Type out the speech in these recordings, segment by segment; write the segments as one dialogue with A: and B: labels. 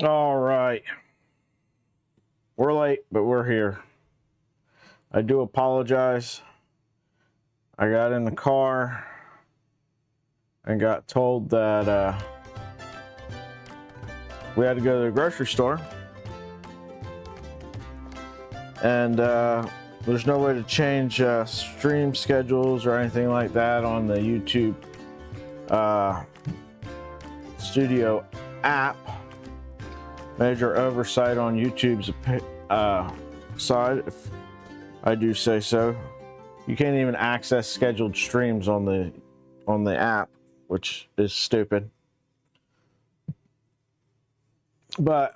A: All right. We're late, but we're here. I do apologize. I got in the car and got told that we had to go to the grocery store. And there's no way to change stream schedules or anything like that on the YouTube Studio app. Major oversight on YouTube's side, if I do say so. You can't even access scheduled streams on the app, which is stupid. But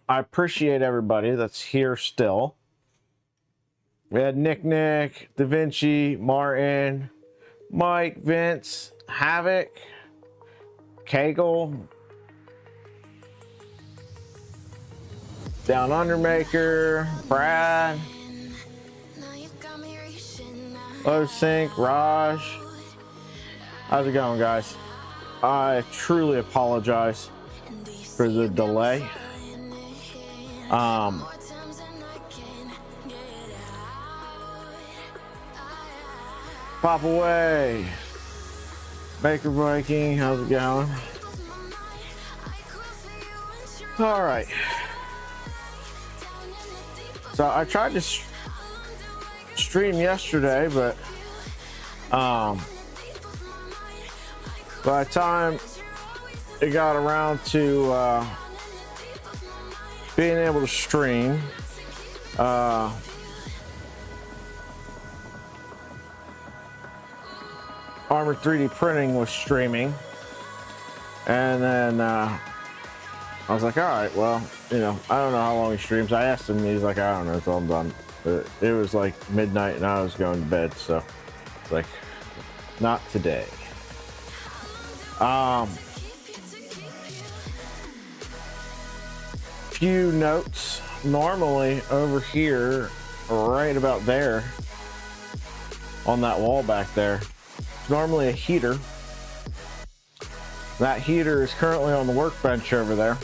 A: I appreciate everybody that's here still. We had Nick, Da Vinci, Martin, Mike, Vince, Havoc, Kegel, Down Under Maker, Brad, Low Sync, Raj. How's it going, guys? I truly apologize for the delay. Pop away, Baker Viking. How's it going? All right. So I tried to stream yesterday, but by the time it got around to being able to stream, Armor 3D Printing was streaming, and then I was like, all right, well, you know, I don't know how long he streams. I asked him, he's like, I don't know, it's all done. But it was like midnight and I was going to bed, so like, not today. Few notes. Normally over here, right about there, on that wall back there, it's normally a heater. That heater is currently on the workbench over there.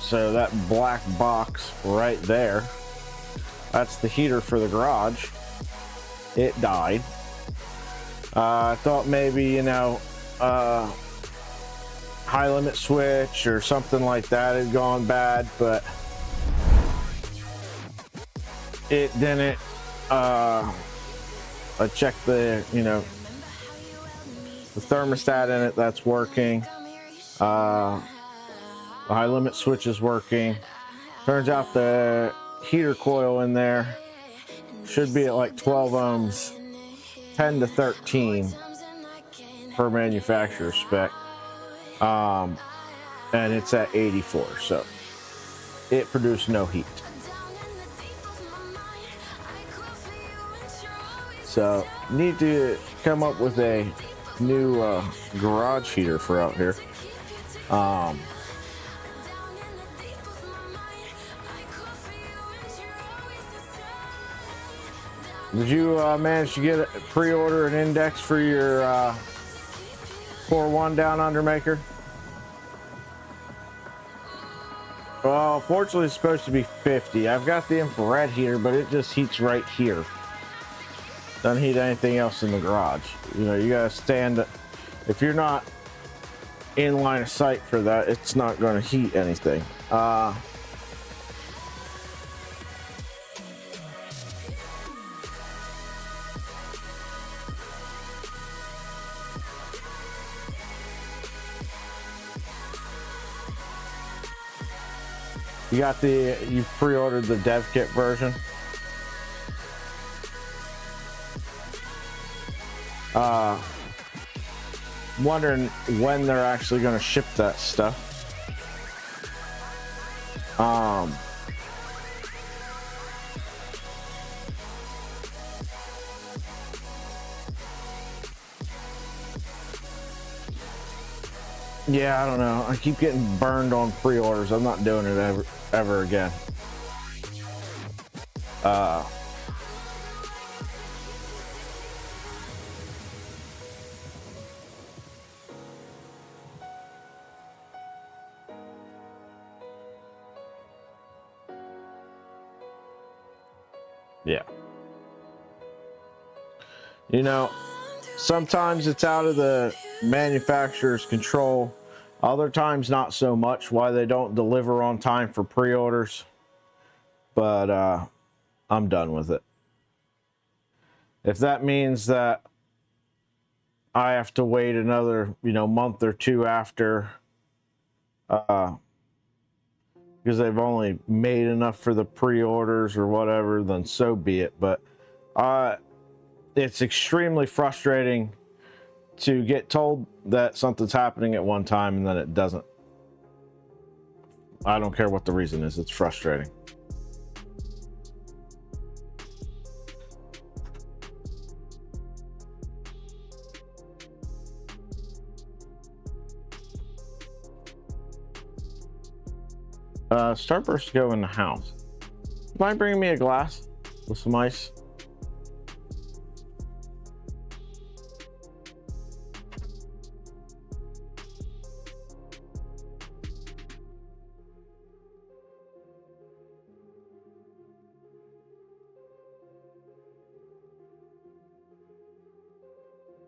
A: So that black box right there, that's the heater for the garage. It died. I thought maybe, you know, high limit switch or something like that had gone bad, but it didn't. I checked the, you know, the thermostat in it, that's working. The high limit switch is working. Turns out the heater coil in there should be at like 12 ohms, 10 to 13 per manufacturer spec. And it's at 84, so it produced no heat. So need to come up with a new garage heater for out here. Did you manage to get pre-order an index for your 4-1 Down Under Maker? Well, fortunately it's supposed to be 50. I've got the infrared heater, but it just heats right here. Doesn't heat anything else in the garage. You know, you gotta stand, if you're not in line of sight for that, it's not gonna heat anything. You pre-ordered the dev kit version. Wondering when they're actually going to ship that stuff. Yeah, I don't know. I keep getting burned on pre-orders. I'm not doing it ever again. Yeah. You know, sometimes it's out of the manufacturer's control. Other times not so much, why they don't deliver on time for pre-orders. But I'm done with it. If that means that I have to wait another, month or two after, because they've only made enough for the pre-orders or whatever, then so be it. But it's extremely frustrating to get told that something's happening at one time and then it doesn't. I don't care what the reason is, it's frustrating. Starburst go in the house. Mind bringing me a glass with some ice?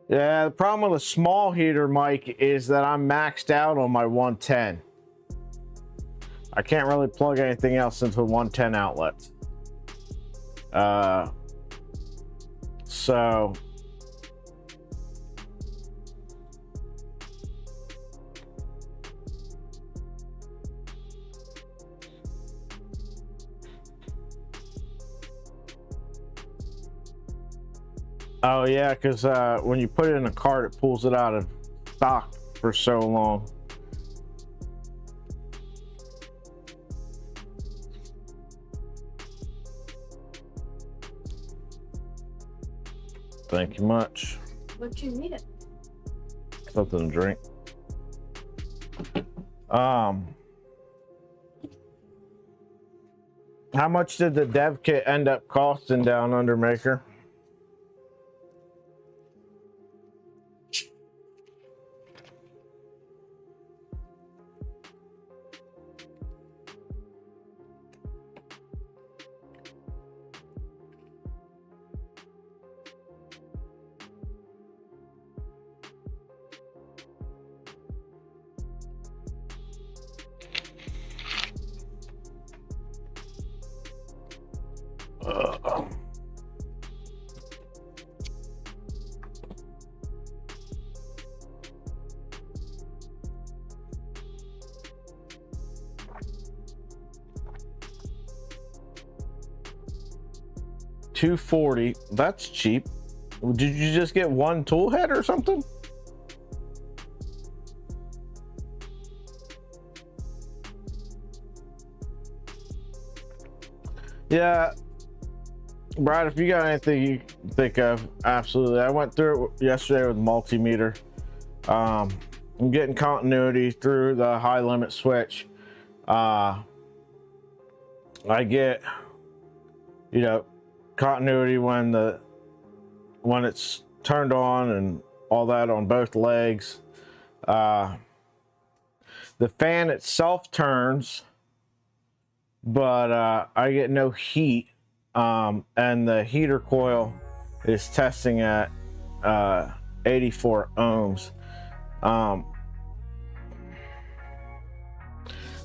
A: Yeah, the problem with a small heater, Mike, is that I'm maxed out on my 110. I can't really plug anything else into 110 outlets. So oh yeah, because when you put it in a cart, it pulls it out of stock for so long. Thank you much.
B: What you need?
A: Something to drink. How much did the dev kit end up costing down under Maker? $240. That's cheap. Did you just get one tool head or something? Yeah, Brad, if you got anything you think of, absolutely. I went through it yesterday with multimeter. I'm getting continuity through the high limit switch. I get, continuity when it's turned on and all that on both legs. The fan itself turns, but I get no heat, and the heater coil is testing at 84 ohms,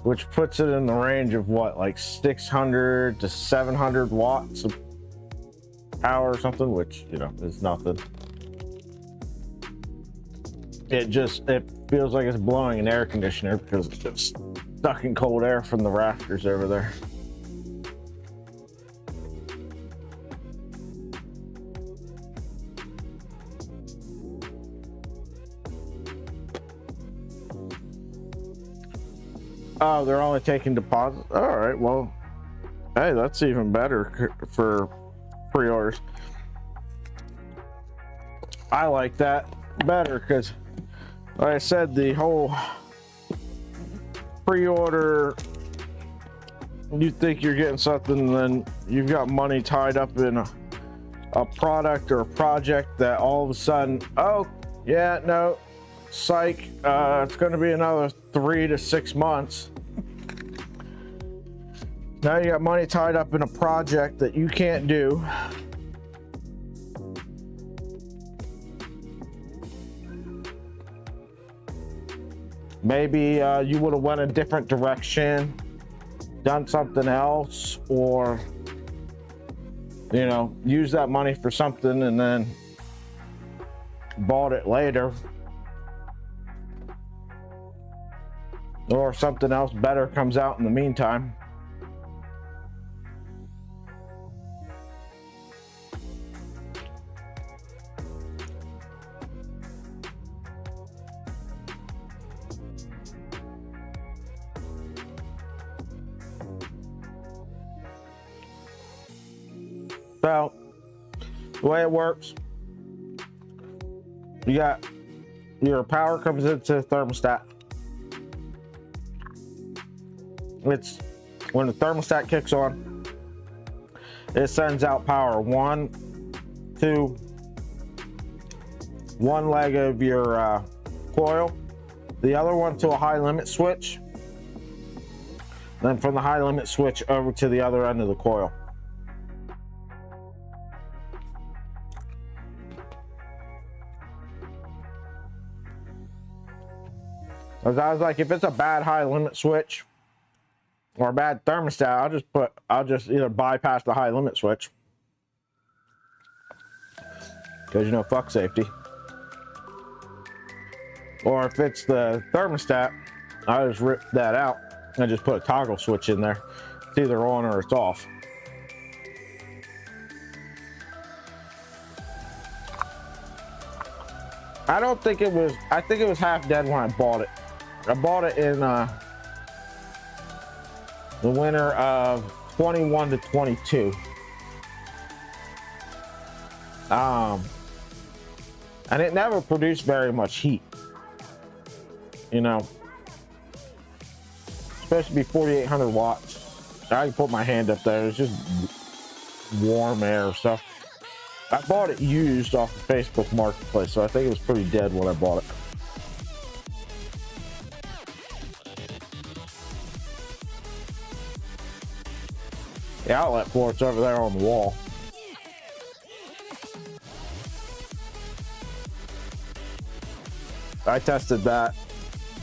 A: which puts it in the range of what, like 600 to 700 watts of power or something, which is nothing. It feels like it's blowing an air conditioner because it's just sucking cold air from the rafters over there. Oh, they're only taking deposits. All right, well, hey, that's even better for pre-orders. I like that better because, like I said, the whole pre-order, you think you're getting something, and then you've got money tied up in a product or a project that all of a sudden, oh yeah, no, psych, it's going to be another 3 to 6 months. Now you got money tied up in a project that you can't do. Maybe you would have went a different direction, done something else, or, you know, use that money for something and then bought it later. Or something else better comes out in the meantime. So, the way it works, you got your power comes into the thermostat. It's when the thermostat kicks on, it sends out power to one leg of your coil, the other one to a high limit switch, then from the high limit switch over to the other end of the coil. As I was like, if it's a bad high limit switch or a bad thermostat, I'll just either bypass the high limit switch, because, you know, fuck safety. Or if it's the thermostat, I just rip that out and just put a toggle switch in there. It's either on or it's off. I think it was half dead when I bought it. I bought it in the winter of 21 to 22. And it never produced very much heat. You know, it's supposed to be 4,800 watts. I can put my hand up there. It's just warm air stuff. I bought it used off the Facebook Marketplace, so I think it was pretty dead when I bought it. The outlet port's over there on the wall. I tested that.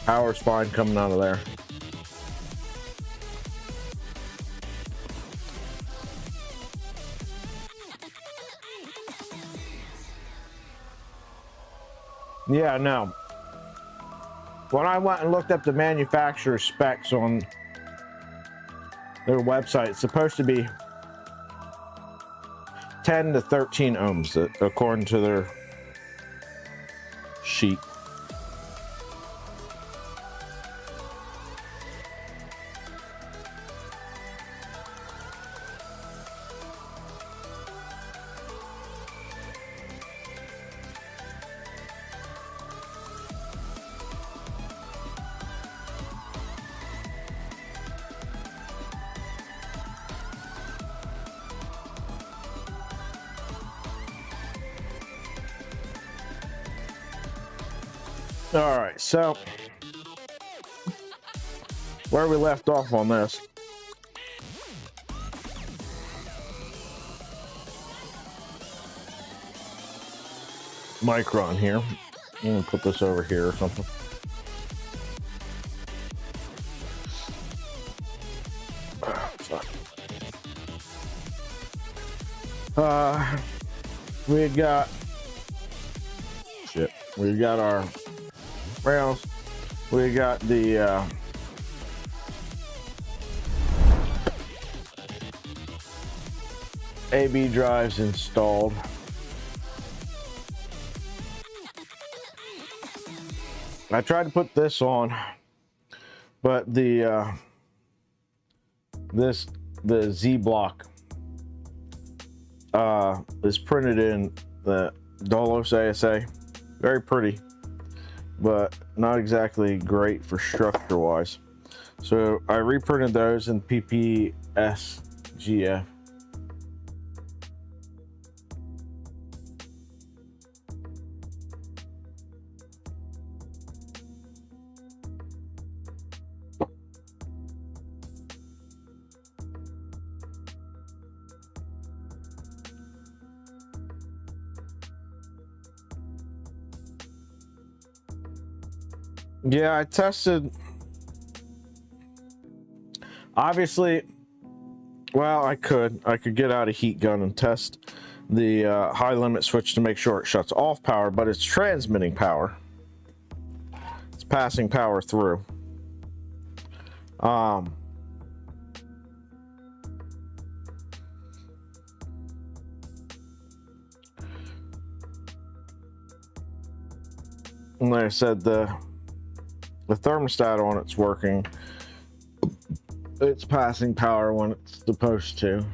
A: Power's fine coming out of there. Yeah, no. When I went and looked up the manufacturer's specs on their website, it's supposed to be 10 to 13 ohms, according to their sheet. All right, so where we left off on this. Micron here. I'm gonna put this over here or something. We got our rails. We got the AB drives installed. I tried to put this on, but the Z block is printed in the Dolos ASA. Very pretty, but not exactly great for structure wise. So I reprinted those in PPS-GF. Yeah, I tested. Obviously, well, I could get out a heat gun and test the high limit switch to make sure it shuts off power, but it's transmitting power. It's passing power through. And like I said, the thermostat on it's working. It's passing power when it's supposed to.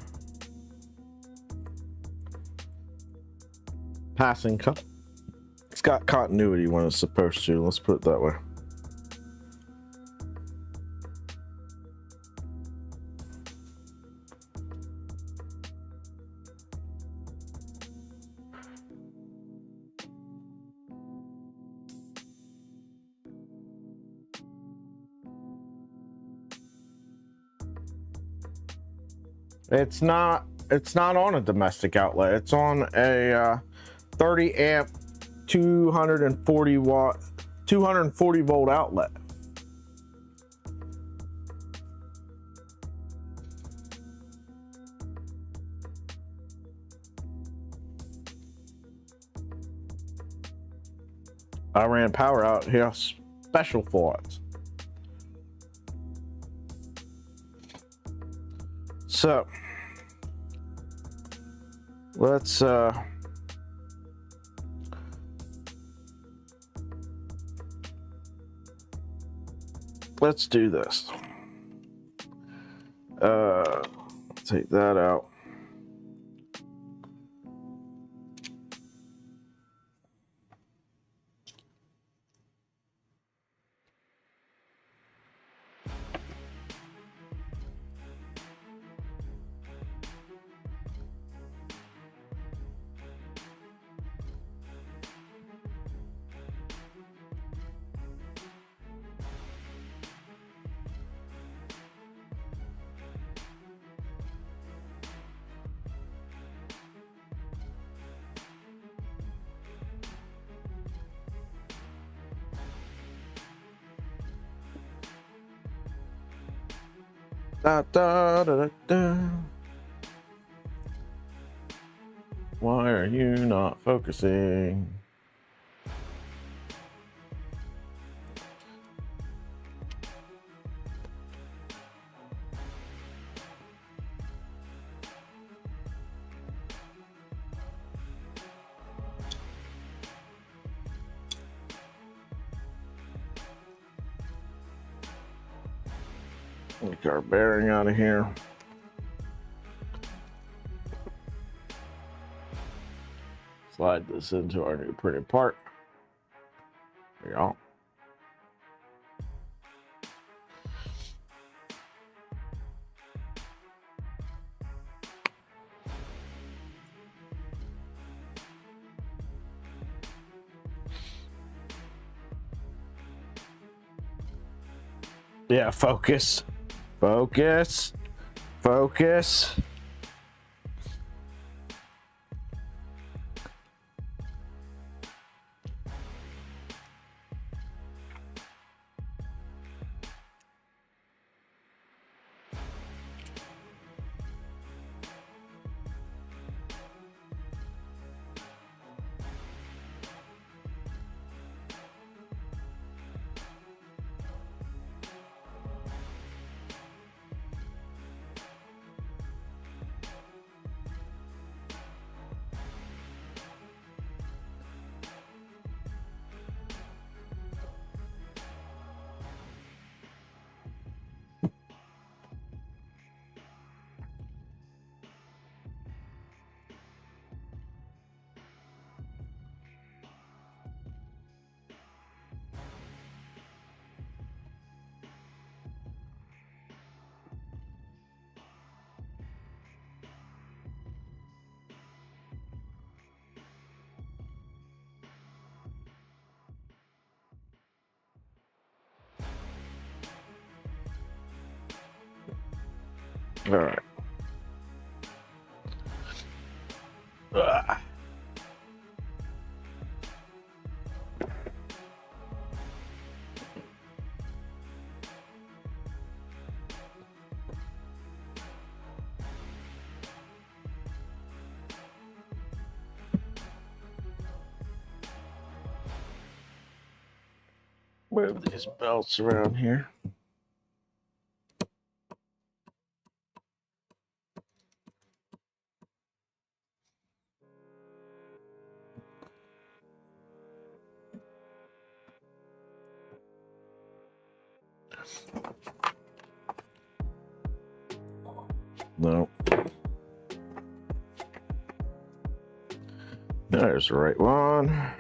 A: It's got continuity when it's supposed to. Let's put it that way. It's not on a domestic outlet. It's on a 30 amp 240 volt outlet. I ran power out here special for it. So let's do this. Take that out. Da, da, da, da, da. Why are you not focusing? Take our bearing out of here. Slide this into our new printed part. There you go. Yeah, focus. Focus. Focus. All right. Ugh. Move these belts around here. No. There's the right one.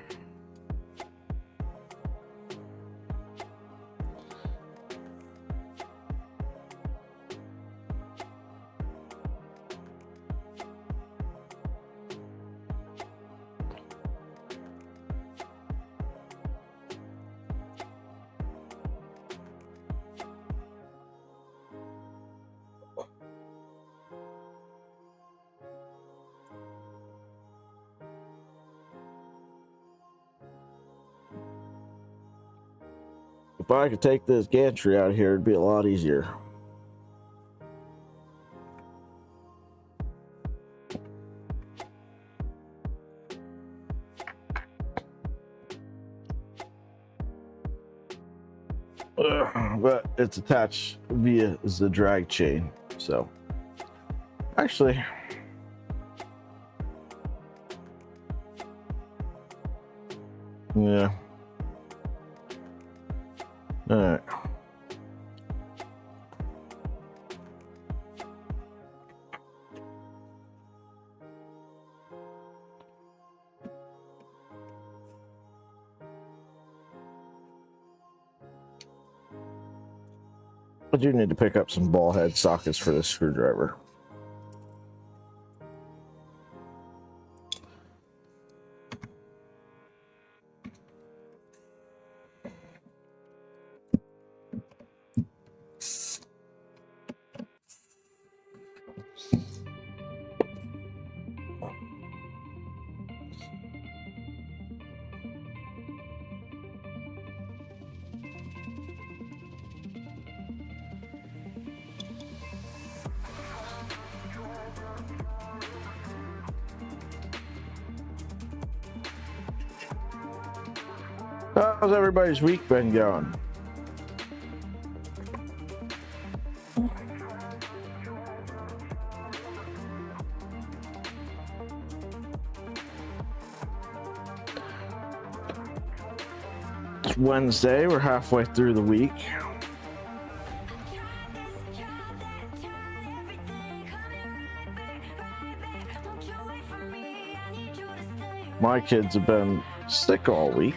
A: If I could take this gantry out of here, it'd be a lot easier. But it's attached via the drag chain, so actually yeah. All right. I do need to pick up some ball head sockets for this screwdriver. How's everybody's week been going? It's Wednesday, we're halfway through the week. My kids have been sick all week.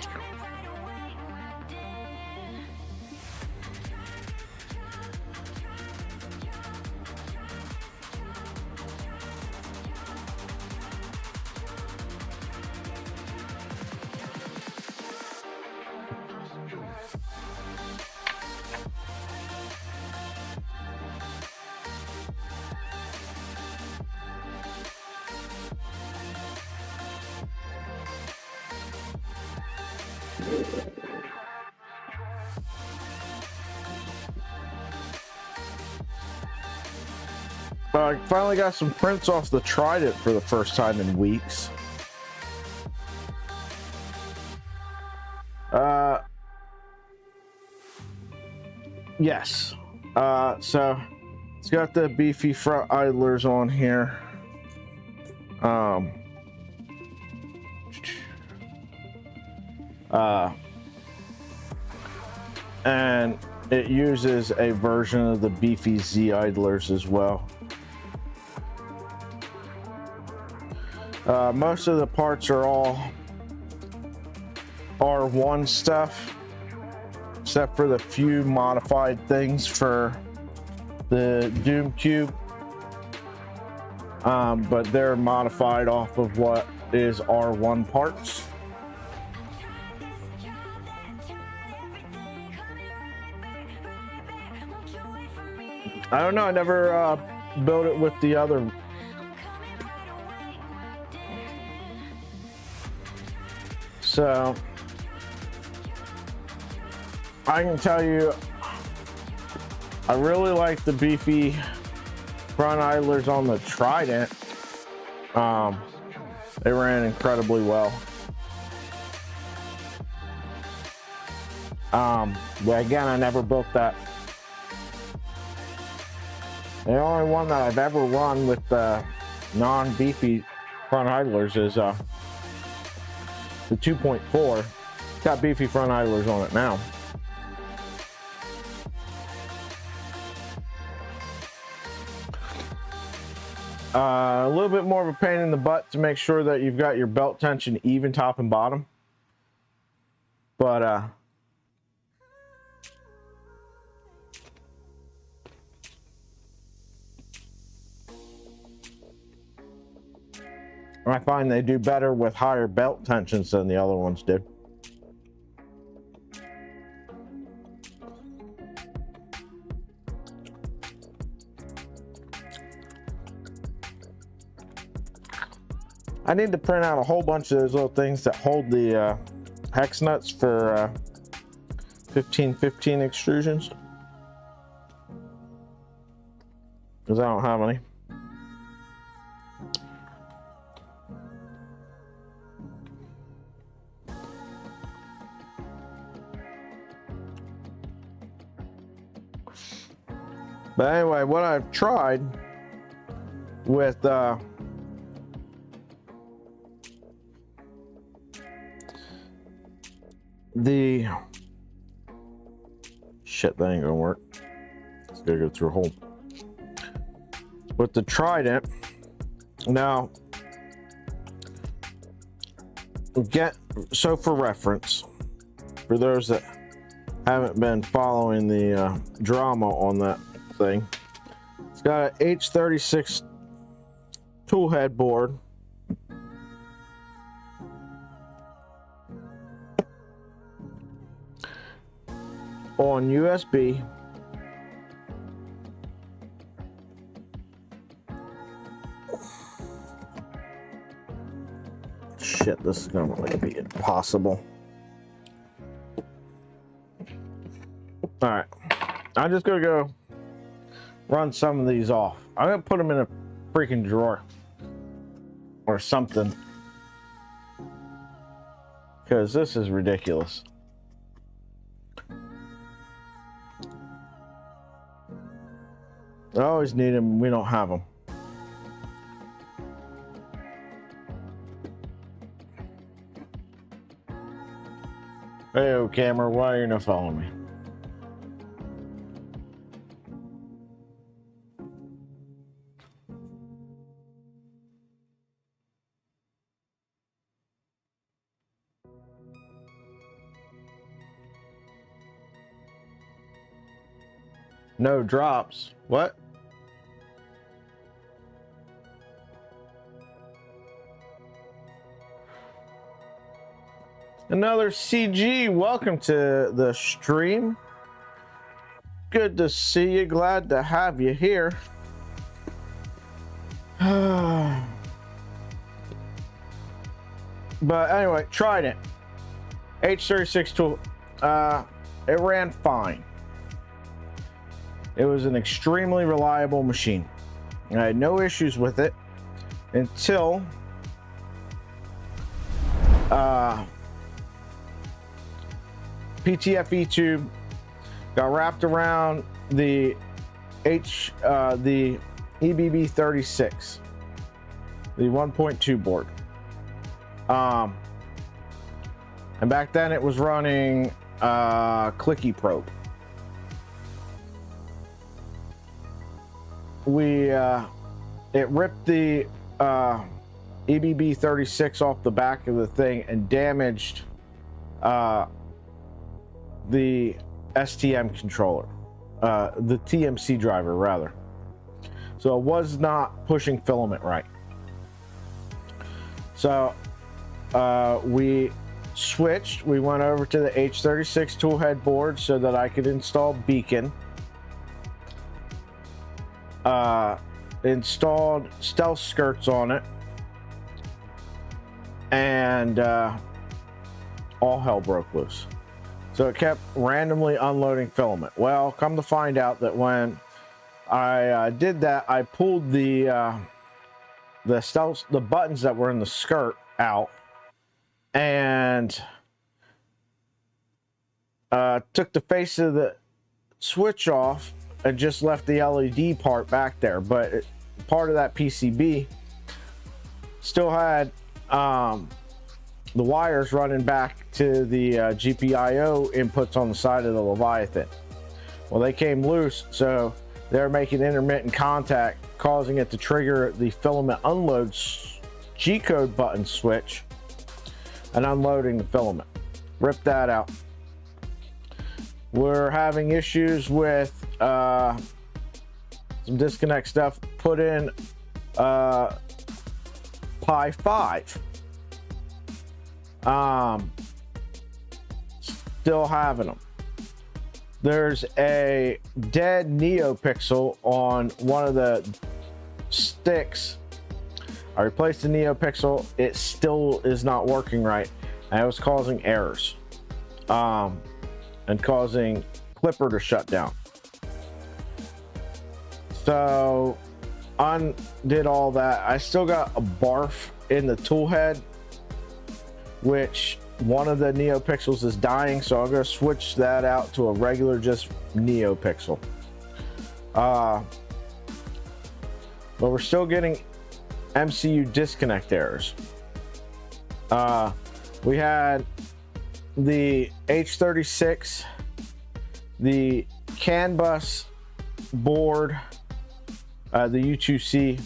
A: I finally got some prints off the Trident for the first time in weeks. Yes. So it's got the beefy front idlers on here. And it uses a version of the beefy Z idlers as well. Most of the parts are all R1 stuff, except for the few modified things for the Doom Cube. But they're modified off of what is R1 parts. I don't know, I never built it with the other. So I can tell you, I really like the beefy front idlers on the Trident. They ran incredibly well. But again, I never built that. The only one that I've ever run with non-beefy front idlers is the 2.4. It's got beefy front idlers on it now. A little bit more of a pain in the butt to make sure that you've got your belt tension even top and bottom. But I find they do better with higher belt tensions than the other ones do. I need to print out a whole bunch of those little things that hold the hex nuts for 1515 extrusions, because I don't have any. But anyway, what I've tried with the shit, that ain't gonna work. It's gonna go through a hole. With the Trident, now so for reference, for those that haven't been following the drama on that thing, it's got an H36 tool head board, on USB, shit, this is gonna be impossible. All right, I'm just gonna go run some of these off. I'm gonna put them in a freaking drawer or something, because this is ridiculous. I always need them, we don't have them. Hey, camera, why are you not following me? No drops. What? Another CG, welcome to the stream. Good to see you, glad to have you here. But anyway, tried it. H36 tool. It ran fine. It was an extremely reliable machine. I had no issues with it until PTFE tube got wrapped around the EBB 36, the 1.2 board. And back then it was running clicky probe. It ripped the EBB 36 off the back of the thing and damaged the STM controller, the TMC driver rather. So it was not pushing filament right. So we switched. We went over to the H36 tool head board so that I could install beacon. Installed stealth skirts on it, and all hell broke loose. So it kept randomly unloading filament. Well, come to find out that when I did that, I pulled the buttons that were in the skirt out, and took the face of the switch off and just left the LED part back there, but part of that PCB still had the wires running back to the GPIO inputs on the side of the Leviathan. Well, they came loose, so they're making intermittent contact, causing it to trigger the filament unload G-code button switch and unloading the filament. Rip that out. We're having issues with some disconnect stuff. Put in Pi 5. Still having them. There's a dead NeoPixel on one of the sticks. I replaced the NeoPixel. It still is not working right, and it was causing errors and causing Clipper to shut down. So undid all that. I still got a barf in the tool head, which one of the NeoPixels is dying, so I'm going to switch that out to a regular just NeoPixel. But we're still getting MCU disconnect errors. We had the H36, the CAN bus board, the U2C,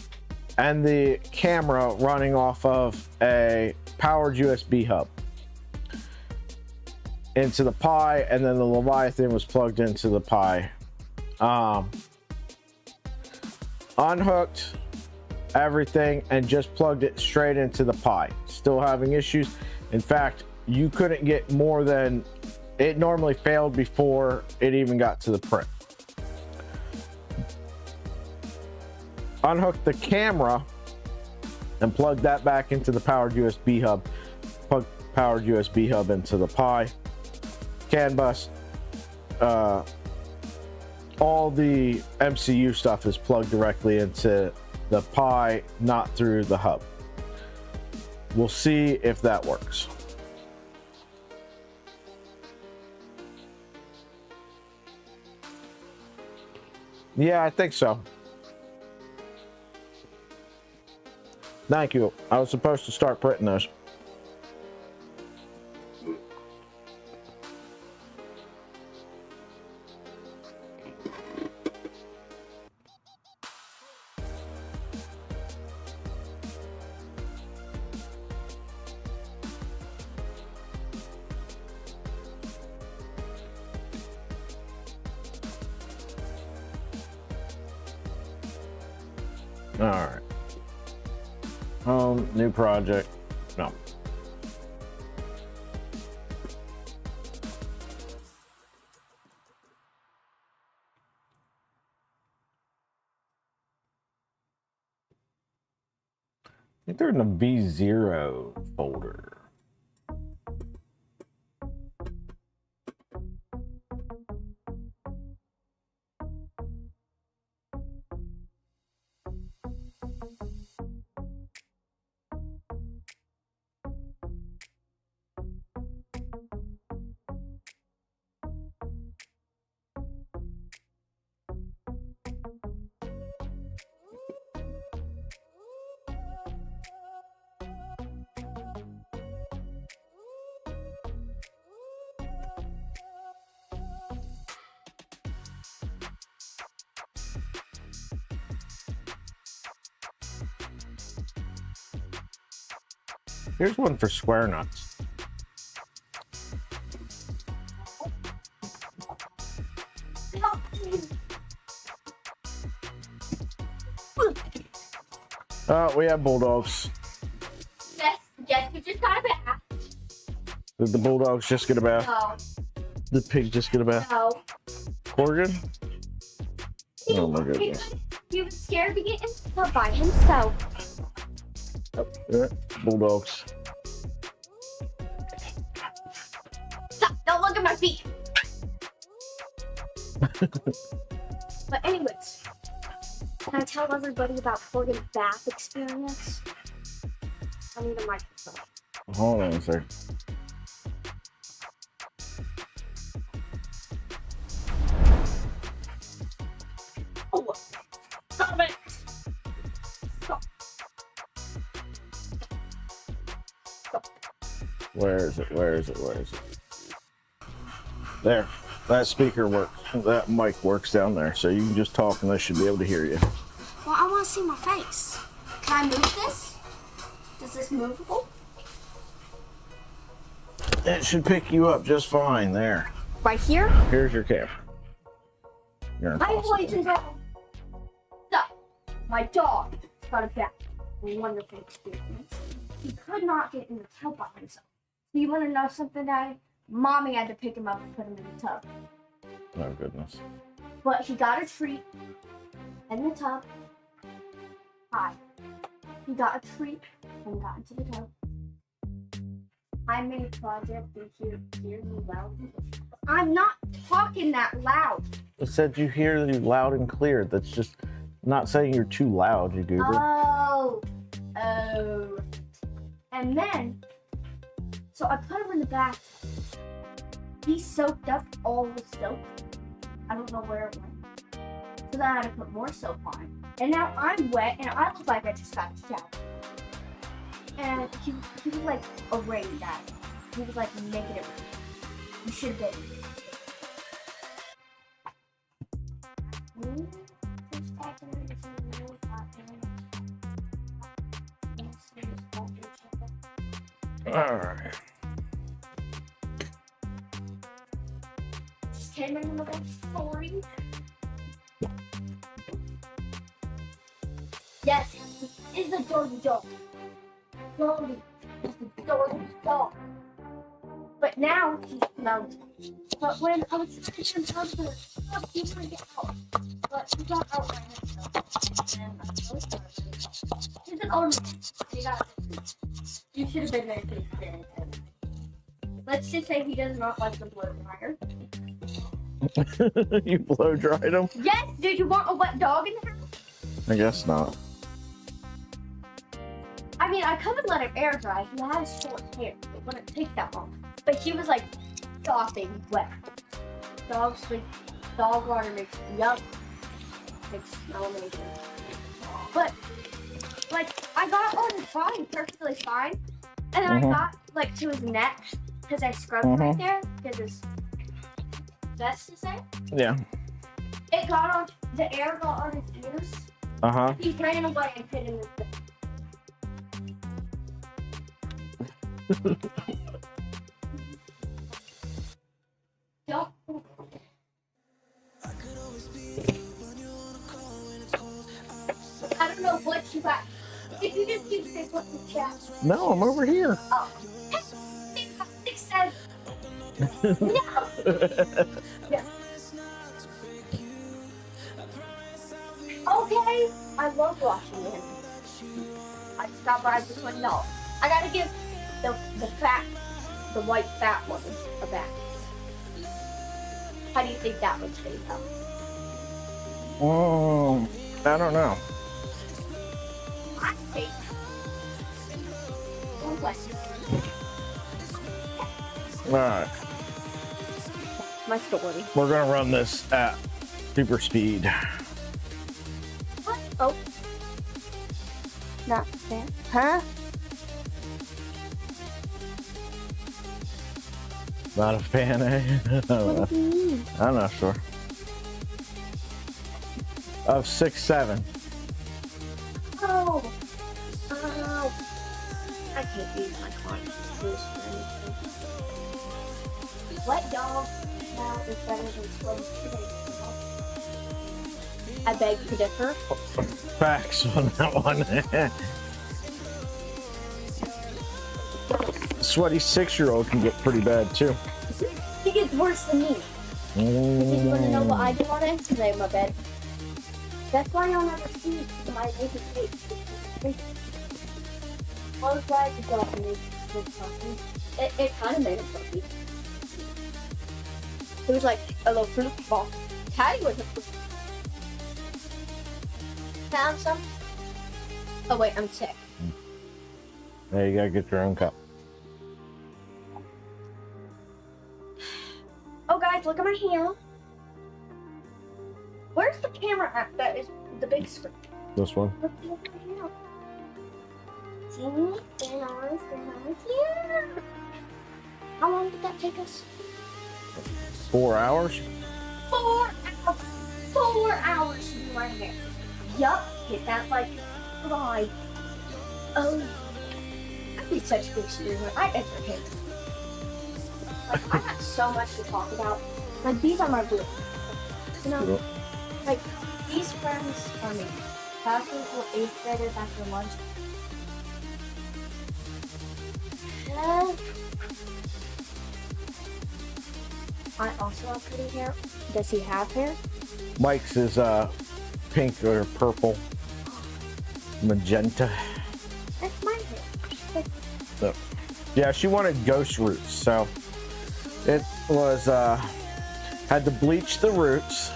A: and the camera running off of a powered USB hub into the Pi, and then the Leviathan was plugged into the Pi. Unhooked everything and just plugged it straight into the Pi. Still having issues. In fact, you couldn't get more than it normally failed before it even got to the print. Unhooked the camera and plugged that back into the powered USB hub. Plug powered USB hub into the Pi. CAN bus, all the MCU stuff is plugged directly into the Pi, not through the hub. We'll see if that works. Yeah, I think so. Thank you. I was supposed to start printing those. All right. Home, new project. No. I think they're in the V0 folder. Here's one for square nuts. Oh, we have bulldogs.
B: Yes, we just got a bath.
A: Did the bulldogs just get a bath?
B: No.
A: The pig just get a bath?
B: No.
A: Corgan? Oh my goodness.
B: He was scared to get in the tub by himself.
A: Yeah, bulldogs.
B: Stop! Don't look at my feet. But anyways, can I tell everybody about Corgan's bath experience? I need a microphone.
A: Hold on a sec. Where is it? Where is it? Where is it? There. That speaker works. That mic works down there. So you can just talk and they should be able to hear you.
B: Well, I want to see my face. Can I move this? Is this movable?
A: It should pick you up just fine there.
B: Right here?
A: Here's your camera. You're
B: My
A: impossible.
B: voice is on. So, my dog got a back. Wonderful experience. He could not get in the tub by himself. So you want to know something, Daddy? Mommy had to pick him up and put him in the tub.
A: Oh, goodness.
B: But he got a treat in the tub. Hi. He got a treat and got into the tub. I made a project and hear me loud. I'm not talking that loud.
A: It said you hear you loud and clear. That's just not saying you're too loud, you goober.
B: Oh. And then, so I put him in the bathtub. He soaked up all the soap. I don't know where it went. So then I had to put more soap on him. And now I'm wet and I look like I just got a shower. And he was like arrayed at it. He was like making it. You should have been.
A: Alright.
B: Just came in with a story. Yes, he is a dirty dog. Dirty is a dirty dog. But now he smells. But when I was thinking about the dog, he wanted to get out. But he got out by himself. And I'm so sorry. He's an old man. He got it. You should have been there to experience it. Let's just say he does not like the blow dryer.
A: You blow dried them?
B: Yes, did you want a wet dog in the house?
A: I guess not.
B: I mean, I could have let him air dry. He has short hair. It wouldn't take that long. But he was like sopping wet. Dog water makes yum. Makes smell amazing. But like I got on fine, perfectly fine. And then I got like to his neck because I scrubbed right there because his vest is there.
A: Yeah.
B: It got on the air got on his ears.
A: Uh-huh.
B: He ran away and hid in his bed. Don't. I don't know what you got. If you just keep this with the chat.
A: No, I'm over here.
B: Oh. 6, 7. No. Yeah. Okay. I love watching him. I just got by for $20. I gotta give the white fat one a back. How do you think that would stay up?
A: Oh, I don't know.
B: I think. Oh, bless you.
A: All right.
B: My story.
A: We're going to run this at super speed.
B: What? Oh. Not fair. Huh?
A: Not a fan, eh? I don't know.
B: What do you mean?
A: I'm not sure. Of 6'7".
B: Oh. Oh. I can't use my client's juice for anything. Wet dog now is better than slow today. I beg to differ.
A: Facts on that one. Sweaty 6-year-old can get pretty bad too.
B: He gets worse than me. Did you want to know what I do on it? Because I have my bed. That's why you'll never see my naked face. I was glad you got me this puppy. It kind of made a puppy. It was like a little fruit ball. Taddy was a fruit. Found some? Oh wait, I'm sick.
A: Yeah, you gotta get your own cup.
B: Oh guys, look at my hand. Where's the camera at? That is the big screen.
A: This one?
B: Look at my hand. See? Very nice, very nice. Yeah. How long did that take us?
A: 4 hours?
B: 4 hours. 4 hours to do my hair. Yup. Hit that like goodbye. Oh. I'd be such a good student when I enter here. Like, I got so much to talk about. Like, these are my rules. You know? Like, these friends are me. Classes with 8th graders after lunch. I also have pretty hair. Does he have hair?
A: Mike's is pink or purple. Magenta.
B: That's my hair.
A: So, yeah, she wanted ghost roots, so it was had to bleach the roots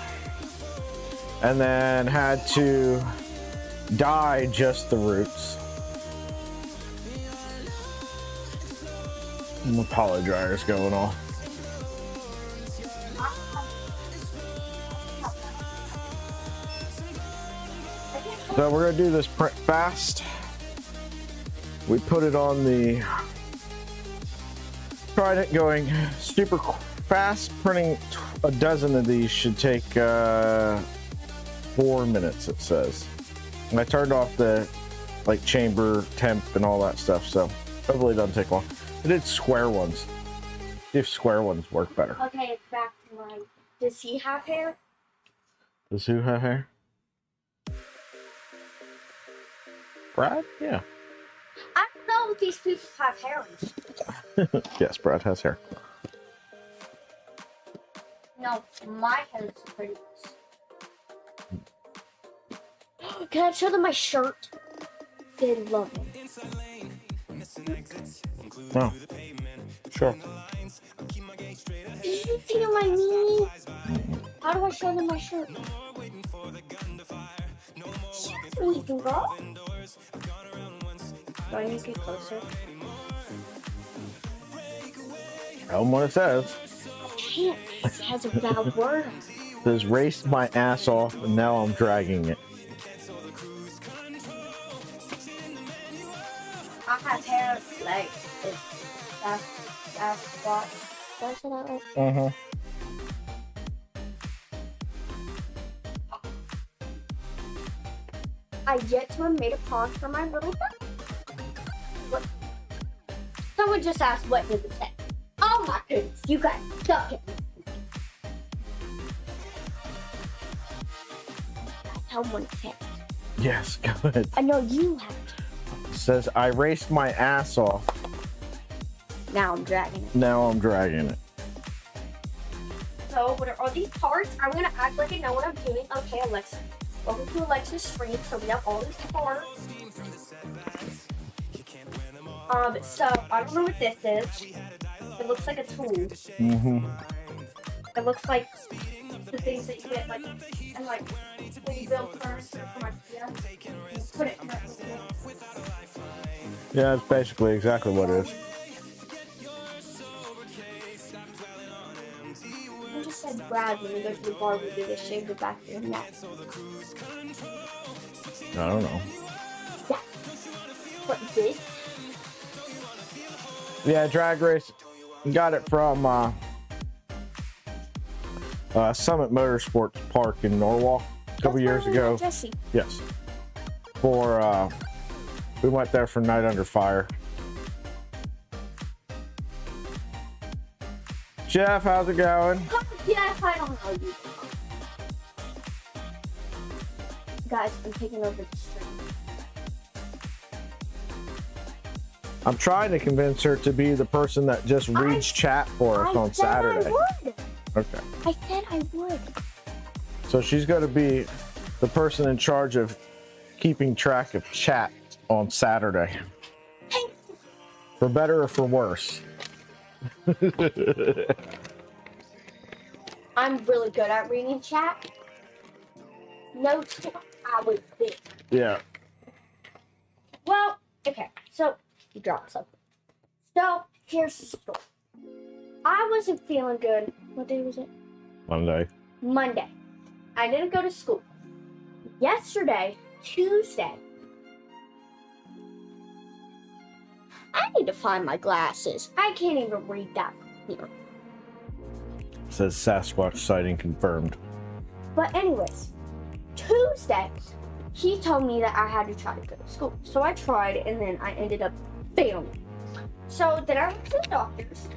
A: and then had to dye just the roots. And the poly dryer's going off. So we're gonna do this print fast. We put it on the Trident going super fast. Printing a dozen of these should take 4 minutes, it says. And I turned off the like chamber temp and all that stuff, so hopefully it doesn't take long. I did square ones. See if square ones work better.
B: Okay, it's back to mine. Does he have hair?
A: Does who have hair? Brad? Yeah.
B: I don't know if these people have hair.
A: Yes, Brad has hair.
B: No, my hair is pretty. Can I show them my shirt? They love it.
A: Oh, sure.
B: Did you feel my meaning? How do I show them my shirt? We can go. Do I need to get closer?
A: Tell them what it says.
B: I can't. It has a bad word.
A: It says raced my ass off and now I'm dragging it.
B: I have hair like this. That's what. Did I say that right?
A: Uh-huh.
B: I yet to have made a pond for my little duck. What? Someone just asked what did it say. Oh my goodness, you guys suck it. Someone said.
A: Yes, good.
B: I know you have.
A: It says I raced my ass off.
B: Now I'm dragging it.
A: Now I'm dragging it.
B: So what are all these parts? I'm gonna act like I know what I'm doing. Okay, Alexa. Welcome to Alexa's stream. So we have all these parts. So I don't know what this is. It looks like a tool.
A: Mm-hmm.
B: It looks like the things that you get like and like when you build furniture from IKEA. You put it in that little.
A: Yeah, it's basically exactly what it is.
B: You just said Brad when you go to the barber do they shave the back of your neck.
A: I don't know.
B: Yeah. What did?
A: Yeah, drag race. Got it from Summit Motorsports Park in Norwalk a couple years ago.
B: Jesse.
A: Yes. For we went there for Night Under Fire. Jeff, how's it going?
B: Yes, I don't know you. Guys, I'm taking over the stream.
A: I'm trying to convince her to be the person that just reads chat for us on Saturday.
B: I would.
A: Okay.
B: I said I would.
A: So she's going to be the person in charge of keeping track of chat on Saturday. For better or for worse.
B: I'm really good at reading chat. Notes, I would think.
A: Yeah.
B: Well, okay, so you dropped something. So here's the story. I wasn't feeling good. What day was it?
A: Monday.
B: Monday. I didn't go to school. Yesterday, Tuesday, I need to find my glasses. I can't even read that from here.
A: Says Sasquatch sighting confirmed.
B: But anyways, Tuesday, he told me that I had to try to go to school. So I tried, and then I ended up failing. So then I went to the doctor's.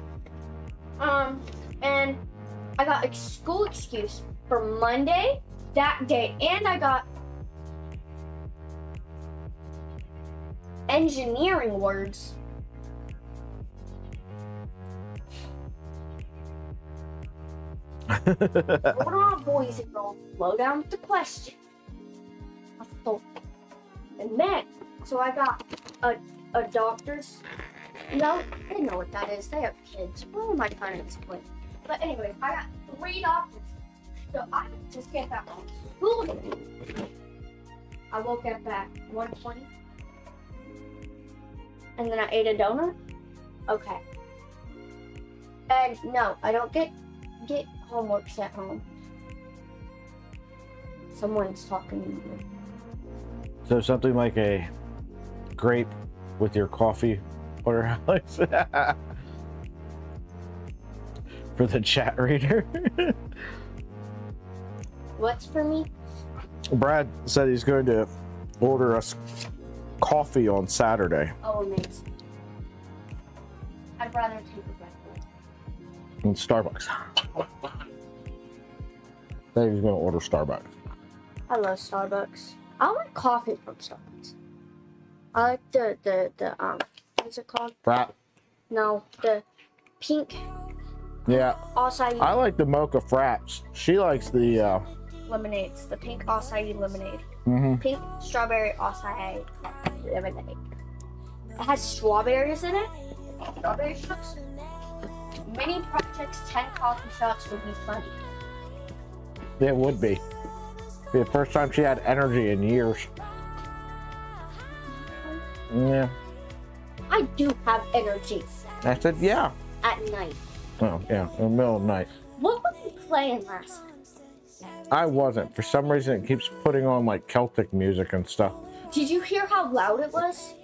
B: And I got a school excuse for Monday, that day, and I got engineering words. Hold on, boys and girls. Slow down with the question. And then, so I got a doctor's. No, they know what that is. They have kids. What am I trying to explain? But anyway, I got 3 doctors. So I just get back on school. I woke up at 1:20. And then I ate a donut. Okay. And no, I don't get homework at home. Someone's talking to me.
A: So something like a grape with your coffee order, Alex. For the chat reader.
B: What's for me?
A: Brad said he's going to order us coffee on Saturday.
B: Oh, amazing. I'd rather take a breakfast.
A: In Starbucks. I think he's going to order Starbucks.
B: I love Starbucks. I like coffee from Starbucks. I like the what's it called?
A: Frap.
B: No, the pink.
A: Yeah.
B: Acai.
A: I like the mocha fraps. She likes the
B: Lemonades. The pink acai lemonade.
A: mm-hmm.
B: Pink strawberry acai lemonade. It has strawberries in it. Strawberry shots. Mini Projects 10 coffee shots would be funny.
A: It would be. Be the first time she had energy in years. Yeah.
B: I do have energy.
A: I said, yeah.
B: At night.
A: Oh, yeah, in the middle of the night.
B: What were you playing last night?
A: I wasn't. For some reason, it keeps putting on like Celtic music and stuff.
B: Did you hear how loud it was?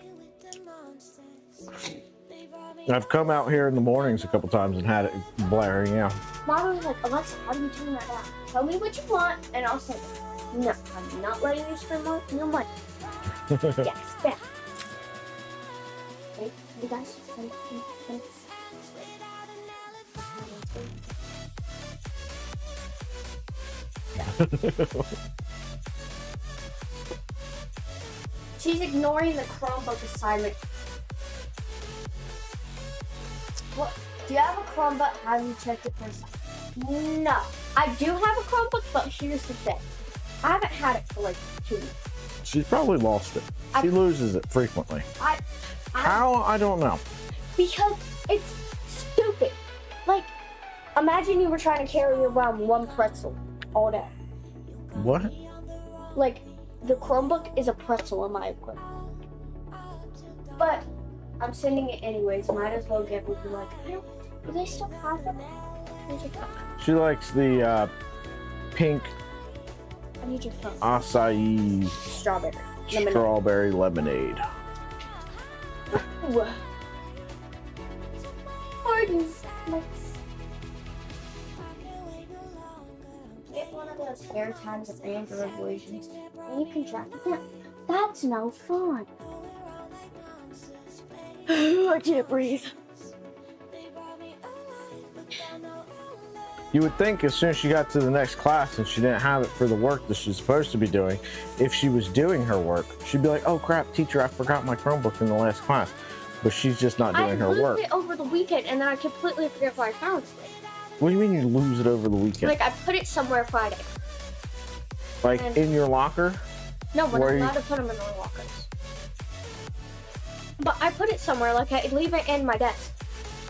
A: I've come out here in the mornings a couple times and had it blaring, yeah.
B: Mom was like, Alexa, how do you turn that down? Tell me what you want, and I'll say, no, I'm not letting you spend your money. Yes, yeah. Wait, you guys, wait. She's ignoring the Chromebook assignment. What? Do you have a Chromebook? Have you checked it for a second? No. I do have a Chromebook, but here's the thing. I haven't had it for like 2 weeks.
A: She's probably lost it. She loses it frequently. How? I don't know.
B: Because it's stupid. Like, imagine you were trying to carry around one pretzel all day.
A: What?
B: Like, the Chromebook is a pretzel in my equipment. But I'm sending it anyways. Might as well get with you. Like, do they still have them?
A: She likes the pink
B: I need your phone.
A: acai
B: Strawberry
A: lemonade.
B: Ooh. Parties. Get one of those AirTags of Android versions, and you can track it. That's no fun. I can't breathe.
A: You would think as soon as she got to the next class and she didn't have it for the work that she's supposed to be doing, if she was doing her work, she'd be like, oh crap, teacher, I forgot my Chromebook in the last class. But she's just not doing her work.
B: I lose it over the weekend, and then I completely forget where I found it.
A: What do you mean you lose it over the weekend?
B: Like, I put it somewhere Friday.
A: Like in your locker?
B: No, we're not allowed to put them in our lockers. But I put it somewhere, like I leave it in my desk.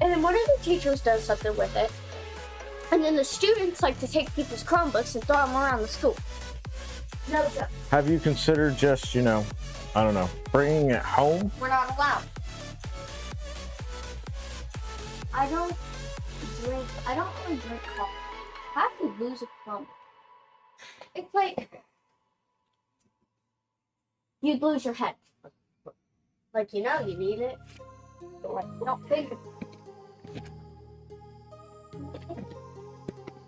B: And then one of the teachers does something with it. And then the students like to take people's Chromebooks and throw them around the school. No joke.
A: Have you considered just, I don't know, bringing it home?
B: We're not allowed. I don't really drink coffee. How do you lose a Chromebook? It's like you'd lose your head. Like, you need it. But like, not big.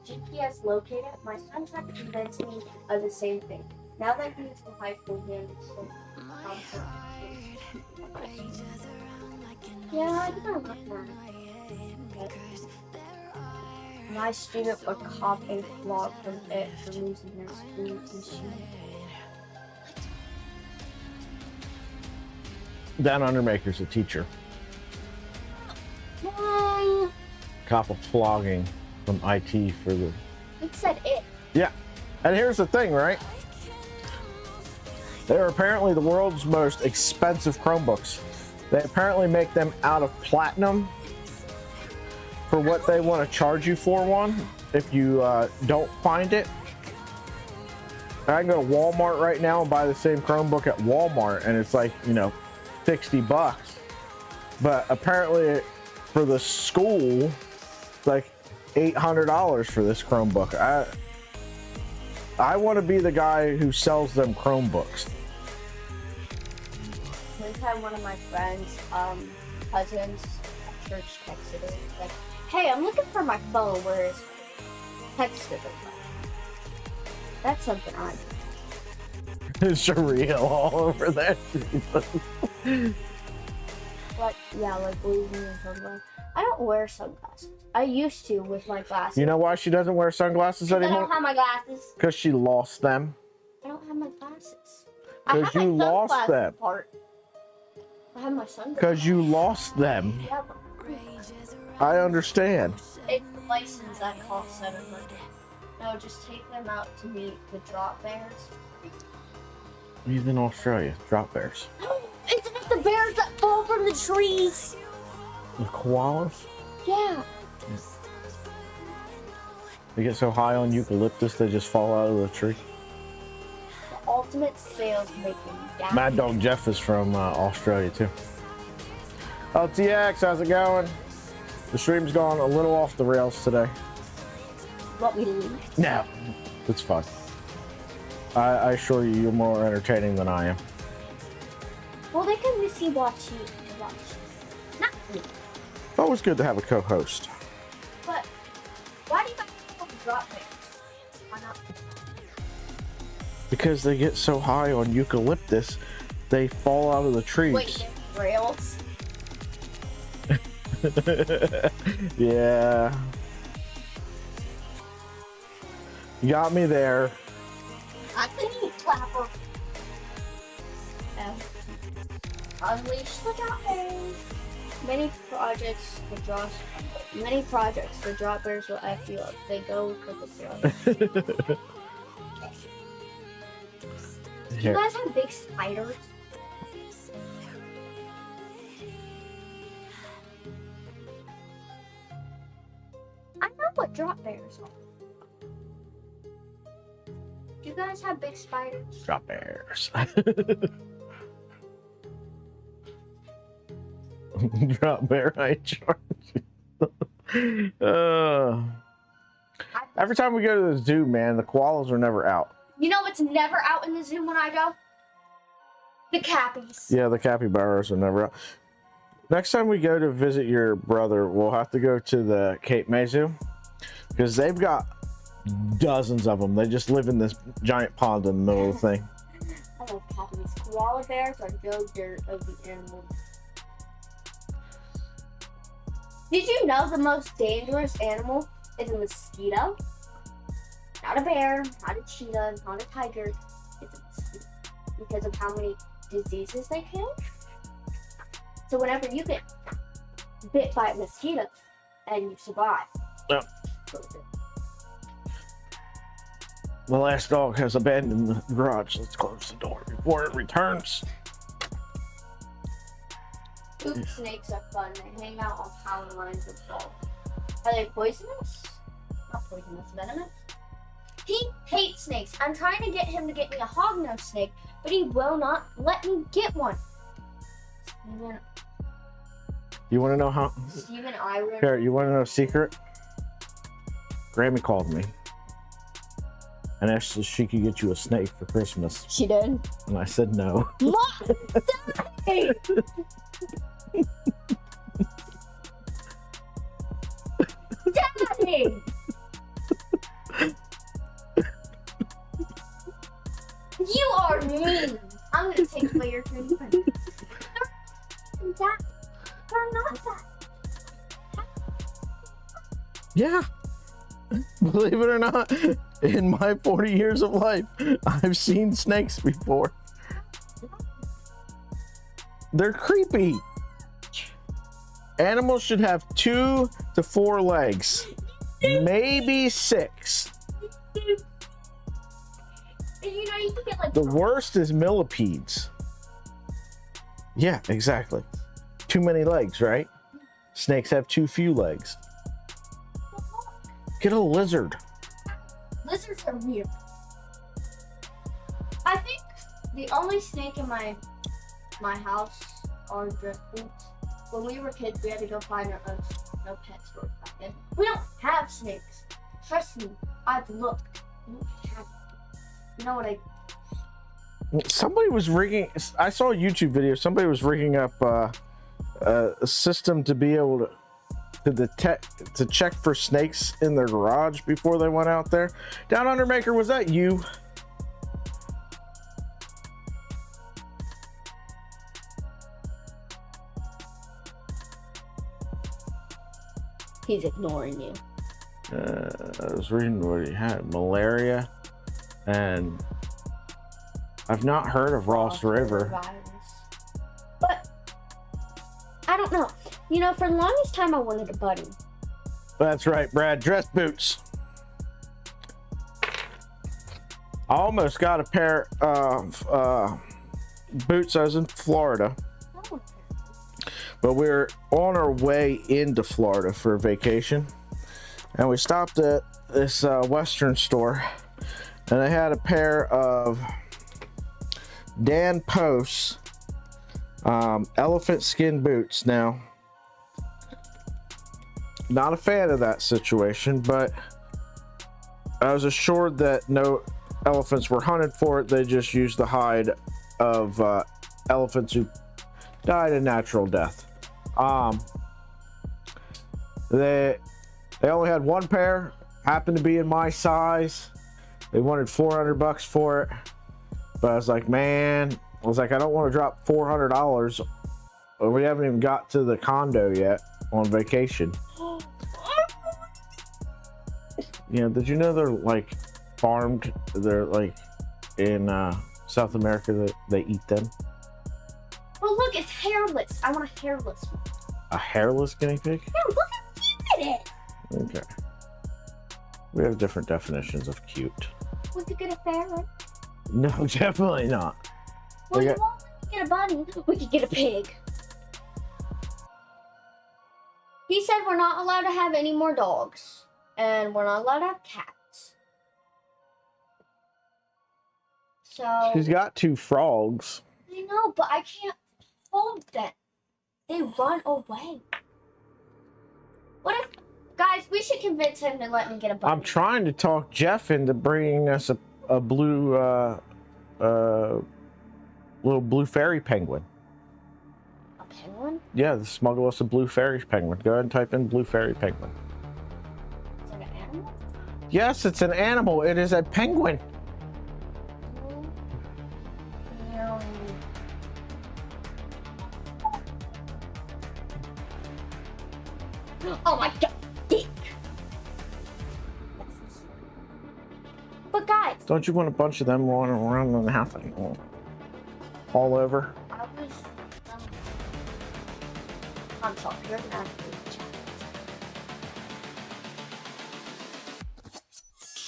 B: GPS located. My son tried to convince me of the same thing. Now that he's in high school, he understands. Yeah, I don't know. My student would cop a vlog from it for losing their school machine.
A: Dan Undermaker's a teacher.
B: Why?
A: Cop a flogging from IT for the...
B: It said it.
A: Yeah. And here's the thing, right? They're apparently the world's most expensive Chromebooks. They apparently make them out of platinum for what they want to charge you for one if you don't find it. I can go to Walmart right now and buy the same Chromebook at Walmart and it's like, you know, $60. But apparently for the school, it's like $800 for this Chromebook. I want to be the guy who sells them Chromebooks.
B: One time, one of my friends' cousins at church texted her like, "Hey, I'm looking for my phone. Where is it?" Texted her. That's something I do.
A: Sharia all over that.
B: Like, yeah, like losing your sunglasses. I don't wear sunglasses. I used to with my glasses.
A: You know why she doesn't wear sunglasses
B: I
A: anymore?
B: don't have my glasses.
A: Because she lost them.
B: I don't have my glasses.
A: Because you lost them.
B: Part. I have my sunglasses.
A: Because you lost them.
B: Yeah,
A: I understand.
B: it's a license that costs $700. No, just take them out to meet the drop bears.
A: He's in Australia. Drop bears.
B: It's not the bears that fall from the trees.
A: The koalas?
B: Yeah.
A: They get so high on eucalyptus they just fall out of the tree.
B: The ultimate sales making gas.
A: Mad Dog Jeff is from Australia too. LTX, how's it going? The stream's gone a little off the rails today.
B: What we need.
A: No, it's fun. I assure you, you're more entertaining than I am.
B: Well, they can see watch you watch. Not me.
A: It's always good to have a co-host.
B: But why do you guys call them drop bears? Why not?
A: Because they get so high on eucalyptus, they fall out of the trees.
B: Wait, they're rails?
A: Yeah. You got me there.
B: I can eat clapper. Unleash the drop bears. Many projects, the drop bears will F you up. They go for the drop. Do you guys have big spiders? I know what drop bears are. Do you guys have big spiders?
A: Drop bears. Drop bear, I charge you. Every time we go to the zoo, man, the koalas are never out.
B: You know what's never out in the zoo when I go? The cappies.
A: Yeah, the capybaras are never out. Next time we go to visit your brother, we'll have to go to the Cape May Zoo because they've got dozens of them. They just live in this giant pond in the middle of the thing.
B: I love cappies. Koala bears are Joe Dirt of the animals. Did you know the most dangerous animal is a mosquito? Not a bear, not a cheetah, not a tiger. It's a mosquito because of how many diseases they kill. So whenever you get bit by a mosquito and you survive,
A: Yep. The last dog has abandoned the garage. Let's close the door before it returns.
B: Poop snakes are fun. They hang out on power lines and fall. Are they poisonous? Not poisonous, venomous. He hates snakes. I'm trying to get him to get me a hognose snake, but he will not let me get one.
A: You want to know how?
B: Steven Iron.
A: Here, you want to know a secret? Grammy called me and asked if she could get you a snake for Christmas.
B: She did.
A: And I said no.
B: What? pig. You are mean. I'm gonna take away your food. They're not that.
A: Yeah. Believe it or not, in my 40 years of life, I've seen snakes before. They're creepy. Animals should have 2 to 4 legs, maybe 6.
B: And you know, you can get like
A: The worst is millipedes. Yeah, exactly. Too many legs, right? Snakes have too few legs. Get a lizard.
B: Lizards are weird. I think the only snake in my house are drift boots. When we were kids, we had to go find our own no pet stores back then. We don't have snakes. Trust me, I've looked. We don't have them. You know what
A: Somebody was rigging. I saw a YouTube video. Somebody was rigging up a system to be able to detect, to check for snakes in their garage before they went out there. Down Under Maker, was that you?
B: He's ignoring you.
A: I was reading what he had. Malaria, and I've not heard of Ross River.
B: Virus. But I don't know. You know, for the longest time I wanted a bunny.
A: That's right, Brad. Dress boots. I almost got a pair of boots. I was in Florida,
B: Oh.
A: but we were on our way into Florida for a vacation, and we stopped at this Western store, and they had a pair of Dan Post's elephant skin boots. Now, not a fan of that situation, but I was assured that no elephants were hunted for it. They just used the hide of elephants who died a natural death. They only had one pair, happened to be in my size. They wanted $400 for it, but I was like, man, I don't want to drop $400. We haven't even got to the condo yet on vacation. Yeah, did you know they're like farmed? They're like in South America that they eat them.
B: Oh, look, it's hairless. I want a hairless one.
A: A hairless guinea pig?
B: Yeah, look how cute it is.
A: Okay. We have different definitions of cute.
B: We could get a ferret.
A: No, definitely not.
B: Well,
A: They
B: you
A: got-
B: won't let me get a bunny. We could get a pig. He said we're not allowed to have any more dogs. And we're not allowed to have cats. So...
A: She's got 2 frogs.
B: I know, but I can't hold them. They run away. What if... Guys, we should convince him to let me get a bunny.
A: I'm trying to talk Jeff into bringing us a blue, little blue fairy penguin.
B: A penguin?
A: Yeah, smuggle us a blue fairy penguin. Go ahead and type in blue fairy penguin.
B: Is it an animal?
A: Yes, it's an animal. It is a penguin.
B: No. Oh my god, dick! But guys,
A: Don't you want a bunch of them running around in the house all over?
B: I was. I'm sorry, you're gonna have to do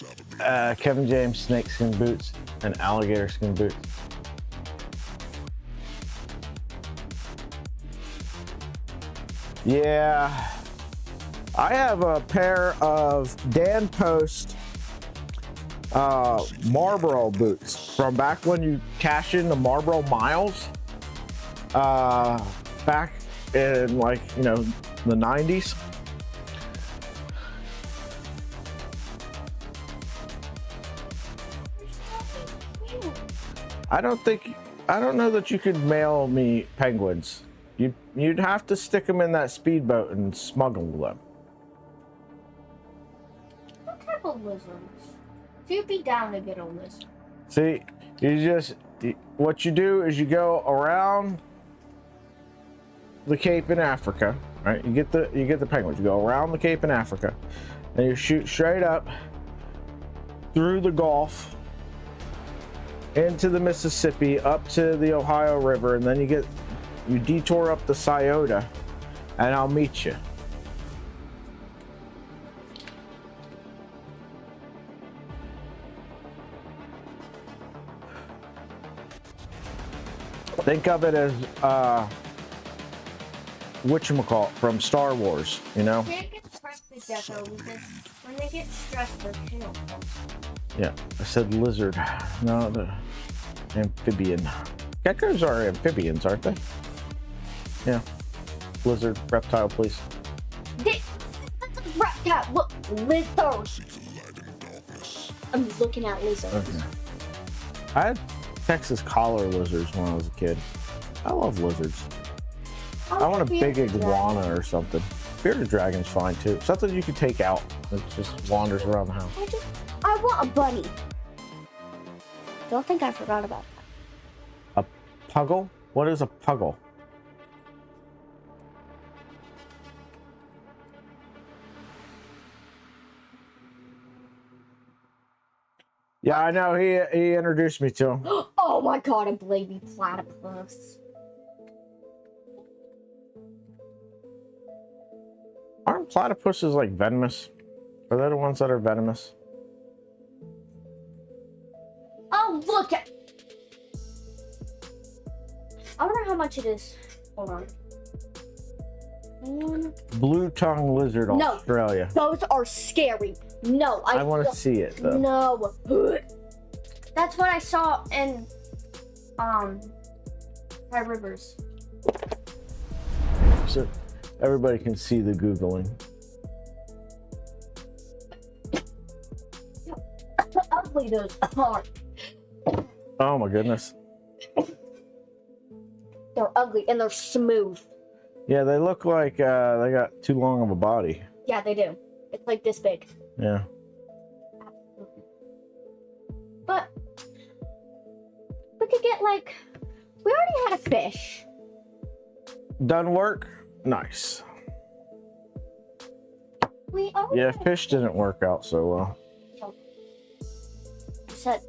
B: the chat.
A: Kevin James snakeskin boots and alligator skin boots. Yeah, I have a pair of Dan Post Marlboro boots from back when you cash in the Marlboro miles. Back in like, you know, the 90s. I don't know that you could mail me penguins. You'd have to stick them in that speedboat and smuggle them.
B: lizards. So you'd be down to get a lizard.
A: See, what you do is you go around the Cape in Africa, right? You get the penguins. You go around the Cape in Africa, and you shoot straight up through the Gulf into the Mississippi, up to the Ohio River, and then you detour up the Scioto, and I'll meet you. Think of it as whatchamacallit from Star Wars, you know?
B: Can't get stressed with gecko because when they get stressed, they're tail.
A: Yeah, I said lizard, no, the amphibian. Geckos are amphibians, aren't they? Yeah. Lizard, reptile, please.
B: Reptile, look, lizard. I'm looking at lizards.
A: Okay. I had Texas collar lizards when I was a kid. I love lizards. I want a big iguana or something. Bearded dragon's fine too. Something you can take out that just wanders around the house.
B: I want a bunny. Don't think I forgot about that.
A: A puggle? What is a puggle? Yeah, I know. He introduced me to him.
B: Oh my god, a baby platypus.
A: Aren't platypuses like venomous? Are they the ones that are venomous?
B: Oh, look at. I wonder how much it is. Hold on.
A: Blue tongue lizard,
B: No.
A: Australia.
B: Those are scary. No,
A: I want to see it though.
B: No. That's what I saw in High Rivers.
A: So everybody can see the Googling.
B: How ugly those are.
A: Oh my goodness.
B: They're ugly and they're smooth.
A: Yeah, they look like they got too long of a body.
B: Yeah, they do. It's like this big.
A: Yeah.
B: Absolutely. But we could get like, we already had a fish.
A: Done work? Nice.
B: We already
A: Yeah,
B: had
A: fish didn't work out so well.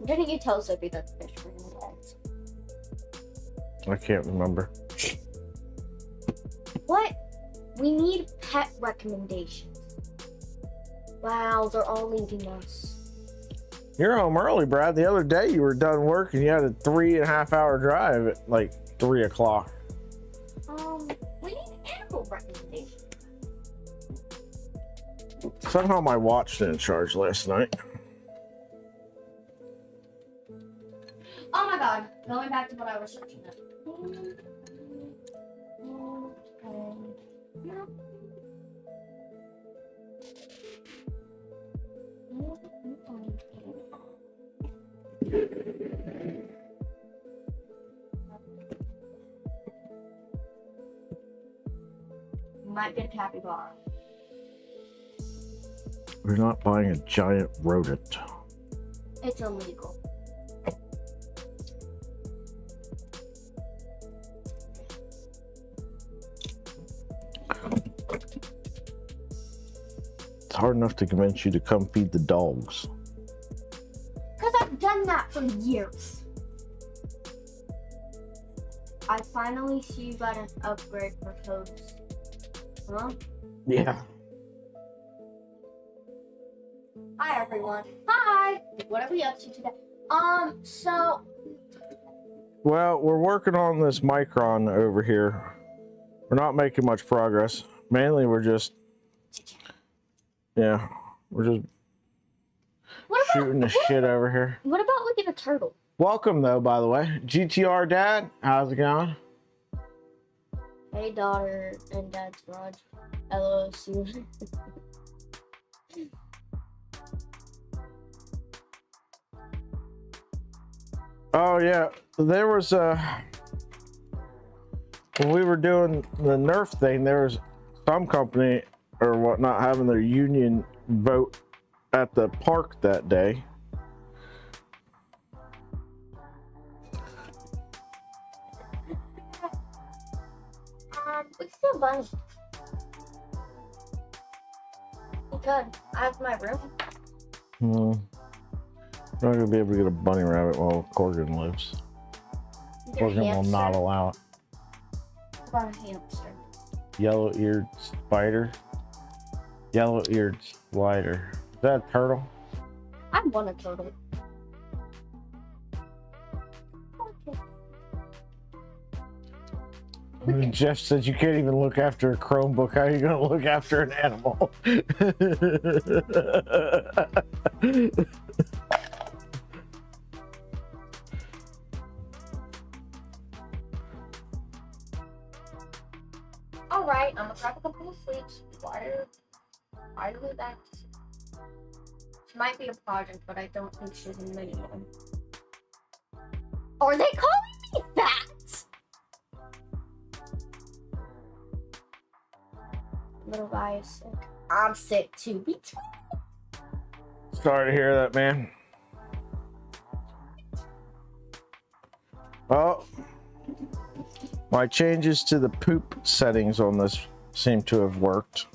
B: Didn't you tell Sophie that the fish were in the eggs?
A: I can't remember.
B: What? We need pet recommendations. Wow, they're all leaving us.
A: You're home early, Brad. The other day you were done work and you had a 3.5 hour drive at like 3 o'clock.
B: We need animal recommendations.
A: Somehow my watch didn't charge last night.
B: Oh my god, going back to what I was searching at. Might get a capybara.
A: We're not buying a giant rodent.
B: It's illegal.
A: It's hard enough to convince you to come feed the dogs.
B: Because I've done that for years. I finally see you got an upgrade for toads. Huh?
A: Yeah.
B: Hi everyone. Hi! What are we up to today? So
A: Well, we're working on this Micron over here. We're not making much progress. Mainly we're just we're just shooting the shit over here.
B: what about looking at a turtle?
A: Welcome though, by the way. GTR Dad, how's it going?
B: Hey daughter and dad's garage. LOC.
A: Oh yeah, there was when we were doing the Nerf thing, there was some company or whatnot having their union vote at the park that day.
B: We can still bunny. We could. I have my room.
A: We're not gonna be able to get a bunny rabbit while Corgan lives. Corgan will not allow it.
B: What about a hamster?
A: Yellow-eared spider. Yellow-eared spider. Is that a turtle?
B: I want a turtle. Okay.
A: Jeff said you can't even look after a Chromebook. How are you going to look after an animal?
B: All right, I'm gonna grab a couple of sleeps. Why do that? She might be a project, but I don't think she's a mini one. Are they calling me that? Little guy is sick. I'm sick too. Me too.
A: Sorry to hear that, man. Oh, my changes to the poop settings on this seem to have worked.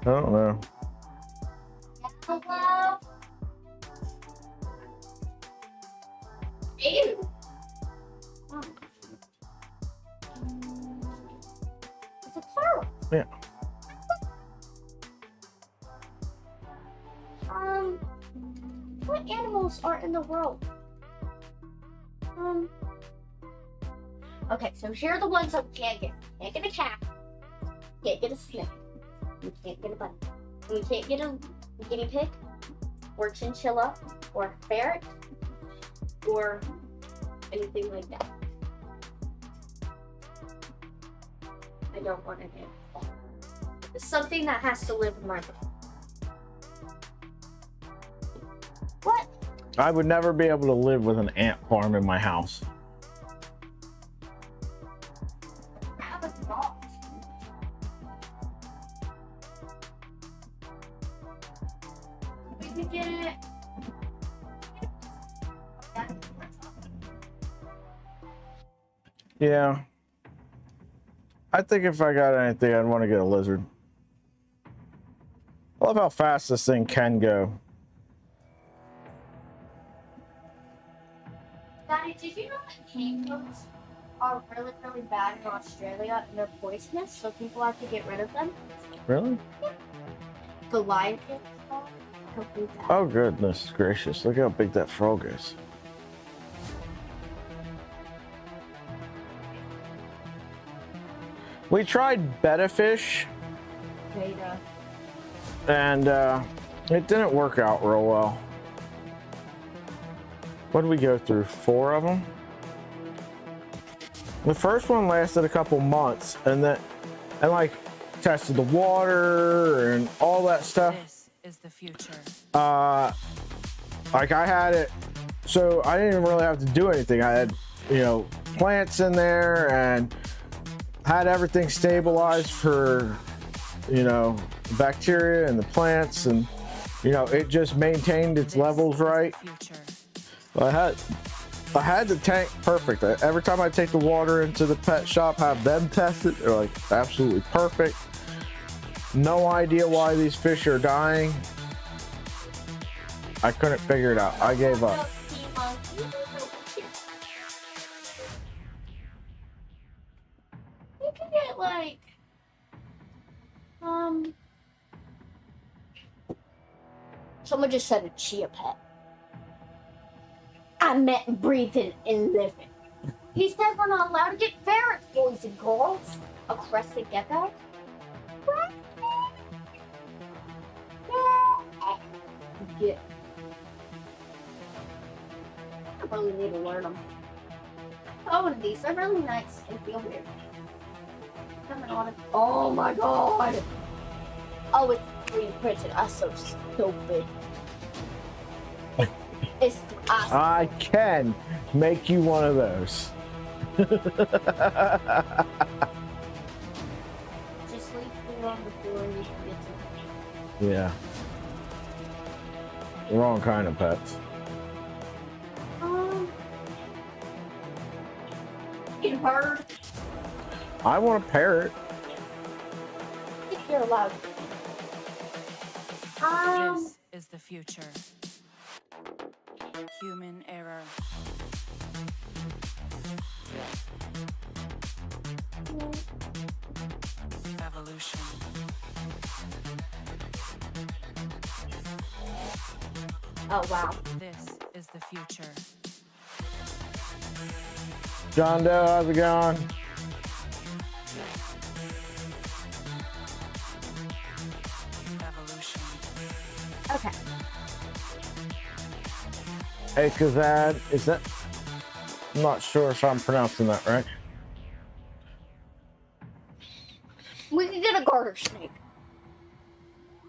A: I don't know.
B: Hello? Ew. Oh. It's a turtle.
A: Yeah.
B: What animals are in the world? Okay, so here are the ones that we can't get. Can't get a cat. Can't get a snake. We can't get a bunny. We can't get a guinea pig, or chinchilla, or ferret, or anything like that. I don't want an animal. It's something that has to live in my room. What?
A: I would never be able to live with an ant farm in my house.
B: Have a dog. We could get it.
A: Yeah. I think if I got anything, I'd want to get a lizard. I love how fast this thing can go.
B: Daddy, did you know that kangaroos are really, really bad in Australia and they're poisonous, so people have to get rid of them?
A: Really?
B: Yeah. Goliath is called. Don't do that.
A: Oh, goodness gracious. Look how big that frog is. We tried betta fish,
B: Beta.
A: and it didn't work out real well. What did we go through? 4 of them? The first one lasted a couple months, and like tested the water and all that stuff.
C: This is the future.
A: Like I had it, so I didn't even really have to do anything. I had, plants in there and had everything stabilized for, bacteria and the plants, and it just maintained its levels right. I had the tank perfect. Every time I take the water into the pet shop, have them test it, they're like absolutely perfect. No idea why these fish are dying. I couldn't figure it out. I gave up.
B: You can get like, someone just said a chia pet. I meant breathing and living. He said we're not allowed to get ferrets, boys and girls. A crested gecko? Yeah. I really need to learn them. Oh, one of these. They're really nice and feel weird. Coming on it. Oh my god! Oh, it's 3D printed. I'm so stupid. It's awesome.
A: I can make you one of those.
B: Just leave food on the floor and you can get to it.
A: Yeah. The wrong kind of pets.
B: Get a bird.
A: I want a parrot.
B: If you're allowed.
C: This is the future. Human error. Evolution.
B: Oh wow.
C: This is the future.
A: John Doe, how's it going?
C: Evolution.
B: Okay.
A: Hey, Kazad, is that? I'm not sure if I'm pronouncing that right.
B: We can get a garter snake.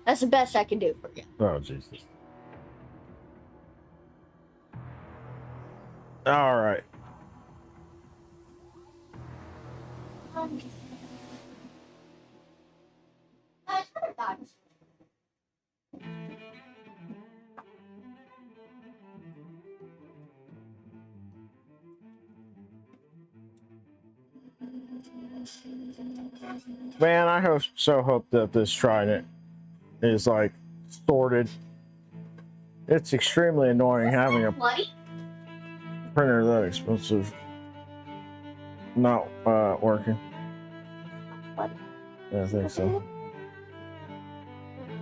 B: That's the best I can do for you.
A: Oh, Jesus. All right. Man, I hope that this Trident is like sorted. It's extremely annoying having a
B: Bloody?
A: printer that expensive not working.
B: What?
A: Yeah, I think so.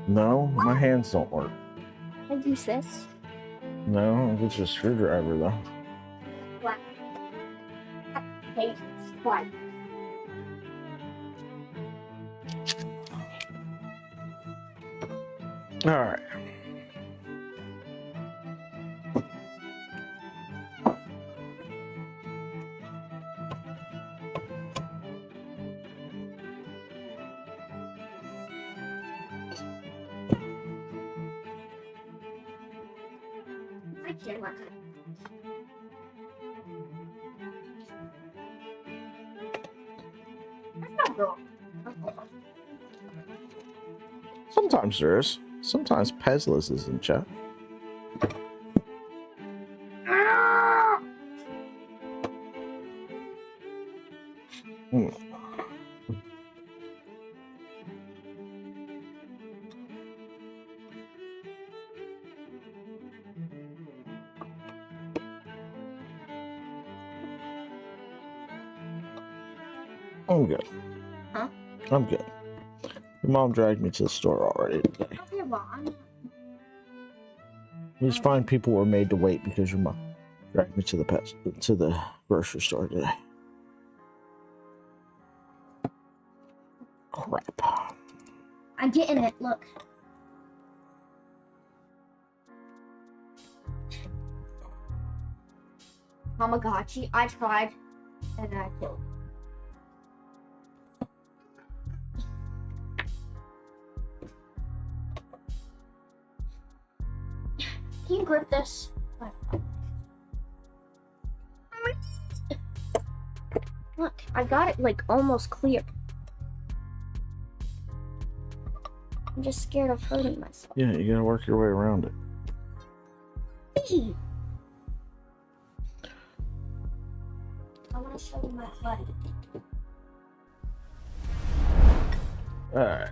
A: No, my hands don't work.
B: Thank you, sis.
A: No, it's a screwdriver though.
B: What? Hey, what?
A: All right.
B: I can't work. That's not wrong.
A: Sometimes there is. Sometimes Pezlis is in chat. Hmm. I'm good.
B: Huh?
A: I'm good. Your mom dragged me to the store already today.
B: Okay, well,
A: We just find people were made to wait because your mom dragged me to the grocery store today. Crap.
B: I'm getting it. Look. Tamagotchi. I tried, and I killed. Can you grip this? Look, I got it like almost clear. I'm just scared of hurting myself.
A: Yeah, you gotta work your way around it.
B: Hey! I want to show you my buddy.
A: Alright.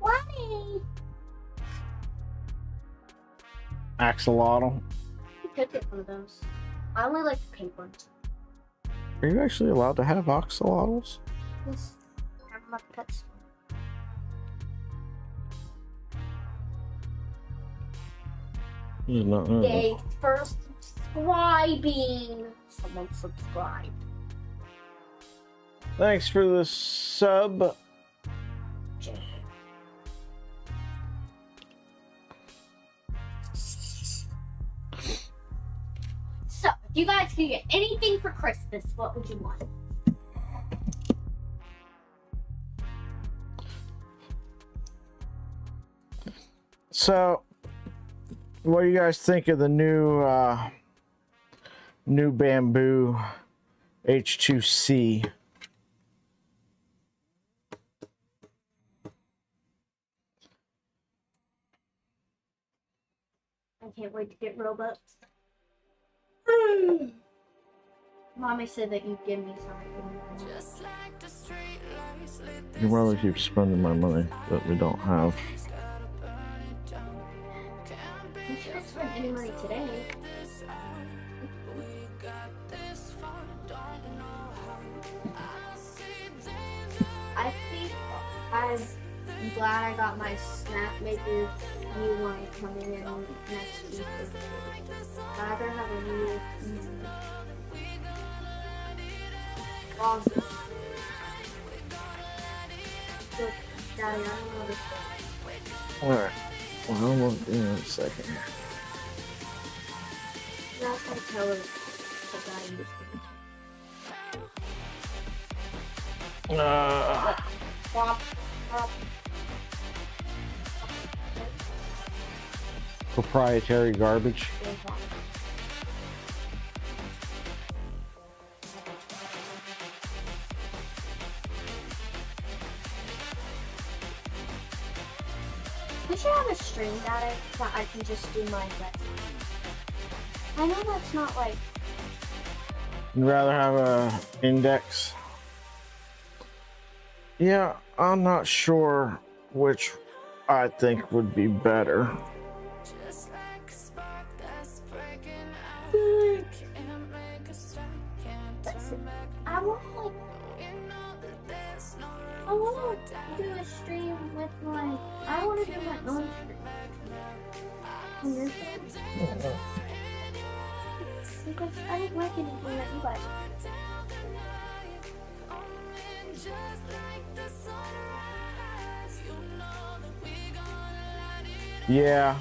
B: Buddy!
A: Axolotl.
B: You could get one of those. I only like the pink ones.
A: Are you actually allowed to have axolotls?
B: Yes. I'm my pets.
A: You not know.
B: Yay for subscribing. Someone subscribed.
A: Thanks for the sub.
B: So, if you guys could get anything for Christmas, what would you want?
A: So, what do you guys think of the new Bamboo H2C?
B: I can't wait to get Robux. Mommy said that you'd give me something.
A: You'd rather keep spending my money that we don't have.
B: You shouldn't spend any money today. I think I'm glad I got my snap maker new one coming in next week. I'd rather have a new log. Look, Daddy, I don't know this one.
A: Alright. Well, we'll do in a second.
B: That's how to tell her that Daddy is Pop, pop.
A: Proprietary garbage.
B: We should have a stream Daddy that I can just do my best. I know that's not like
A: You'd rather have a index? Yeah, I'm not sure which I think would be better.
B: listen, I want to do a stream with my I want to do my own stream. On your phone. Because I don't like anything that you guys
A: Yeah,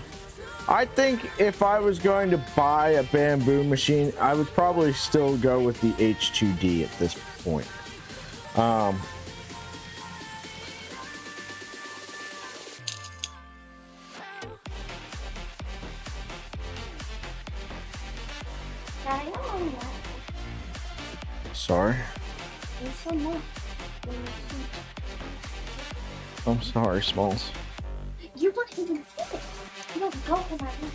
A: I think if I was going to buy a bamboo machine, I would probably still go with the H2D at this point. Sorry.
B: There's some more.
A: I'm sorry, Smalls.
B: You weren't even see it. You don't go for my room.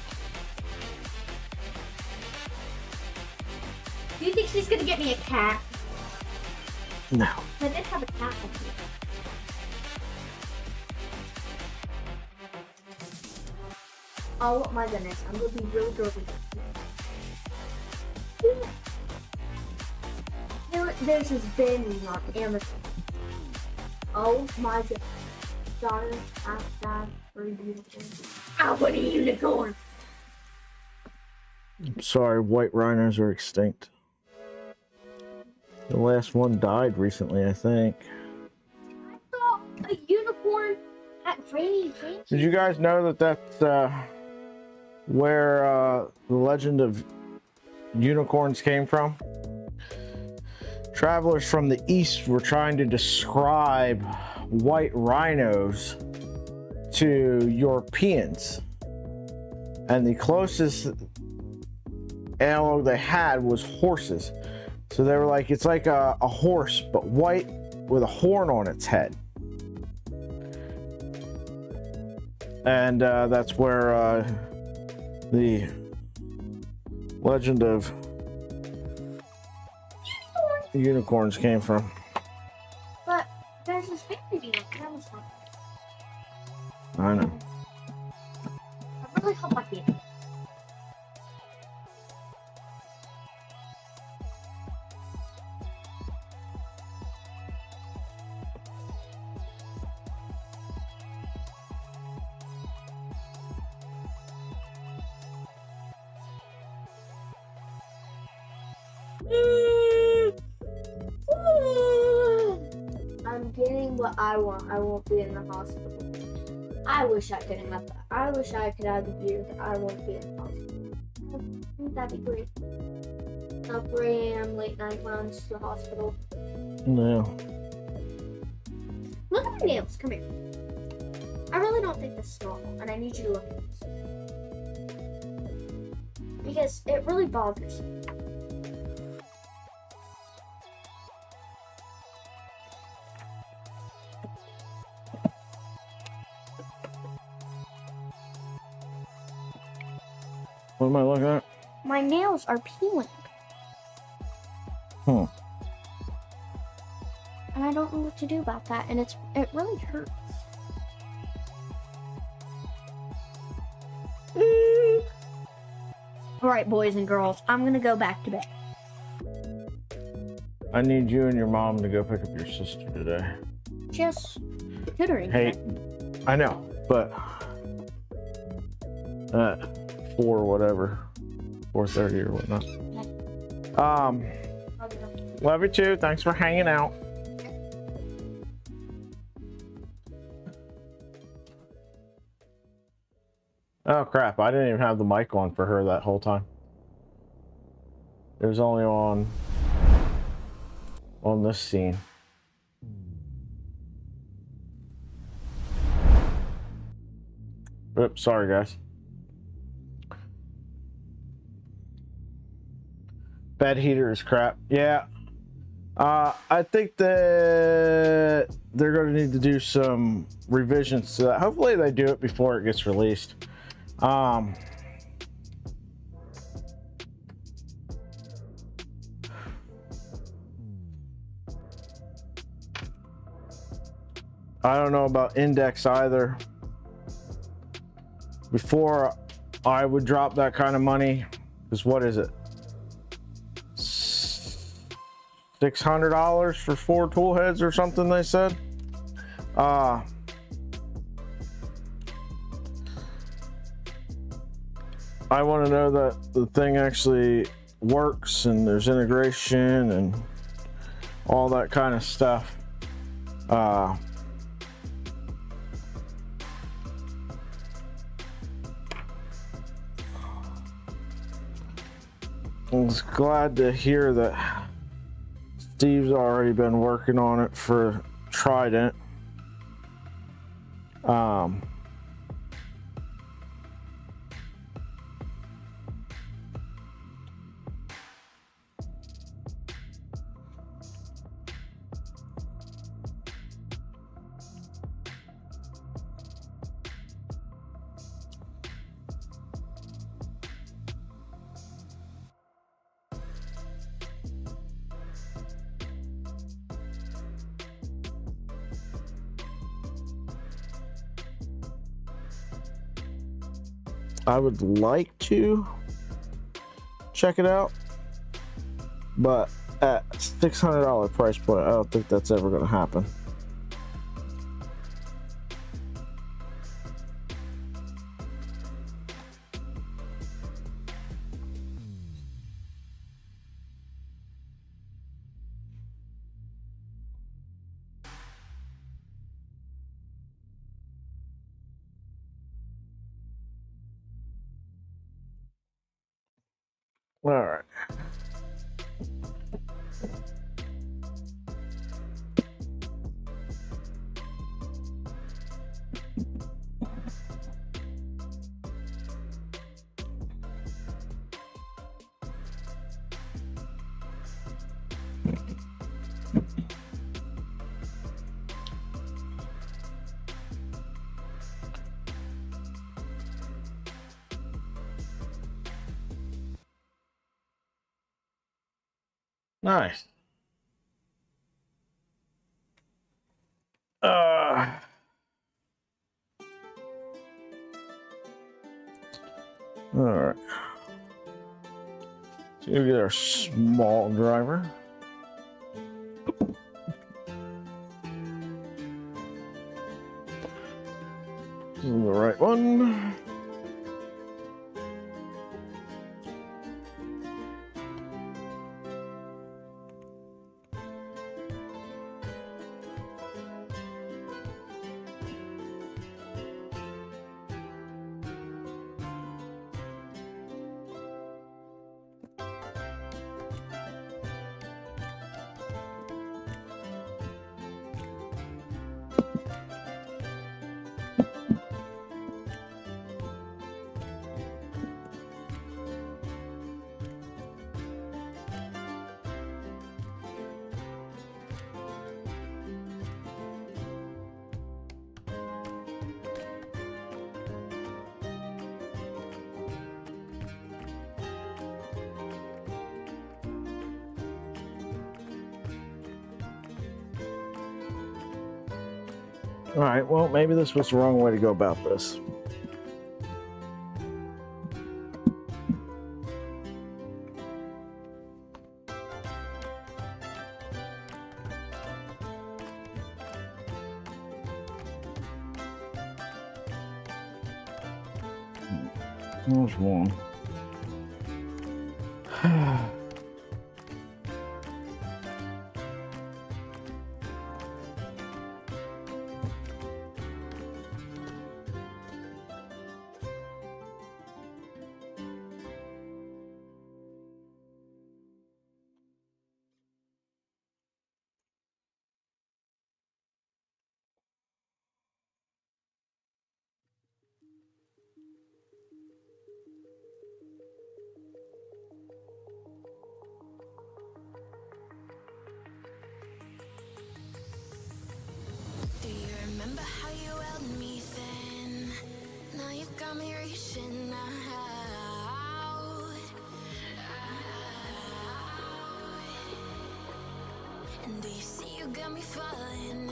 B: Do you think she's gonna get me a cat?
A: No.
B: I did have a cat with me. Oh my goodness, I'm gonna be really girly. There's this bin on Amazon. Oh my god. Daughter, half dad, very beautiful. I want a unicorn!
A: I'm sorry, white rhinos are extinct. The last one died recently, I think.
B: I saw a unicorn at Rainy Beach.
A: Did you guys know that that's where the legend of unicorns came from? Travelers from the east were trying to describe white rhinos to Europeans, and the closest analog they had was horses. So they were like, it's like a horse but white with a horn on its head. And that's where the legend of unicorns came from.
B: But there's this baby on Amazon.
A: I know.
B: I really hope I get it. I'm getting what I want. I won't be in the hospital. I wish I could have that. I wish I could have a year that I won't be in the hospital. Wouldn't that be great? Now 3 a.m. late night runs to the hospital.
A: No.
B: Look at my nails. Come here. I really don't think this is normal, and I need you to look at this. Because it really bothers me.
A: What am I looking at?
B: My nails are peeling.
A: Hmm.
B: And I don't know what to do about that, and it really hurts. All right, boys and girls, I'm gonna go back to bed.
A: I need you and your mom to go pick up your sister today.
B: Just tutoring.
A: Hey, I know, but 4 whatever, 4:30 or whatnot. Love you too. Thanks for hanging out. Oh crap! I didn't even have the mic on for her that whole time. It was only on this scene. Oops, sorry guys. Bed heater is crap. Yeah. I think that they're going to need to do some revisions to that. Hopefully they do it before it gets released. I don't know about Index either. Before I would drop that kind of money, because what is it? $600 for 4 tool heads or something they said. I want to know that the thing actually works and there's integration and all that kind of stuff. I was glad to hear that Steve's already been working on it for Trident. I would like to check it out, but at $600 price point, I don't think that's ever going to happen. All right. Nice. All right. So we get our small driver. This is the right one. All right, well, maybe this was the wrong way to go about this. There's one.
D: Do you remember how you held me then? Now you've got me reaching out. And do you see you got me falling in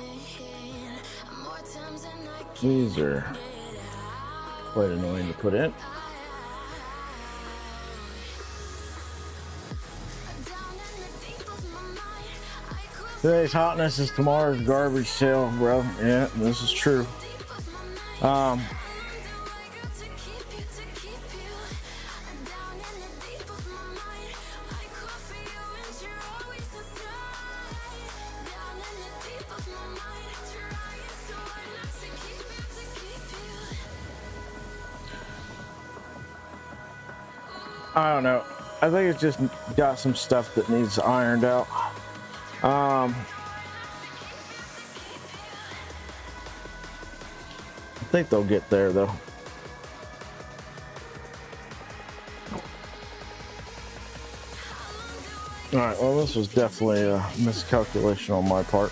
D: more times than I can
A: These are quite annoying to put in. Today's hotness is tomorrow's garbage sale, bro. Yeah, this is true. I don't know. I think it's just got some stuff that needs ironed out. I think they'll get there though. All right, well, this was definitely a miscalculation on my part.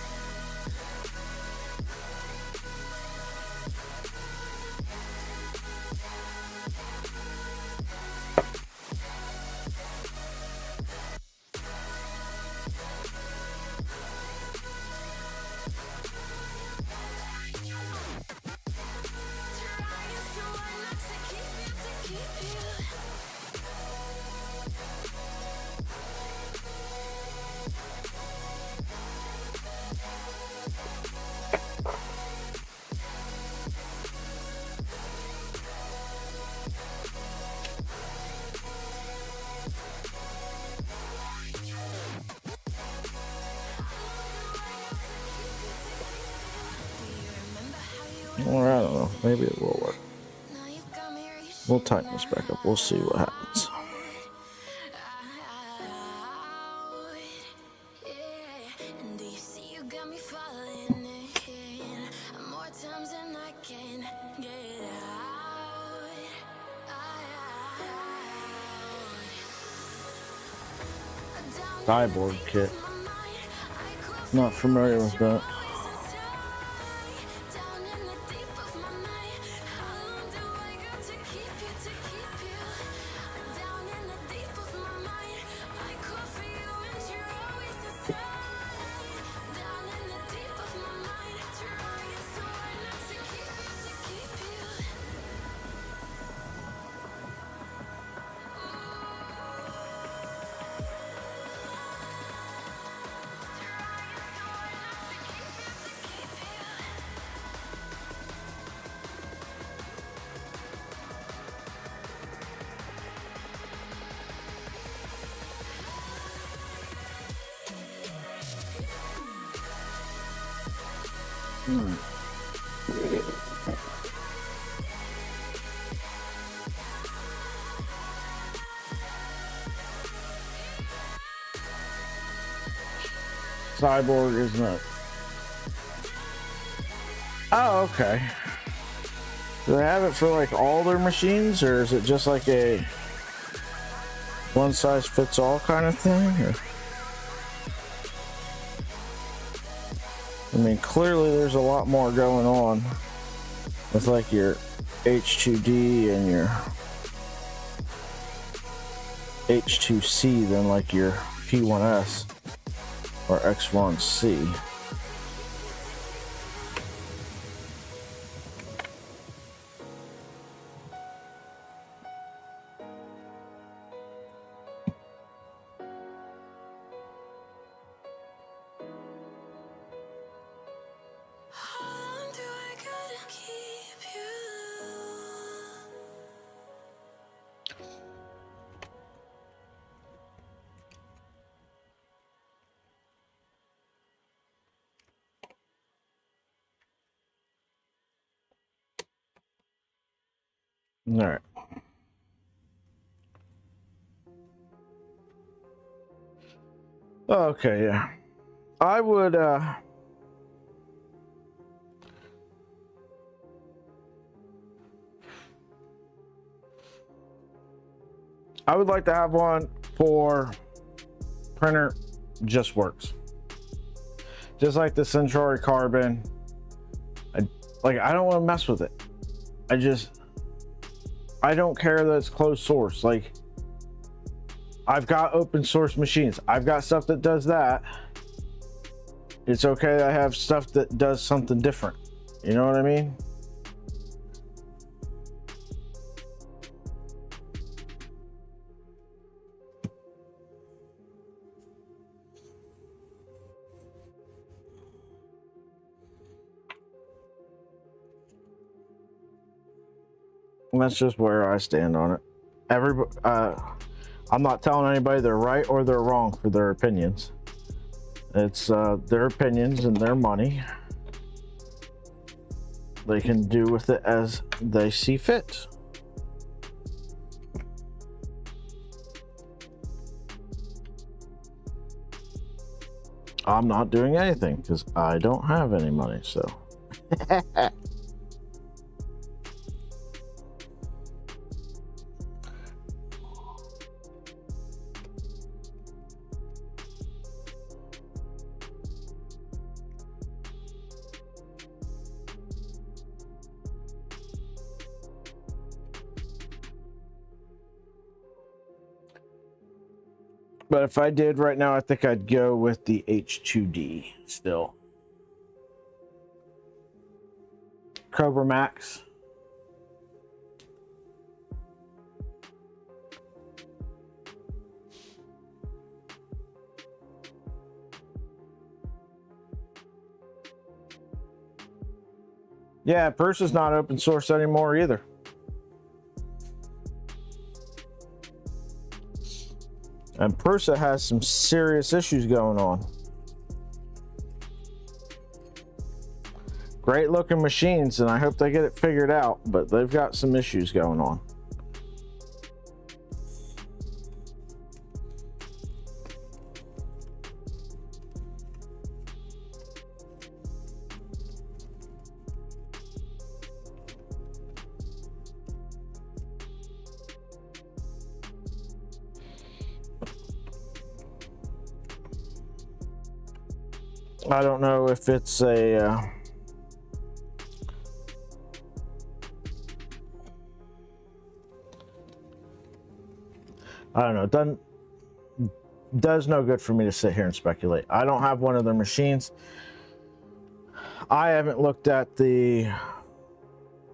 A: Or I don't know, maybe it will work. We'll tighten this back up. We'll see what happens. Cyborg kit. Not familiar with that. Cyborg is not. Oh, okay. Do they have it for like all their machines, or is it just like a one size fits all kind of thing? Or? I mean, clearly there's a lot more going on with like your H2D and your H2C than like your P1S or X1C. All right. Okay, yeah. I would like to have one for printer just works. Just like the Centauri Carbon. I don't want to mess with it. I don't care that it's closed source. Like, I've got open source machines. I've got stuff that does that. It's okay that I have stuff that does something different. You know what I mean? And that's just where I stand on it. I'm not telling anybody they're right or they're wrong for their opinions. It's their opinions and their money. They can do with it as they see fit. I'm not doing anything because I don't have any money, so. But if I did right now, I think I'd go with the H2D still. Cobra Max. Yeah, Prusa's not open source anymore either. And Prusa has some serious issues going on. Great looking machines, and I hope they get it figured out, but they've got some issues going on. I don't know if it's a I don't know. Does no good for me to sit here and speculate. I don't have one of their machines. I haven't looked at the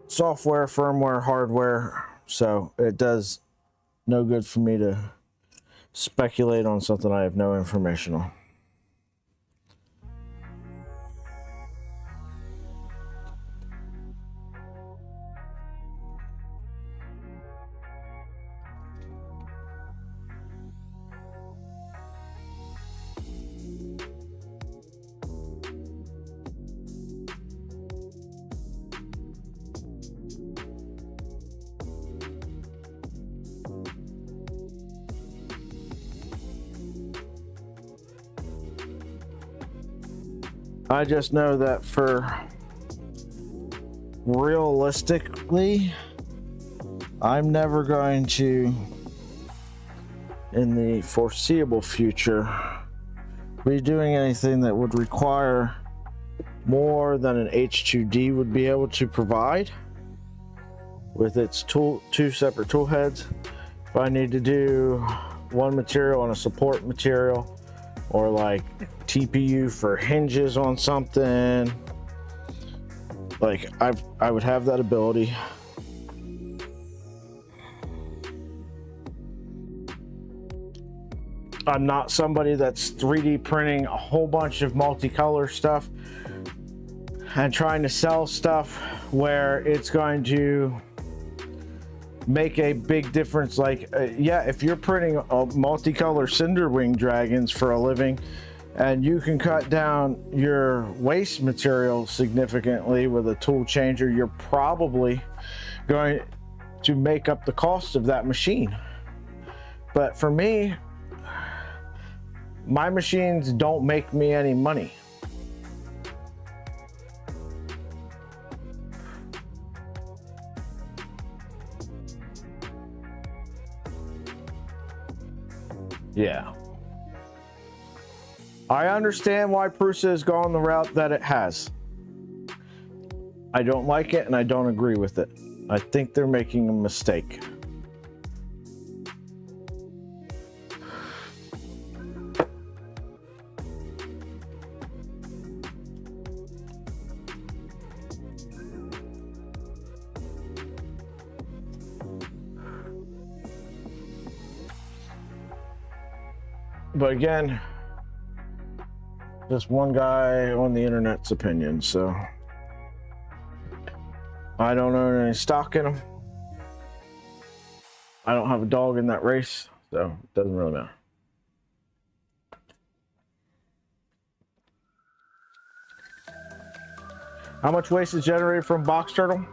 A: software, firmware, hardware, so it does no good for me to speculate on something I have no information on. I just know that for realistically, I'm never going to, in the foreseeable future, be doing anything that would require more than an H2D would be able to provide with its two separate tool heads. If I need to do one material and a support material, or like TPU for hinges on something, like I would have that ability. I'm not somebody that's 3D printing a whole bunch of multicolor stuff and trying to sell stuff where it's going to make a big difference. Like yeah, if you're printing a multicolor cinder wing dragons for a living and you can cut down your waste material significantly with a tool changer, you're probably going, to make up the cost of that machine. But for me, my machines don't make me any money. Yeah. I understand why Prusa has gone the route that it has. I don't like it and I don't agree with it. I think they're making a mistake. But again, just one guy on the internet's opinion, so I don't own any stock in them. I don't have a dog in that race, so it doesn't really matter. How much waste is generated from box turtle?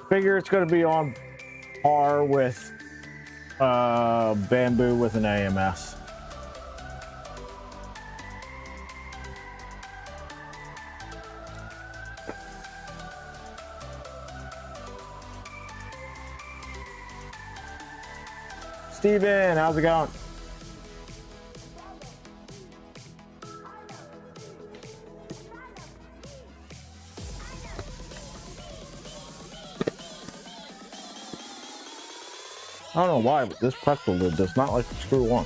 A: Figure it's going to be on par with bamboo with an AMS. Steven, how's it going? I don't know why, but this pretzel lid does not like to screw on.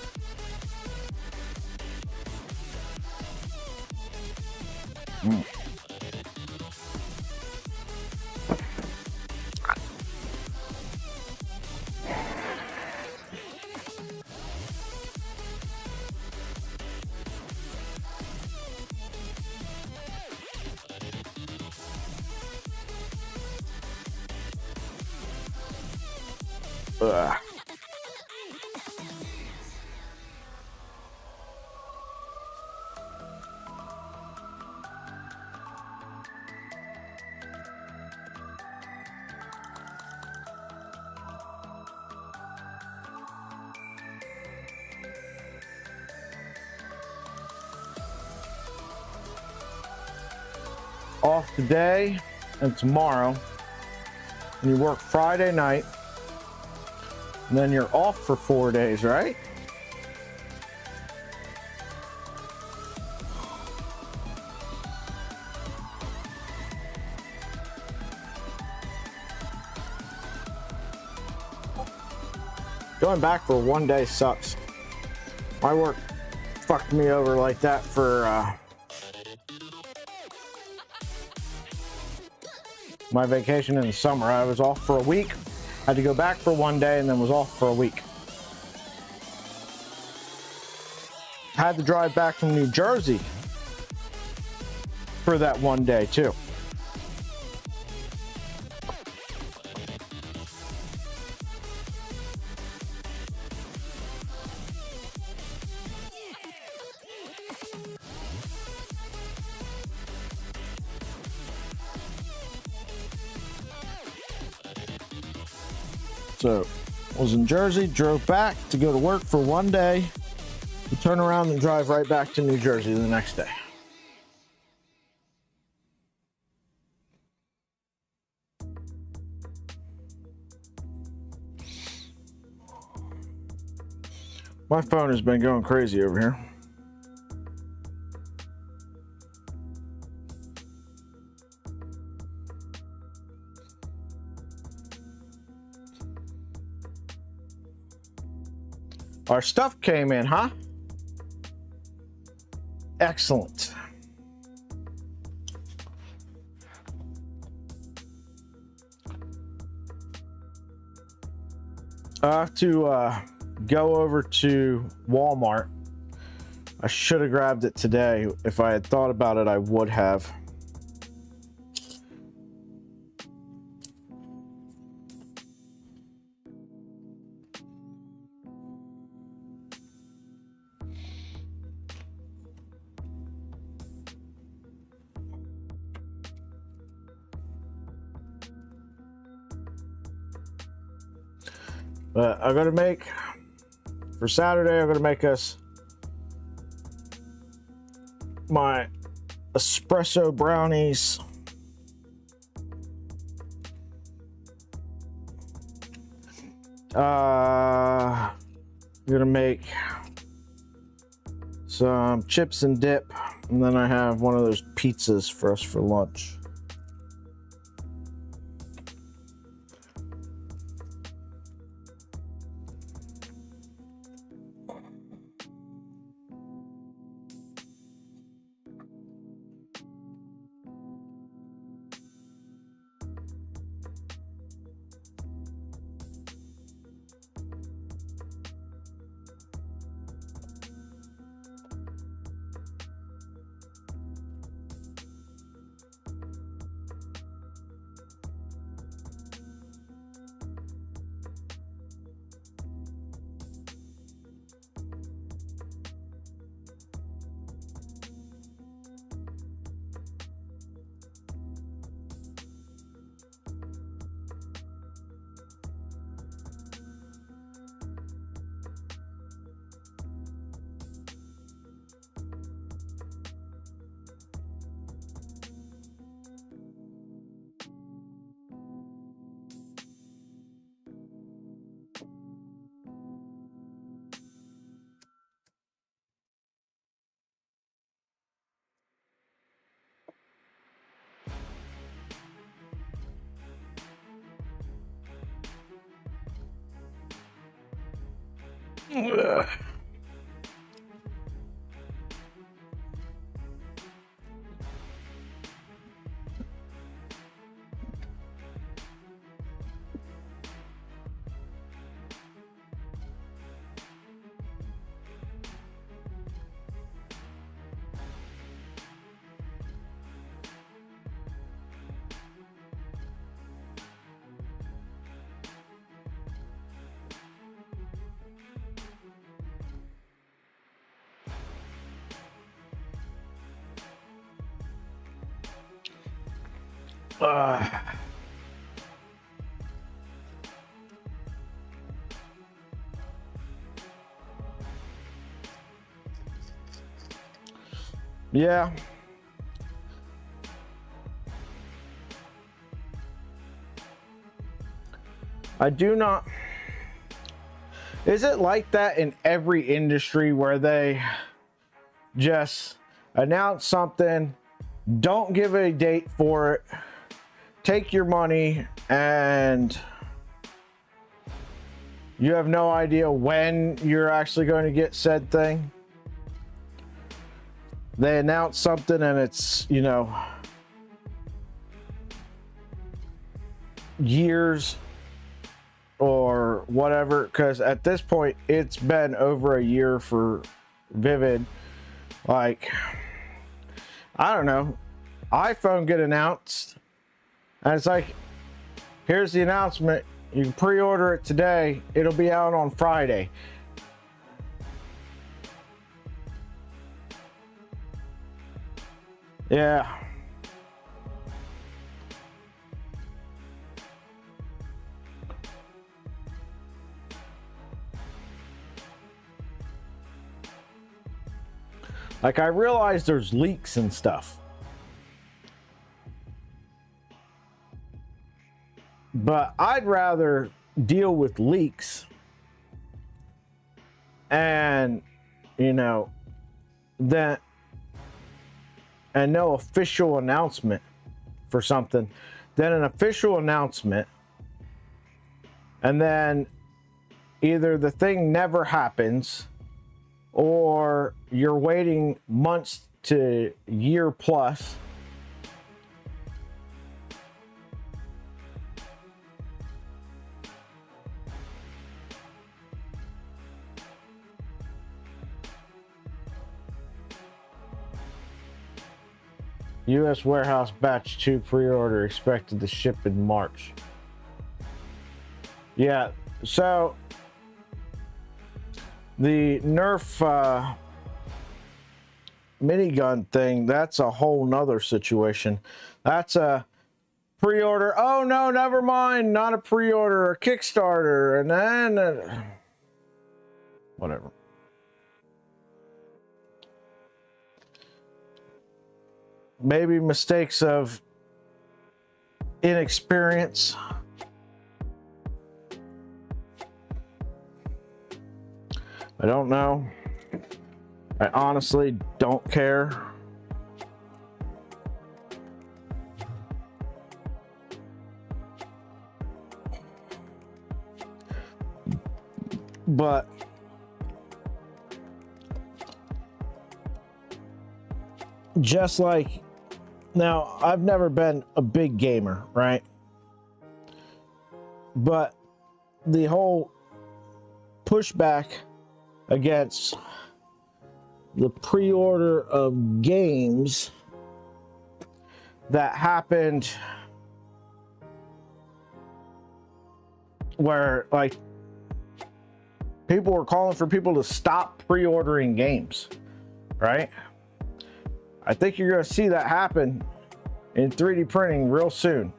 A: Ugh. Off today and tomorrow, and you work Friday night, and then you're off for 4 days, right? Going back for 1 day sucks. My work fucked me over like that for my vacation in the summer. I was off for a week, had to go back for 1 day, and then was off for a week. Had to drive back from New Jersey for that 1 day too. So, was in Jersey, drove back to go to work for 1 day, to turn around and drive right back to New Jersey the next day. My phone has been going crazy over here. Our stuff came in, huh? Excellent. I have to go over to Walmart. I should have grabbed it today. If I had thought about it, I would have. But I'm gonna make, for Saturday, I'm gonna make us my espresso brownies. Gonna make some chips and dip, and then I have one of those pizzas for us for lunch. Ugh. Yeah. I do not. Is it like that in every industry where they just announce something, don't give a date for it, take your money, and you have no idea when you're actually going to get said thing? They announce something and it's, you know, years or whatever, because at this point it's been over a year for Vivid. Like, I don't know, iPhone get announced and it's like, here's the announcement, you can pre-order it today, it'll be out on Friday. Yeah. Like, I realize there's leaks and stuff, but I'd rather deal with leaks and, you know, than and no official announcement for something than an official announcement and then either the thing never happens or you're waiting months to year plus. U.S. warehouse batch 2 pre-order expected to ship in March. Yeah, so the Nerf minigun thing, that's a whole nother situation. That's a pre-order. Oh no, never mind. Not a pre-order, a Kickstarter, and then whatever. Maybe mistakes of inexperience. I don't know. I honestly don't care. But just like now, I've never been a big gamer, right? But the whole pushback against the pre-order of games that happened where like people were calling for people to stop pre-ordering games, right? I think you're going to see that happen in 3D printing real soon.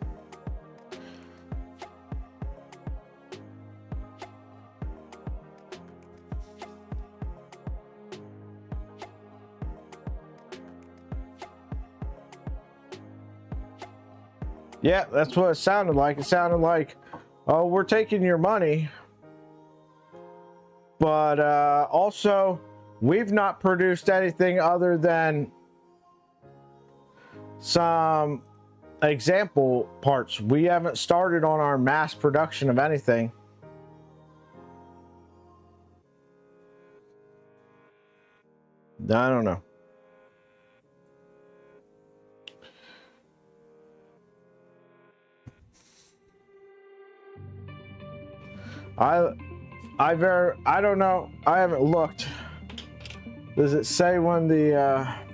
A: Yeah, that's what it sounded like. It sounded like, oh, we're taking your money, but also we've not produced anything other than some example parts. We haven't started on our mass production of anything. I don't know. I don't know. I haven't looked. Does it say when the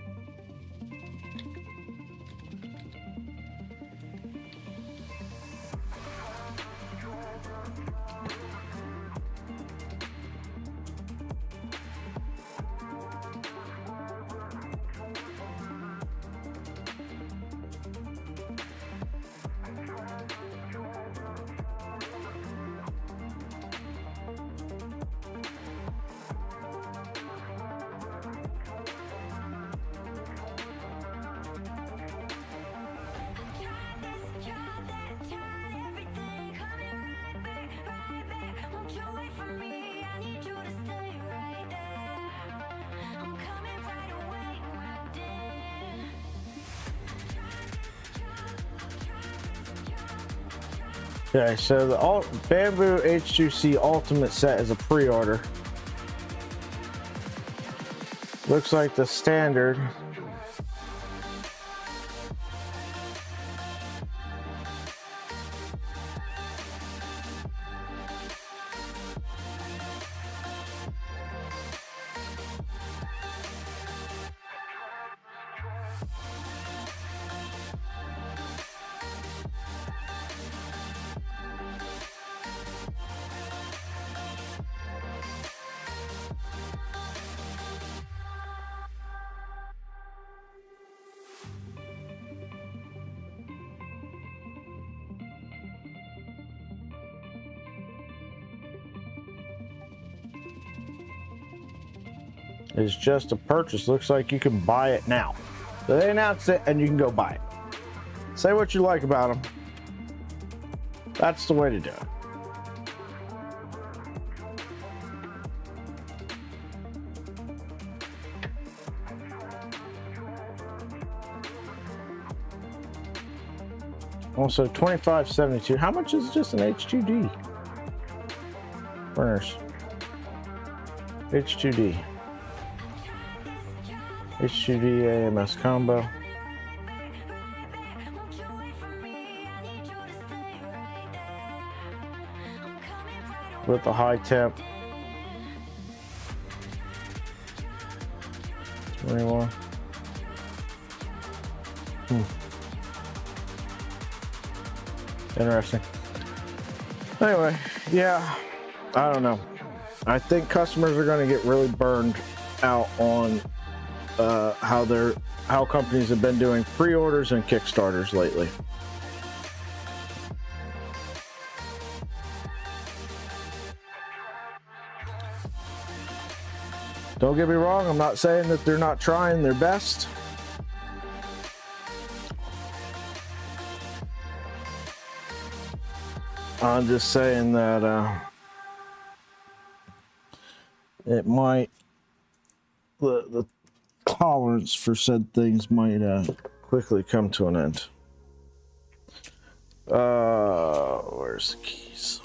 A: Okay, so the Bamboo H2C Ultimate set is a pre-order. Looks like the standard. It's just a purchase. Looks like you can buy it now. So they announced it and you can go buy it. Say what you like about them. That's the way to do it. Also, 2572. How much is just an H2D? Burners. H2D. H2D AMS combo. With the high temp. 21. Interesting. Anyway, yeah, I don't know. I think customers are going to get really burned out on how companies have been doing pre-orders and Kickstarters lately. Don't get me wrong, I'm not saying that they're not trying their best. I'm just saying that it might, the tolerance for said things might quickly come to an end. Where's the keys?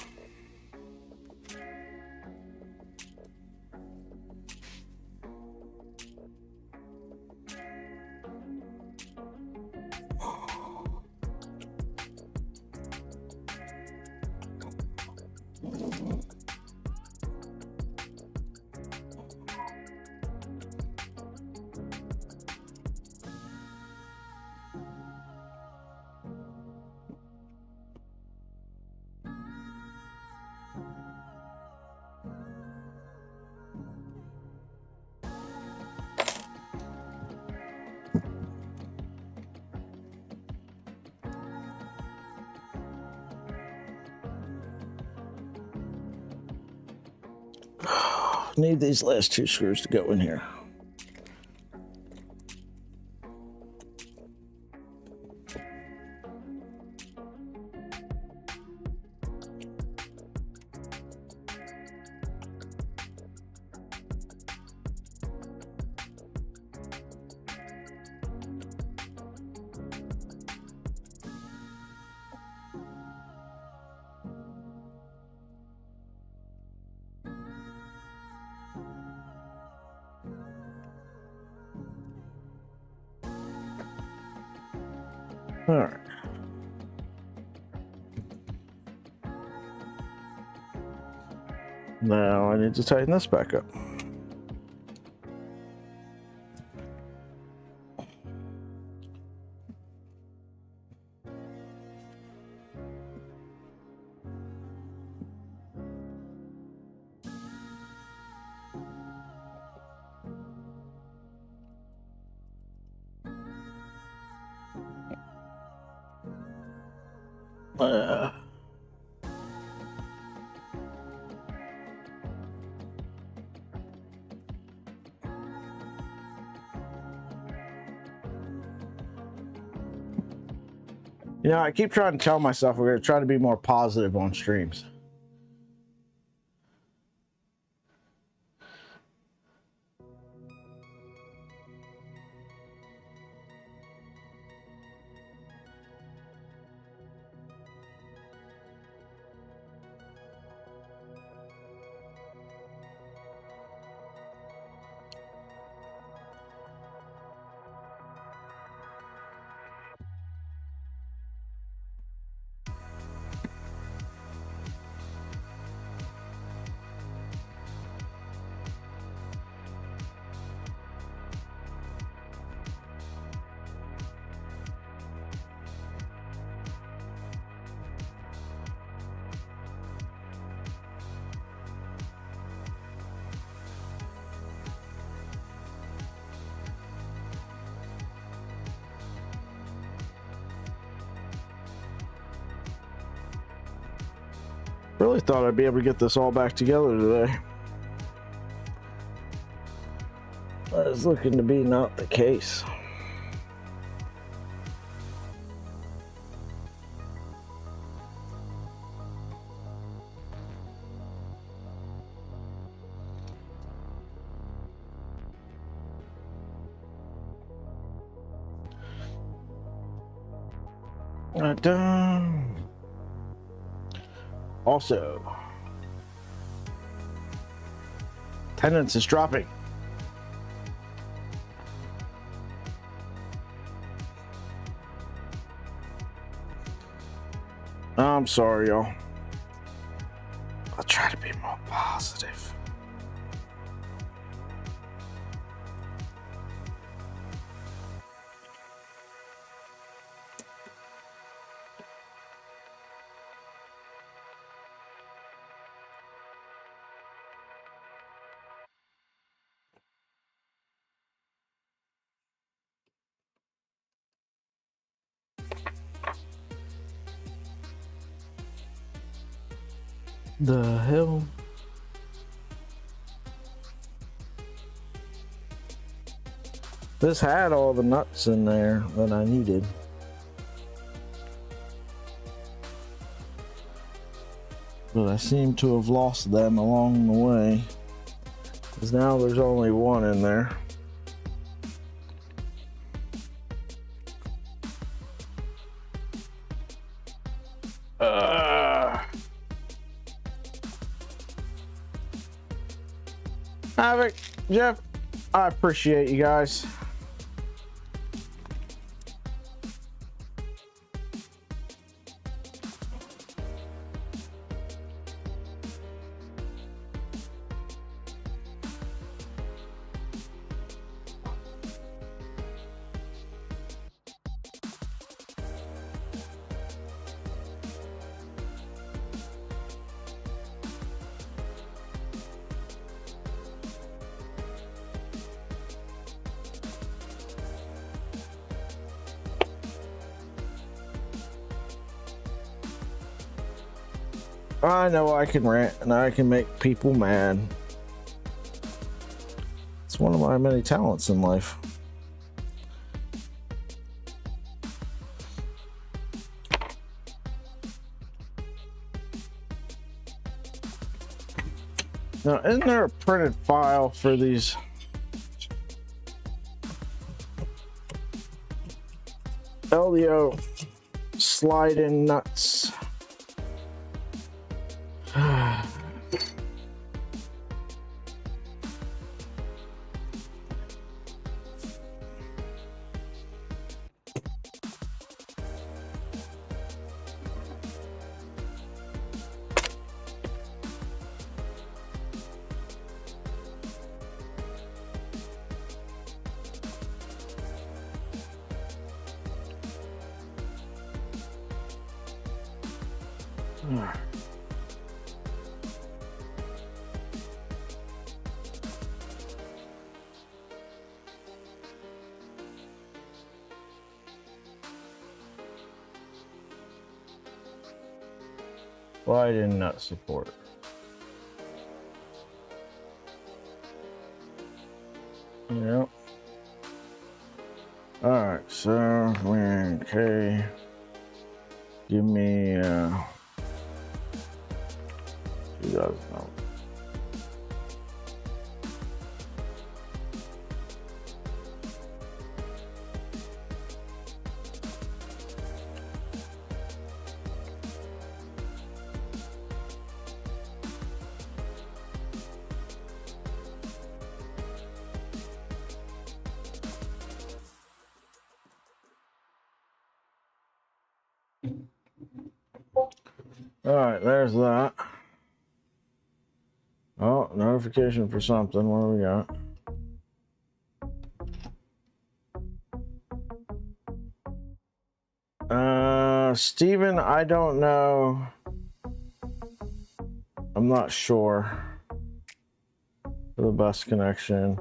A: Need these last two screws to go in here. All right. Now I need to tighten this back up. You know, I keep trying to tell myself we're going to try to be more positive on streams. Really thought I'd be able to get this all back together today. That is looking to be not the case. Done. Also, attendance is dropping. I'm sorry, y'all. I'll try to be more positive. The hell? This had all the nuts in there that I needed. But I seem to have lost them along the way. Because now there's only one in there. Havoc, Jeff, I appreciate you guys. I know I can rant and I can make people mad. It's one of my many talents in life. Now, isn't there a printed file for these? LDO slide-in nuts. Why did not support? Yep. All right, so okay. Give me 2000. All right, there's that. Oh, notification for something. What do we got? Steven, I don't know. I'm not sure for the bus connection.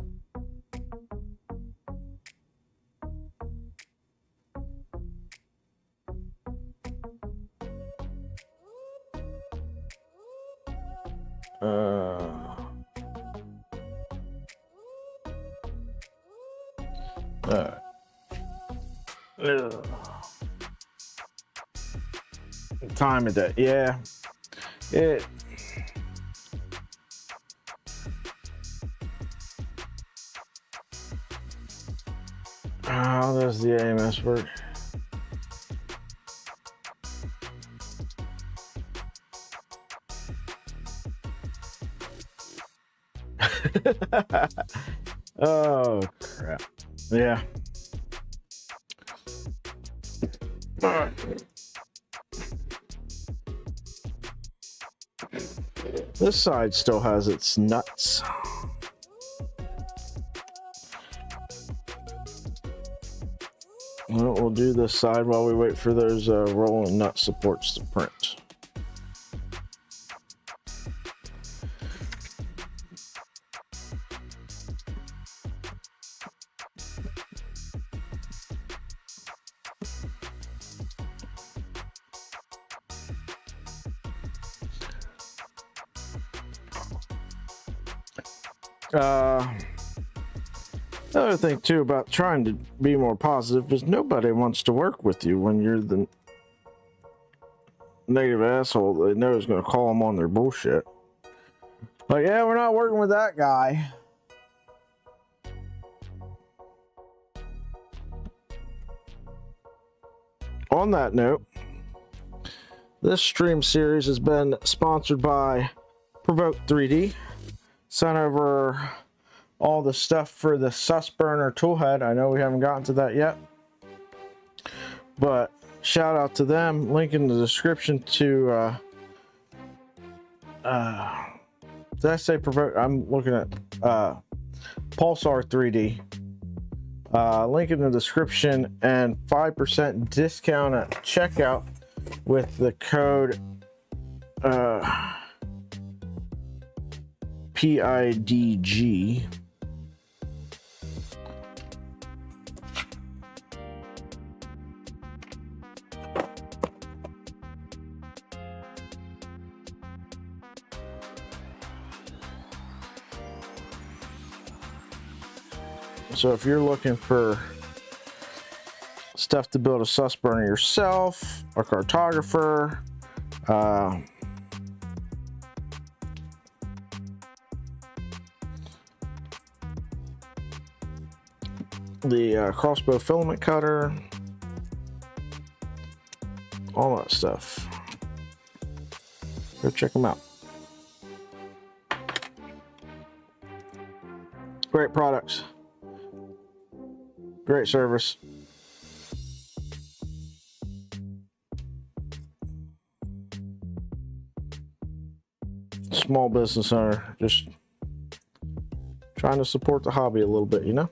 A: Time of day, yeah. It. How does the AMS work? Oh crap! Yeah. All right. This side still has its nuts. Well, we'll do this side while we wait for those rolling nut supports to print. The other thing too about trying to be more positive is nobody wants to work with you when you're the negative asshole they know is going to call them on their bullshit. Like, yeah, we're not working with that guy. On that note, this stream series has been sponsored by Provoke 3D. Sent over all the stuff for the sus burner toolhead. I know we haven't gotten to that yet, but shout out to them. Link in the description to did I say Provoke? I'm looking at Pulsar 3D. Link in the description, and 5% discount at checkout with the code PIDG. So if you're looking for stuff to build a sus burner yourself, a cartographer, the crossbow filament cutter, all that stuff, go check them out. Great products, great service. Small business owner, just trying to support the hobby a little bit, you know?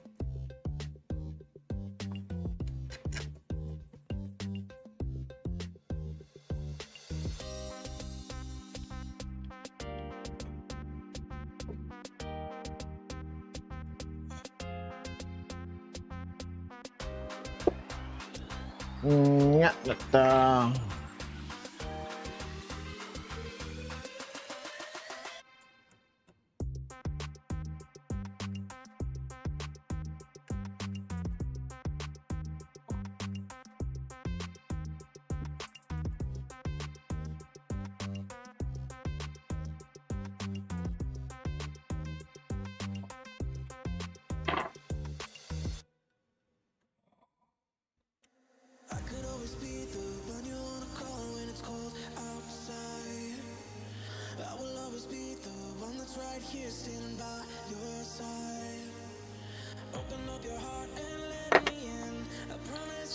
A: Yeah,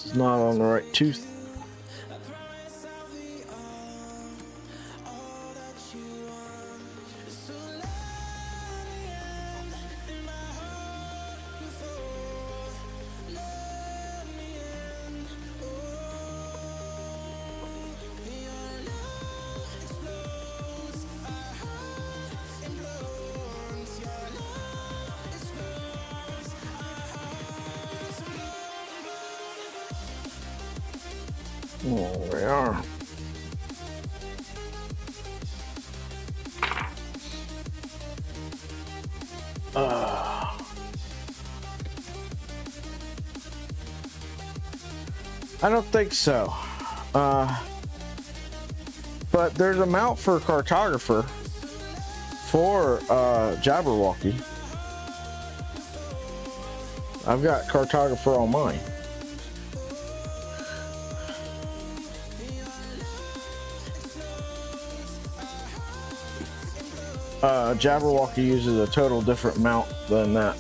A: it's not on the right tooth. Oh, we are. I don't think so. But there's a mount for a cartographer for Jabberwocky. I've got cartographer on mine. Jabberwocky uses a total different mount than that.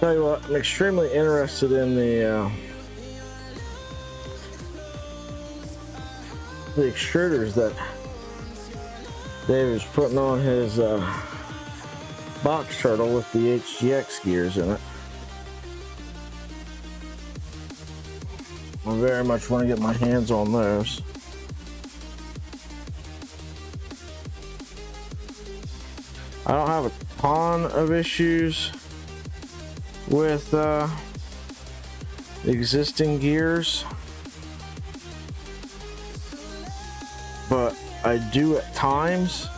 A: Tell you what, I'm extremely interested in the extruders that Dave is putting on his box turtle with the HGX gears in it. I very much want to get my hands on those. I don't have a ton of issues with the existing gears, but I do at times,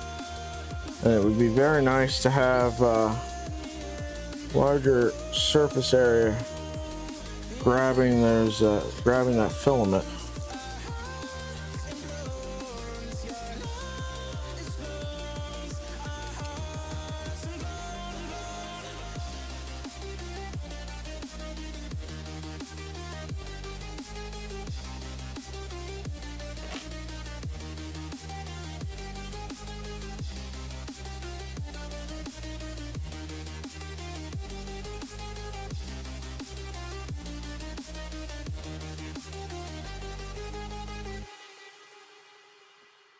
A: and it would be very nice to have larger surface area grabbing those grabbing that filament.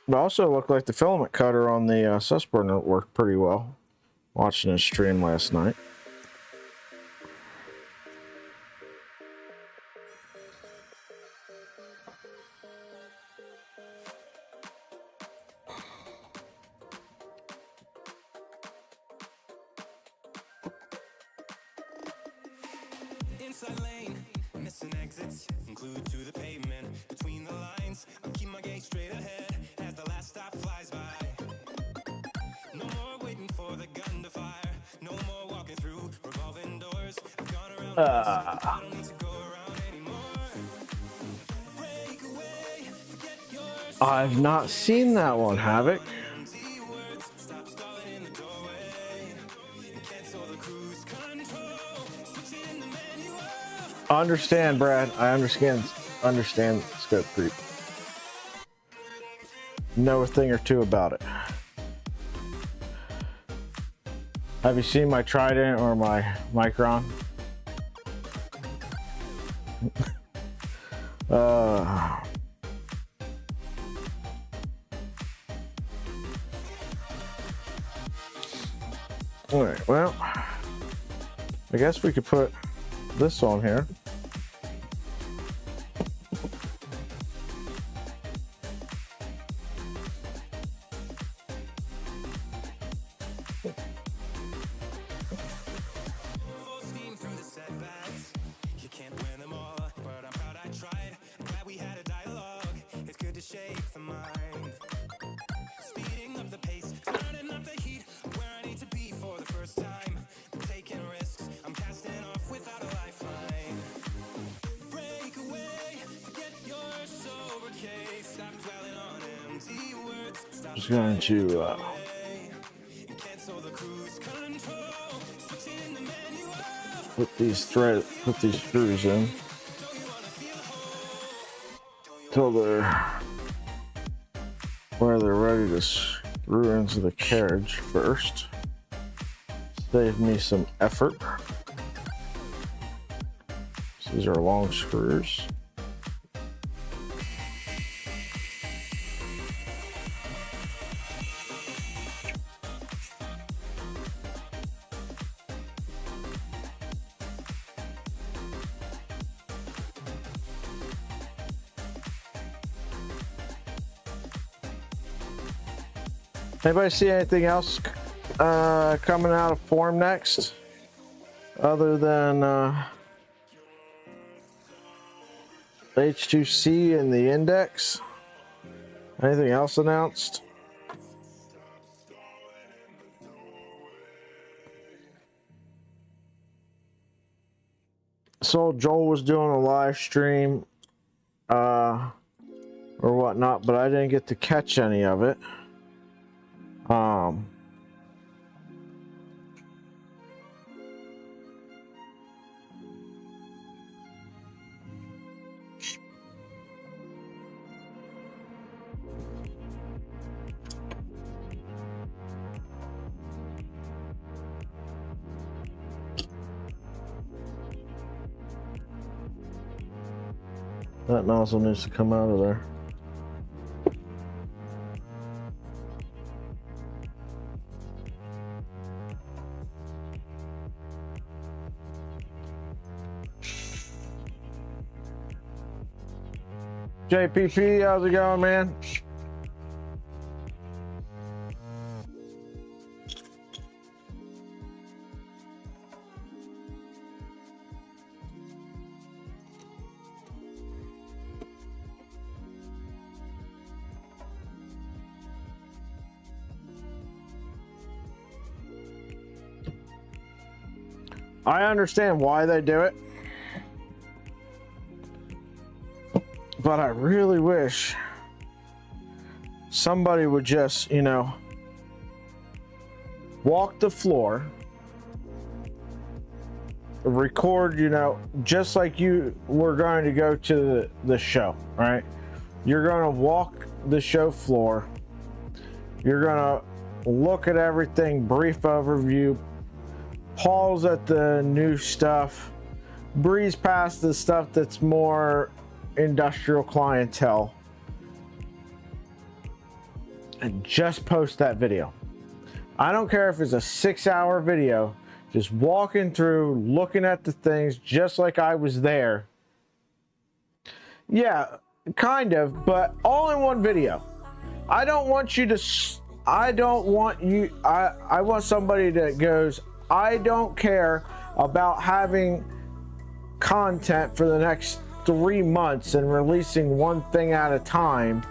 A: But also looked like the filament cutter on the sus burner worked pretty well. Watching his stream last night.
E: Inside lane, missing exits, glued to the pavement. Between the lines, I keep my gaze straight ahead as the last stop flies by. No more waiting for the gun to fire. No more walking through revolving doors. I've gone around once, I don't need to go around anymore. Break away, forget yours.
A: I've not seen that one, Havoc.
E: Empty words, stop stalling in the doorway. Cancel the cruise control, switch it in the manual.
A: I understand, Brad. I understand scope creep. Know a thing or two about it. Have you seen my Trident or my Micron? All right, well, I guess we could put this on here.
E: Full steam through the setbacks. You can't win them all, but I'm proud I tried. I'm glad we had a dialogue. It's good to shake the mind. Speeding up the pace, turning up the heat. Where I need to be for the first time. Taking risks, I'm casting off without a lifeline. Break away, forget your sober case. Stop dwelling on empty words. Stop
A: Just going to
E: and cancel the cruise control. Switch it in the manual.
A: put these screws in till they're where they're ready to screw into the carriage first. Save me some effort. These are long screws. Anybody see anything else coming out of form next, other than H2C and the index? Anything else announced? So Joel was doing a live stream or whatnot, but I didn't get to catch any of it. That nozzle needs to come out of there. JPP, how's it going, man? I understand why they do it, but I really wish somebody would just, you know, walk the floor, record, you know, just like you were going to go to the show, right? You're going to walk the show floor, you're going to look at everything, brief overview, pause at the new stuff, breeze past the stuff that's more industrial clientele, and just post that video. I don't care if it's a 6-hour video, just walking through, looking at the things just like I was there. Yeah, kind of, but all in one video. I don't want you to, I want somebody that goes, I don't care about having content for the next 3 months and releasing one thing at a time.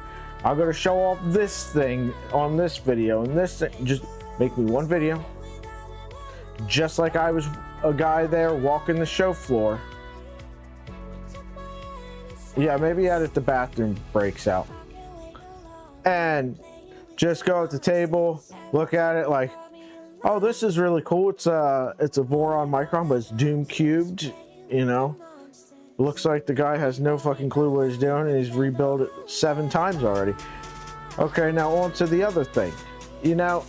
A: I'm going to show off this thing on this video and this thing. Just make me one video. Just like I was a guy there walking the show floor. Yeah, maybe edit the bathroom breaks out. And just go at the table, look at it like, oh, this is really cool. It's a Voron Micron, but it's Doom cubed, you know. Looks like the guy has no fucking clue what he's doing, and he's rebuilt it 7 times already. Okay, now on to the other thing. You know,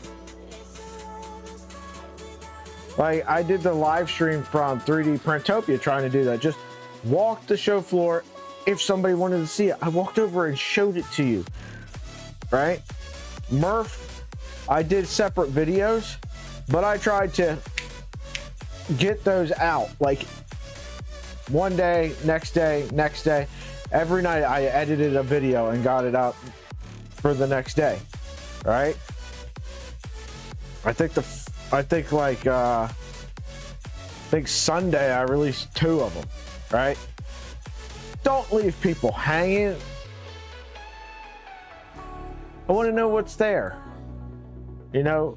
A: like I did the live stream from 3D Printopia trying to do that. Just walk the show floor. If somebody wanted to see it, I walked over and showed it to you, right? Murph, I did separate videos, but I tried to get those out like one day, next day, every night. I edited a video and got it out for the next day, right? I think Sunday I released 2 of them, right? Don't leave people hanging. I want to know what's there. You know,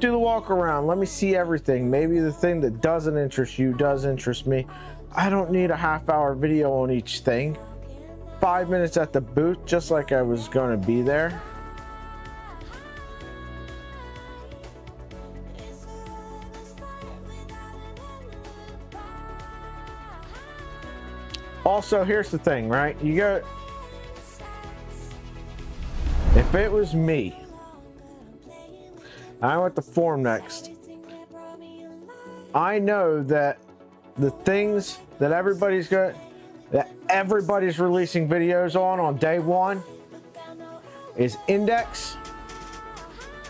A: do the walk around. Let me see everything. Maybe the thing that doesn't interest you does interest me. I don't need a half-hour video on each thing. 5 minutes at the booth, just like I was going to be there. Also, here's the thing, right? You go, if it was me, I went to Form Next, I know that the things that everybody's releasing videos on day 1 is Index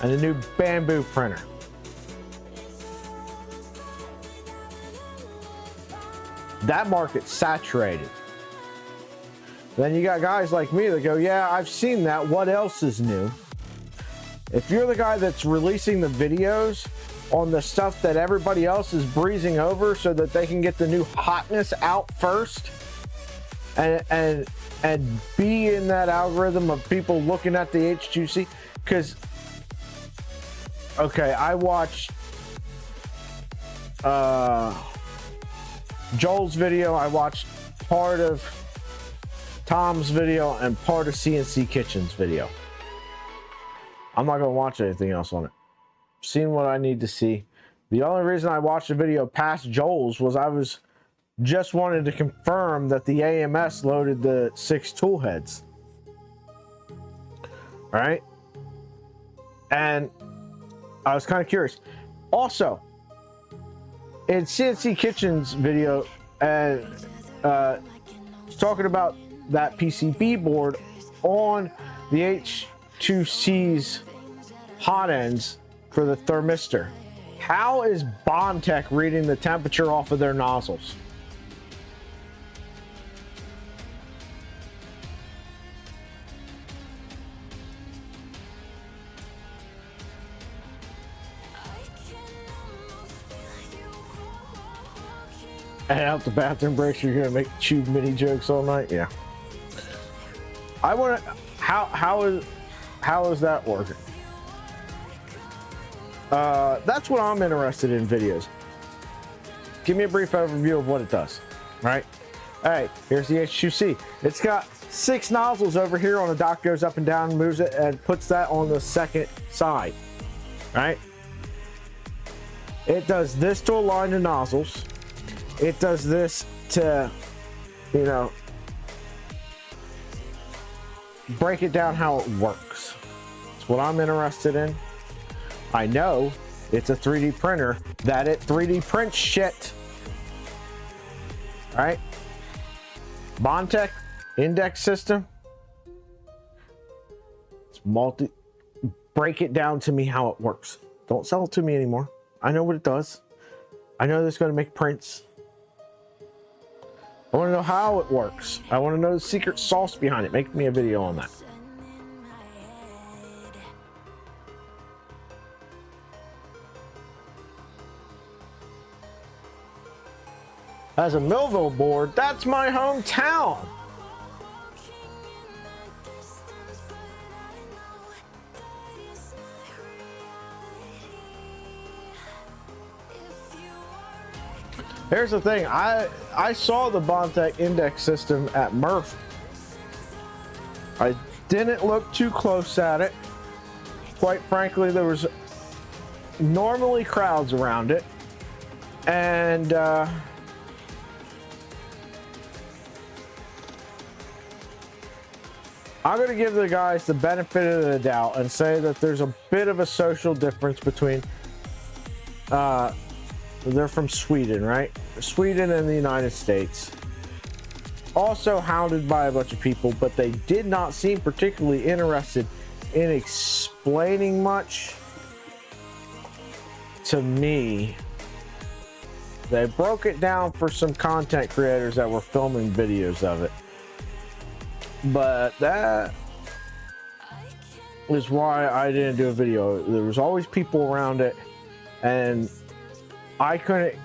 A: and a new Bamboo printer. That market's saturated. Then you got guys like me that go, yeah, I've seen that. What else is new? If you're the guy that's releasing the videos on the stuff that everybody else is breezing over so that they can get the new hotness out first and be in that algorithm of people looking at the H2C, because okay, I watched Joel's video, I watched part of Tom's video and part of CNC Kitchen's video. I'm not gonna watch anything else on it. Seen what I need to see. The only reason I watched the video past Joel's was I was just wanted to confirm that the AMS loaded the 6 tool heads. All right, and I was kind of curious. Also, in CNC Kitchen's video, talking about that PCB board on the H2C's hot ends for the thermistor. How is Bondtech reading the temperature off of their nozzles? And out the bathroom breaks, you're gonna make tube mini jokes all night. Yeah. I want to. How is that working? That's what I'm interested in videos. Give me a brief overview of what it does. Right. All right. Here's the H2C. It's got 6 nozzles over here on the dock. Goes up and down, moves it, and puts that on the second side. Right. It does this to align the nozzles. It does this to, you know, break it down how it works. It's what I'm interested in. I know it's a 3D printer that it 3D prints shit. All right. Bondtech index system. It's multi. Break it down to me how it works. Don't sell it to me anymore. I know what it does. I know it's going to make prints. I want to know how it works. I want to know the secret sauce behind it. Make me a video on that. As a Millville board, that's my hometown. Here's the thing, I saw the Bondtech index system at Murph. I didn't look too close at it. Quite frankly, there was normally crowds around it. And I'm going to give the guys the benefit of the doubt and say that there's a bit of a social difference between they're from Sweden, right? Sweden and the United States. Also hounded by a bunch of people, but they did not seem particularly interested in explaining much to me. They broke it down for some content creators that were filming videos of it. But that is why I didn't do a video. There was always people around it, and I couldn't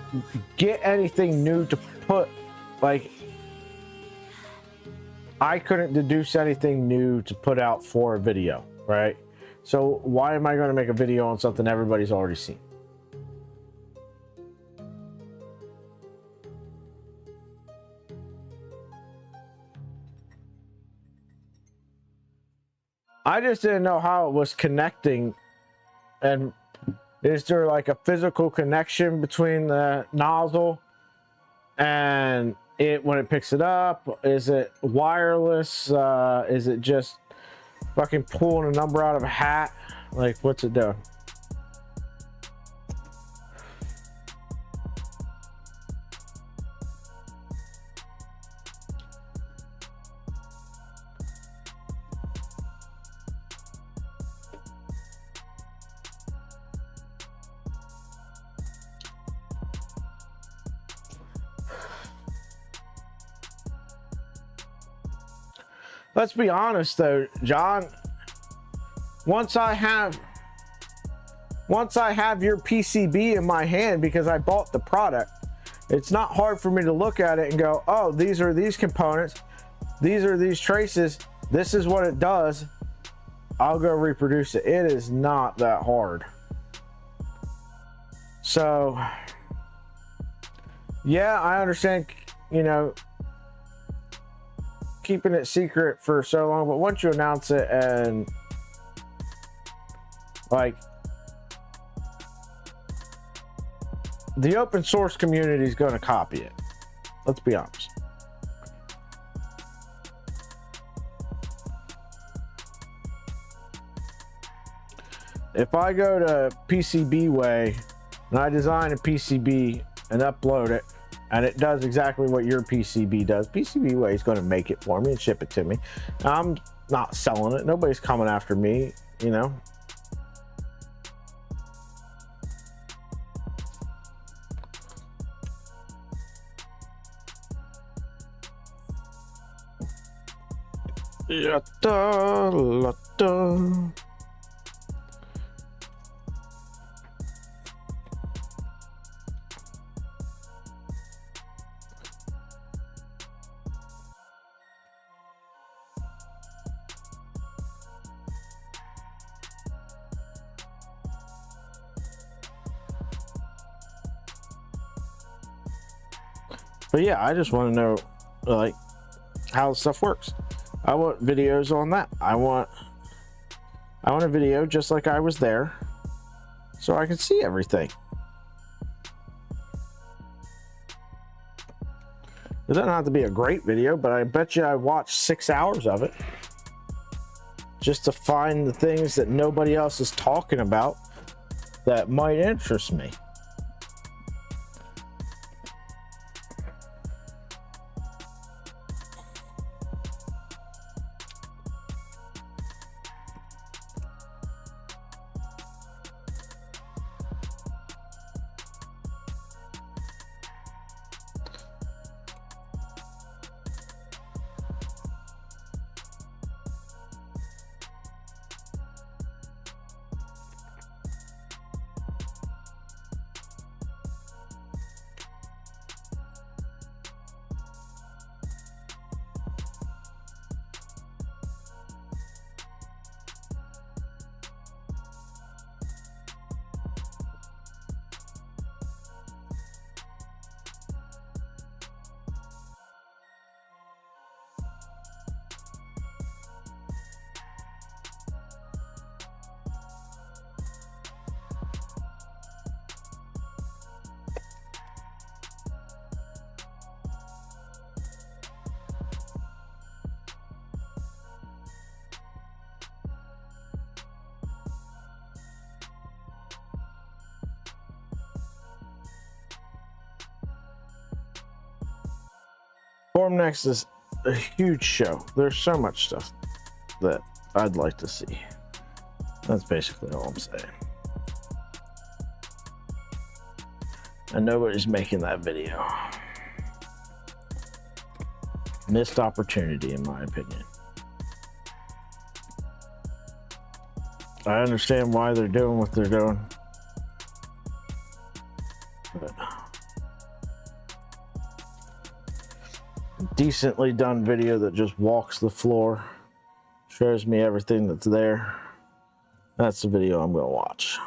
A: get anything new to put, like, I couldn't deduce anything new to put out for a video, right? So why am I going to make a video on something everybody's already seen? I just didn't know how it was connecting, and is there like a physical connection between the nozzle and it when it picks it up? Is it wireless? Is it just fucking pulling a number out of a hat? Like, what's it doing? Let's be honest though, John, once I have your PCB in my hand because I bought the product, it's not hard for me to look at it and go, oh, these are these components, these are these traces, this is what it does, I'll go reproduce it. It is not that hard. So yeah, I understand, you know, keeping it secret for so long, but once you announce it, and like the open source community is going to copy it. Let's be honest. If I go to PCB Way and I design a PCB and upload it, and it does exactly what your PCB does. PCBWay is going to make it for me and ship it to me. I'm not selling it. Nobody's coming after me, you know. Yatta, latta. But yeah, I just want to know, like, how stuff works. I want videos on that. I want a video just like I was there, so I can see everything. It doesn't have to be a great video, but I bet you I watched 6 hours of it just to find the things that nobody else is talking about that might interest me. Formnext is a huge show. There's so much stuff that I'd like to see. That's basically all I'm saying. And nobody's making that video. Missed opportunity, in my opinion. I understand why they're doing what they're doing. But decently done video that just walks the floor, shows me everything that's there. That's the video I'm going to watch.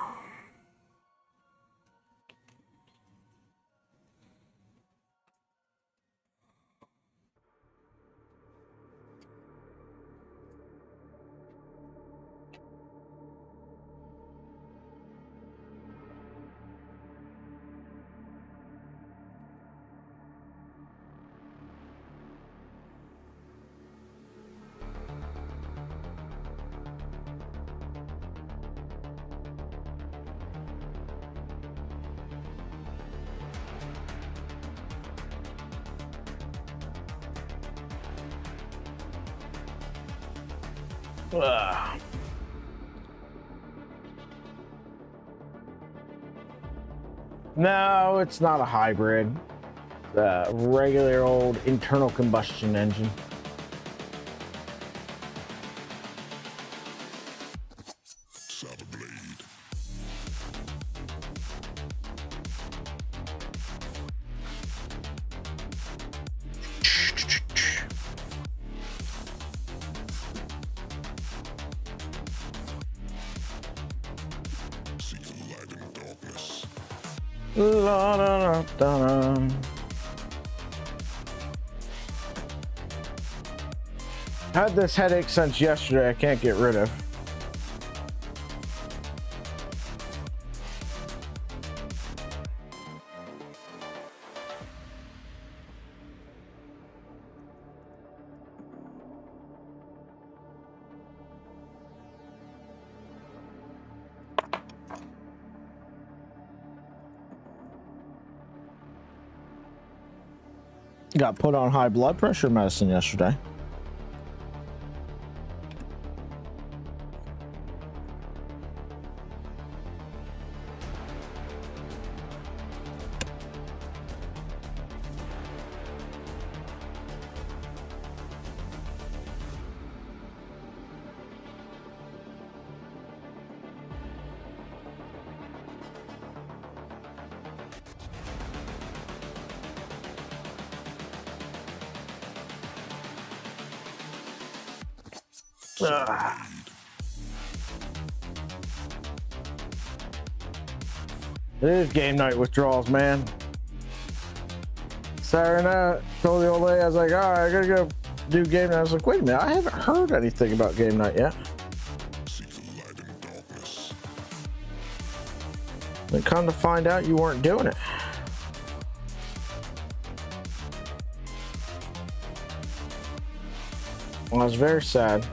A: No, it's not a hybrid. It's a regular old internal combustion engine. La, da, da, da, da. Had this headache since yesterday. I can't get rid of. Got put on high blood pressure medicine yesterday. Ugh. It is game night withdrawals, man. Saturday night, told the old lady, I was like, all right, I gotta go do game night. I was like, wait a minute, I haven't heard anything about game night yet. Then come to find out you weren't doing it. I was very sad.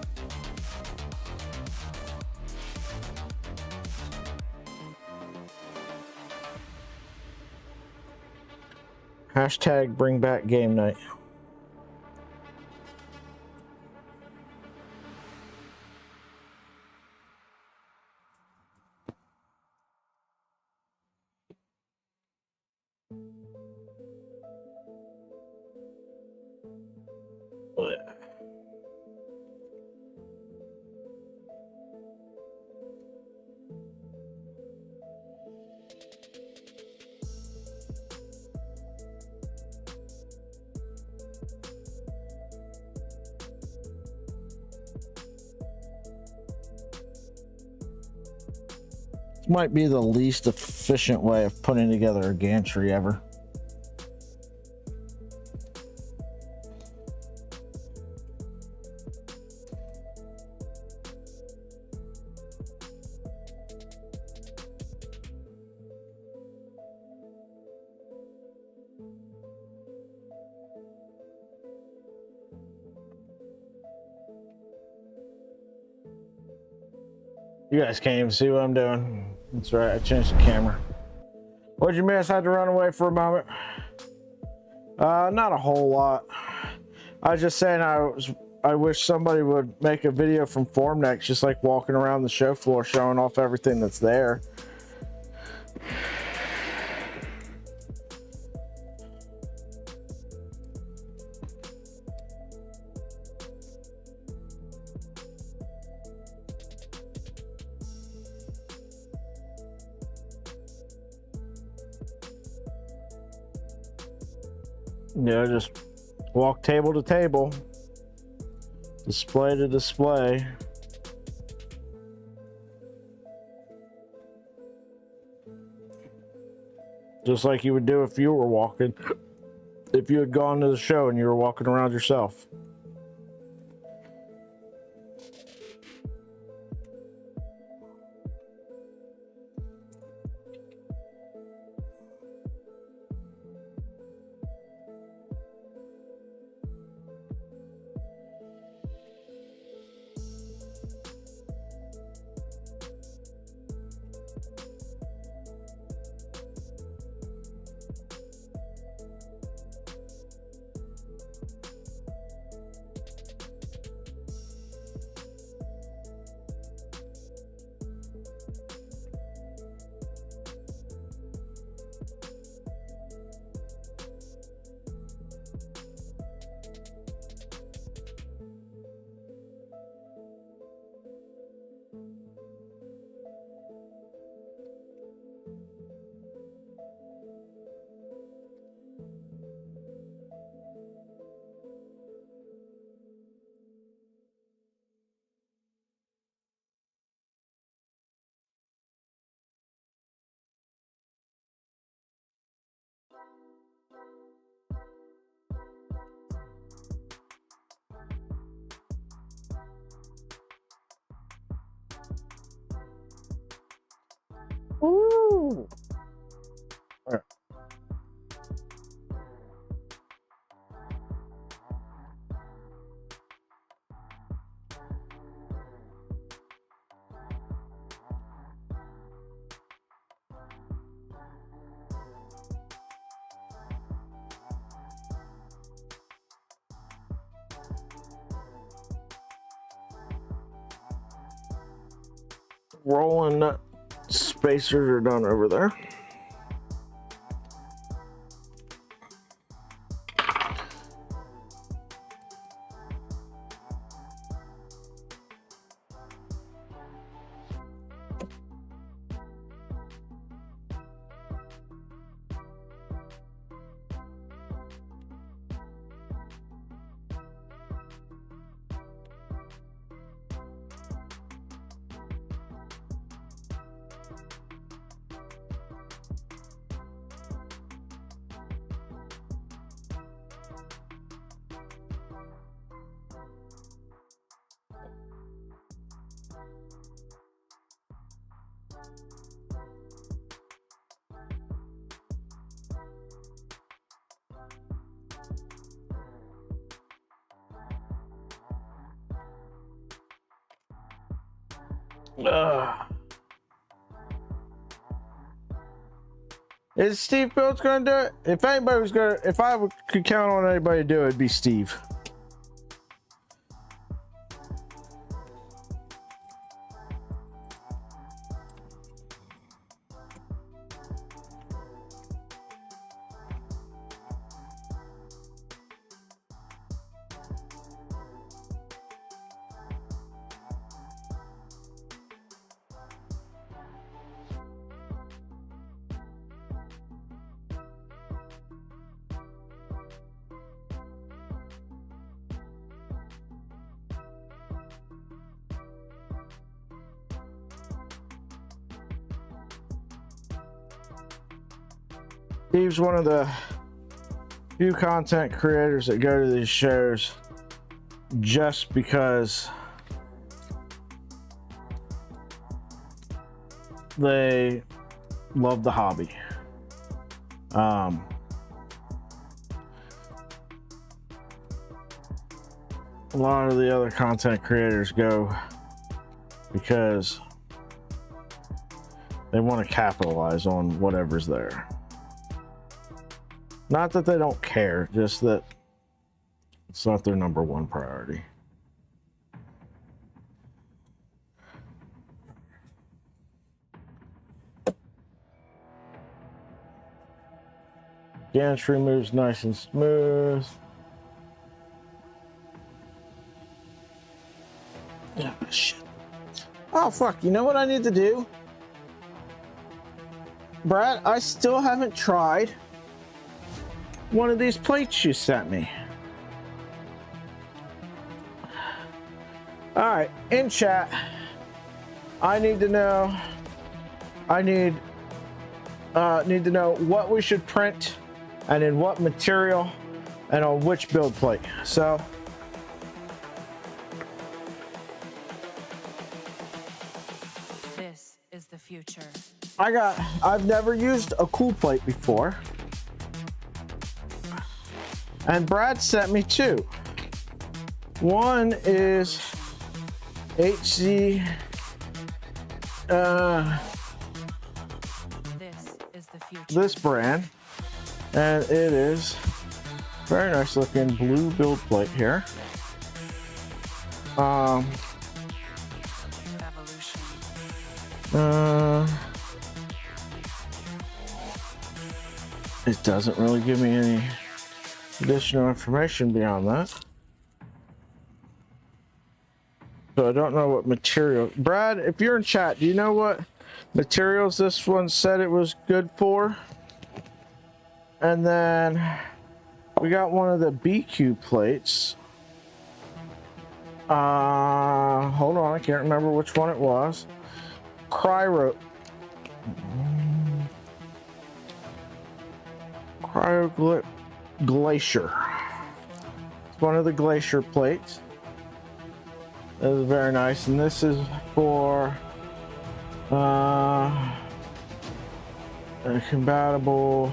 A: Hashtag bring back game night. This might be the least efficient way of putting together a gantry ever. You guys can't even see what I'm doing. That's right, I changed the camera. What'd you miss? I had to run away for a moment. Not a whole lot. I was just saying I wish somebody would make a video from Formnext, just like walking around the show floor showing off everything that's there. Yeah, just walk table to table, display to display. Just like you would do if you were walking, if you had gone to the show and you were walking around yourself. Ooh. All right. rolling nut spacers are done over there. Is Steve Builds gonna do it? If anybody was gonna, if I could count on anybody to do it, it'd be Steve. Steve's one of the few content creators that go to these shows just because they love the hobby. A lot of the other content creators go because they want to capitalize on whatever's there. Not that they don't care, just that it's not their number one priority. Gantry moves nice and smooth. Oh, shit. Oh, fuck. You know what I need to do? Brad, I still haven't tried one of these plates you sent me. All right, in chat, I need to know. I need to know what we should print, and in what material, and on which build plate. So,
C: This is the future.
A: I've never used a cool plate before. And Brad sent me two. One is HZ.
C: This is the future.
A: This brand, and it is very nice looking blue build plate here.
C: Evolution.
A: It doesn't really give me any additional information beyond that. So I don't know what material. Brad, if you're in chat, do you know what materials this one said it was good for? And then we got one of the BQ plates. Hold on, I can't remember which one it was. Cryo Glacier. It's one of the Glacier plates. This is very nice, and this is for a compatible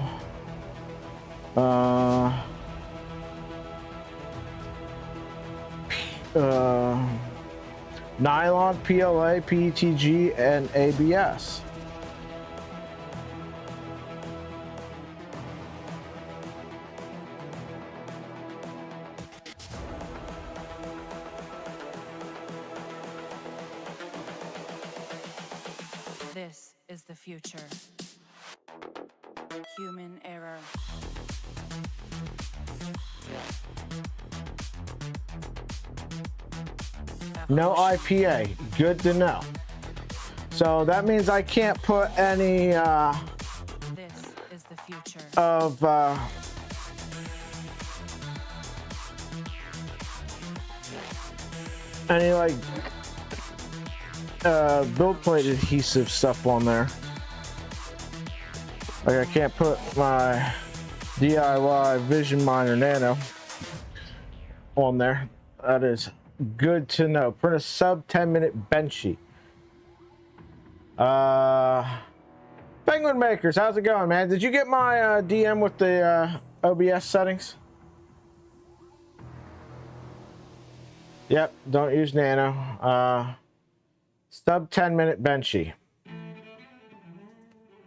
A: nylon, PLA, PETG, and ABS.
C: This is the future. Human error.
A: No IPA. Good to know. So that means I can't put any
C: This is the future.
A: of any like build plate adhesive stuff on there. Like I can't put my DIY Vision Miner Nano on there. That is good to know. Print a sub 10-minute benchy. Penguin Makers, how's it going, man? Did you get my DM with the OBS settings? Yep, don't use Nano. Sub 10-minute benchy.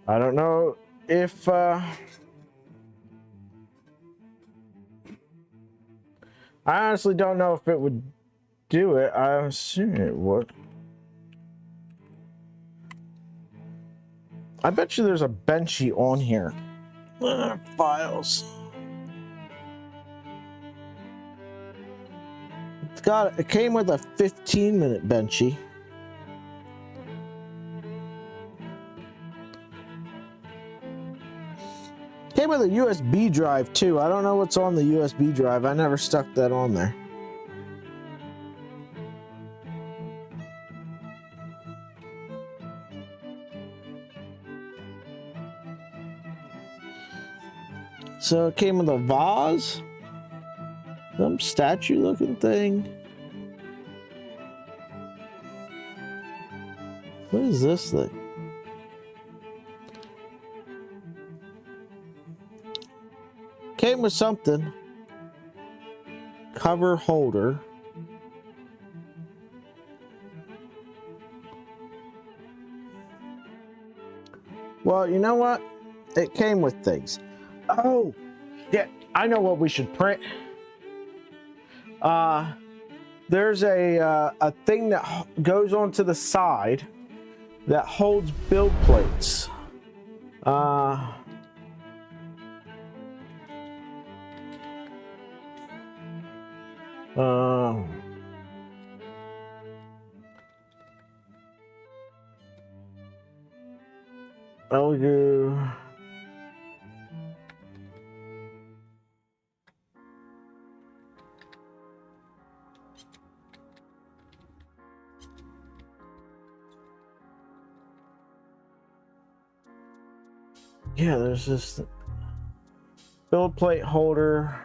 A: I don't know if I honestly don't know if it would do it. I assume it would. I bet you there's a benchy on here. Files. It came with a 15-minute benchy. Came with a USB drive too. I don't know what's on the USB drive. I never stuck that on there. So it came with a vase, some statue looking thing. What is this thing? Came with something. Cover holder. Well, you know what? It came with things. Oh, yeah, I know what we should print. There's a thing that goes onto the side that holds build plates. I'll go. Yeah, there's this build plate holder.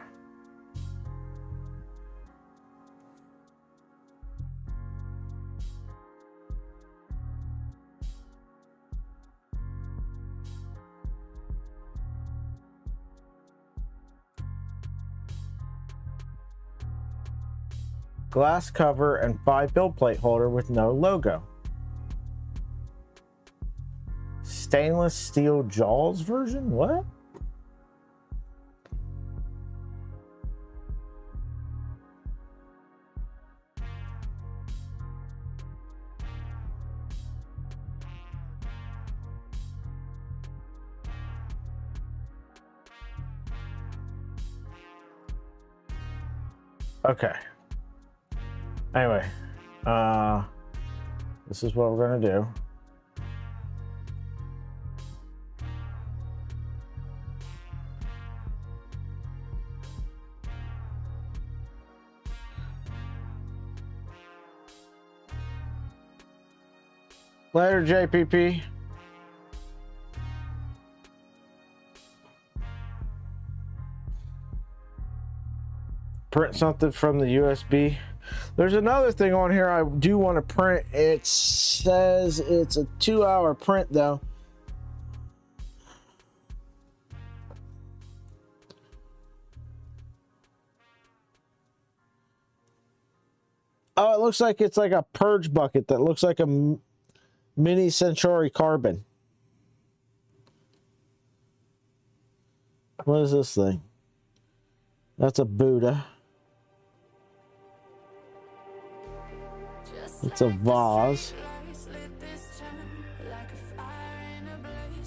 A: Glass cover and 5 build plate holder with no logo. Stainless steel jaws version? What? Okay. Anyway, this is what we're gonna do. Later, JPP. Print something from the USB. There's another thing on here I do want to print. It says it's a 2-hour print though. Oh, it looks like it's like a purge bucket that looks like a mini Centauri carbon. What is this thing? That's a Buddha. It's a vase.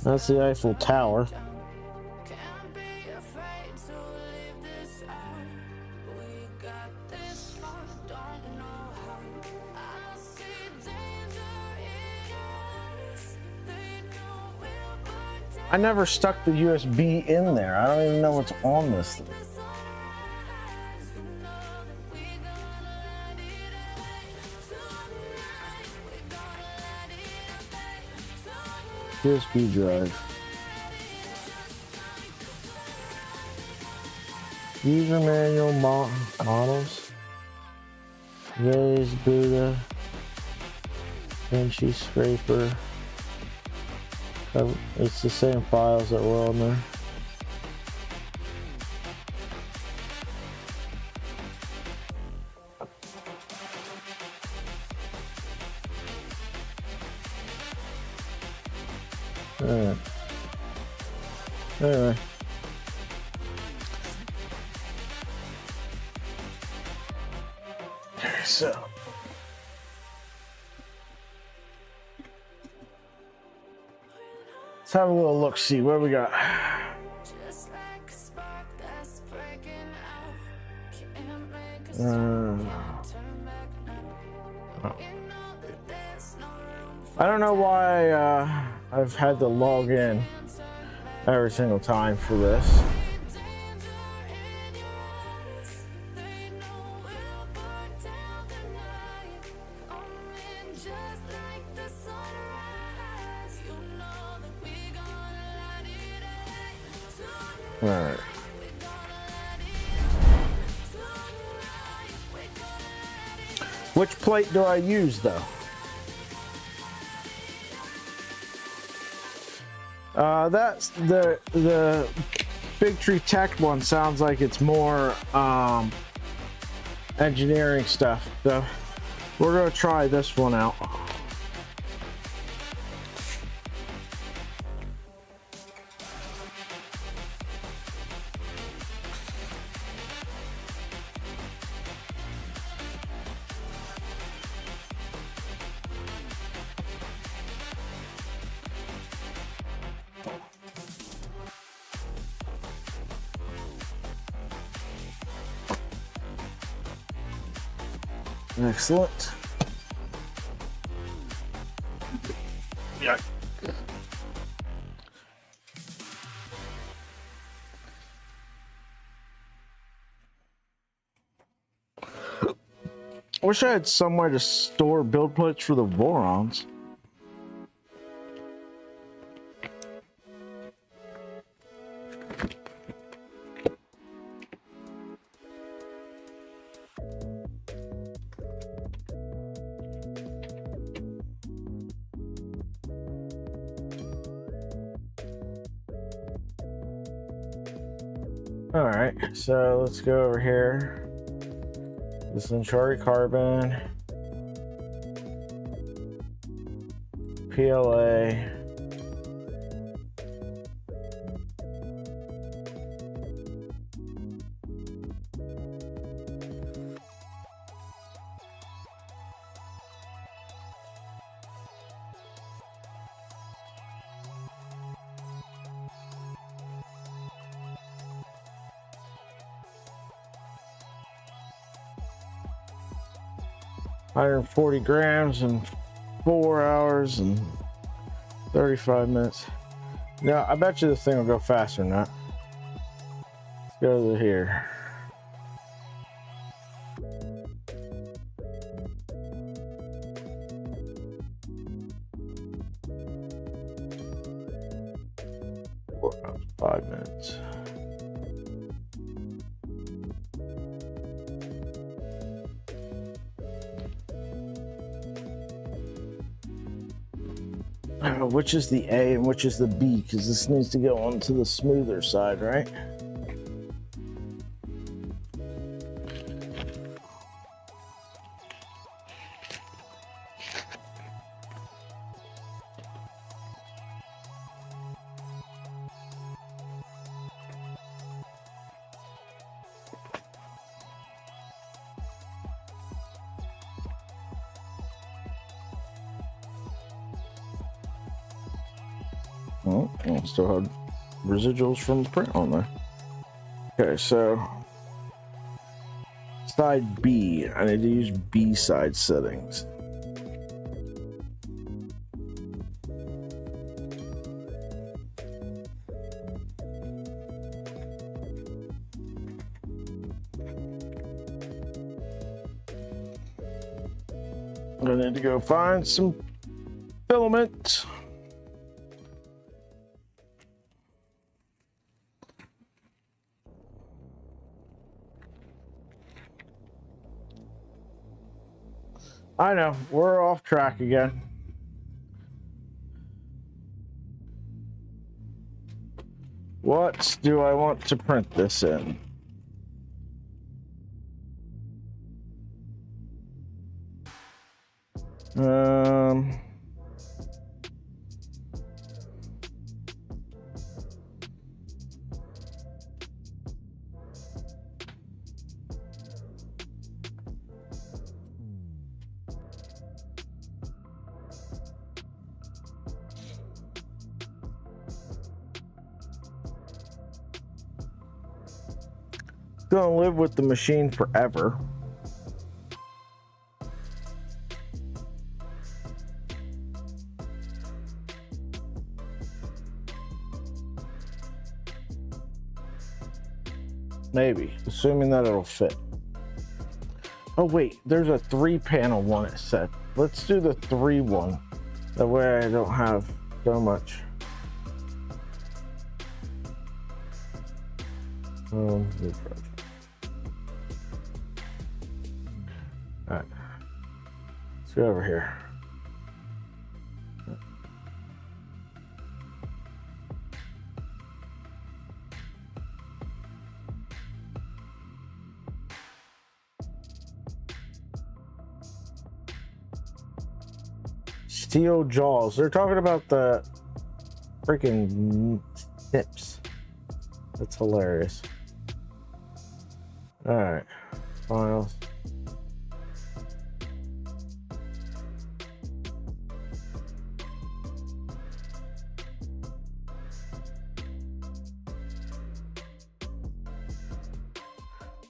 A: That's the Eiffel Tower. I never stuck the USB in there. I don't even know what's on this thing. USB drive. User manual models. Vase, Buddha. Vinci scraper. It's the same files that were on there. Alright. Anyway. So. Let's have a little look, see what we got. I don't know why I've had to log in every single time for this. All right. Which plate do I use though? That's the Big Tree Tech one sounds like it's more engineering stuff. So we're gonna try this one out. Excellent. Yeah. I wish I had somewhere to store build plates for the Vorons. All right, so let's go over here. This is Uncharted Carbon, PLA, $140 grams in 4 hours and 35 minutes. Now, I bet you this thing will go faster than that. Let's go to here. Four hours, 5 minutes. Which is the A and which is the B? Because this needs to go onto the smoother side, right? Oh, I still have residuals from the print on there. Okay, so side B. I need to use B side settings. I need to go find some filament. I know, we're off track again. What do I want to print this in? Gonna live with the machine forever. Maybe, assuming that it'll fit. Oh wait, there's a 3-panel one it said. Let's do the 3 one. That way I don't have so much. New project. Alright. Let's go over here. Steel jaws. They're talking about the freaking snips. That's hilarious. All right, files.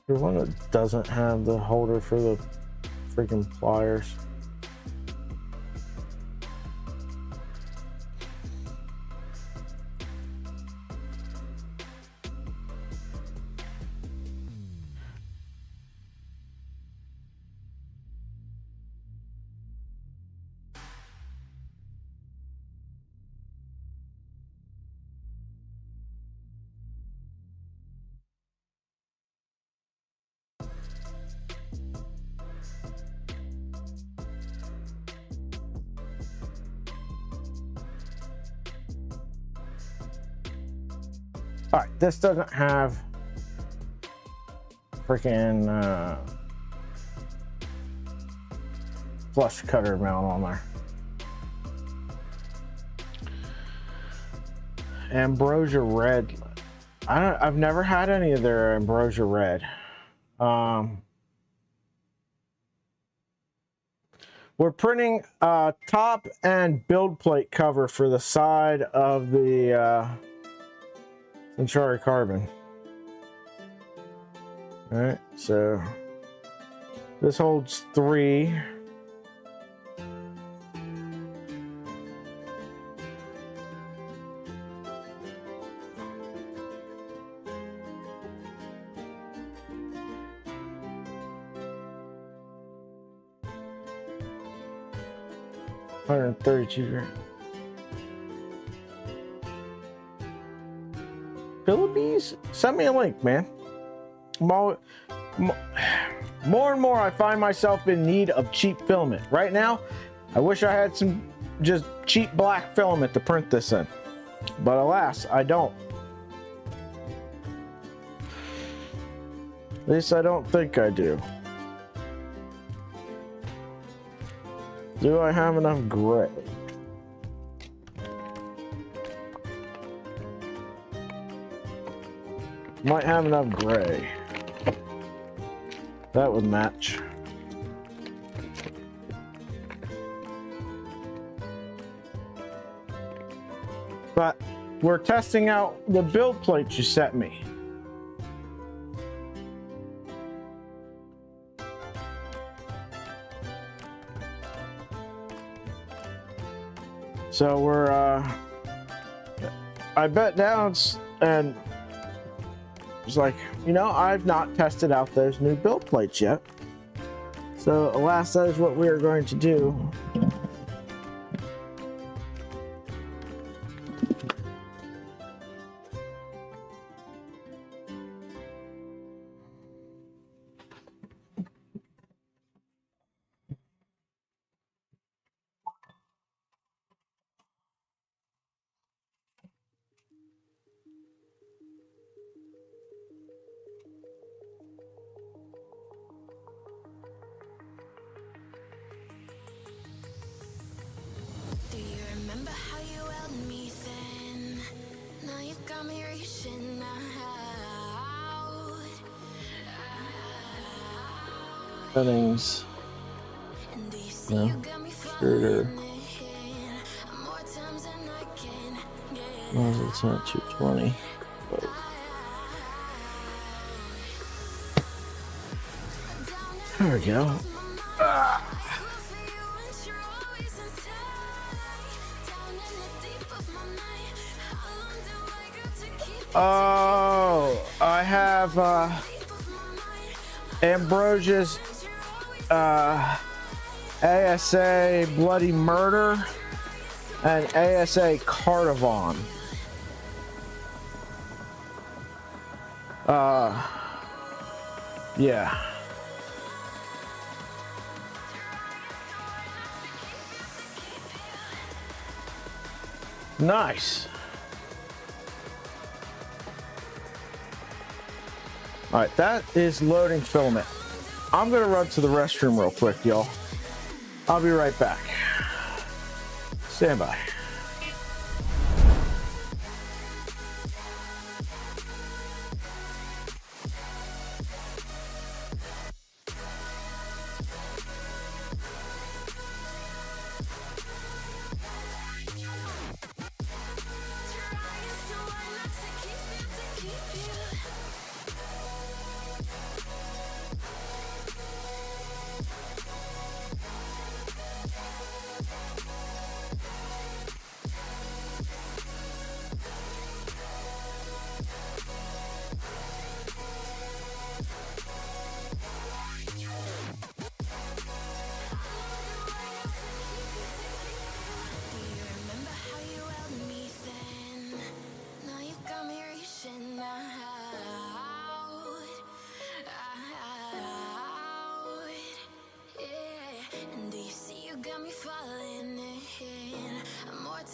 A: The one that doesn't have the holder for the freaking pliers. All right, this doesn't have freaking flush cutter mount on there. Ambrosia red. I've never had any of their Ambrosia red. We're printing top and build plate cover for the side of the Centauri carbon. All right, so this holds 3. $132. Philippines? Send me a link, man. More and more I find myself in need of cheap filament. Right now, I wish I had some just cheap black filament to print this in. But alas, I don't. At least I don't think I do. Do I have enough gray? Might have enough gray. That would match. But we're testing out the build plates you sent me. So we're, I bet down and it's like, you know, I've not tested out those new build plates yet. So alas, that is what we are going to do.
D: Do you remember how you held me then? Now you've got me reaching out.
A: Settings.
D: And do you see
A: No.
D: you got me
A: Extruder.
D: falling in more times than I can get
A: Nozzle temp 220. There we go. Oh, I have Ambrosia's ASA Bloody Murder and ASA Cardavon. Yeah. Nice. All right, that is loading filament. I'm gonna run to the restroom real quick, y'all. I'll be right back. Stand by.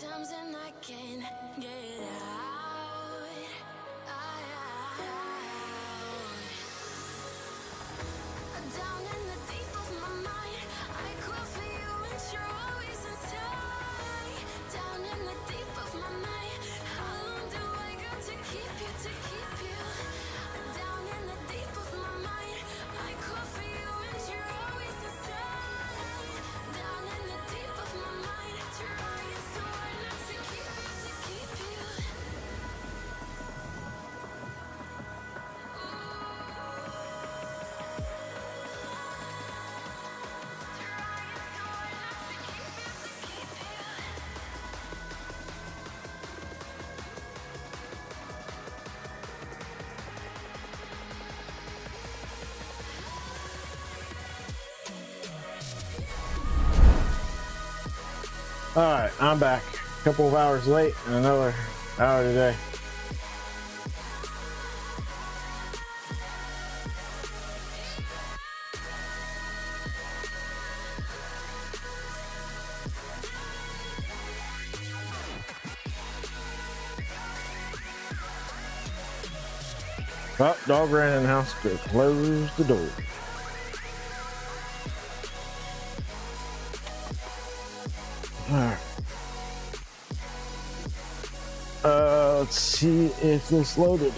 D: Times and I can get out. Down in the deep of my mind, I call for you and you're always inside. Down in the deep of my mind, how long do I got to keep you, to keep you? Down in the deep of my mind, I call for you and you're always inside. Down in the deep of my mind, trying so hard not to keep you, to keep you.
A: All right, I'm back. A couple of hours late and another hour today. Oh, dog ran in the house to close the door. Alright. Let's see if this loaded.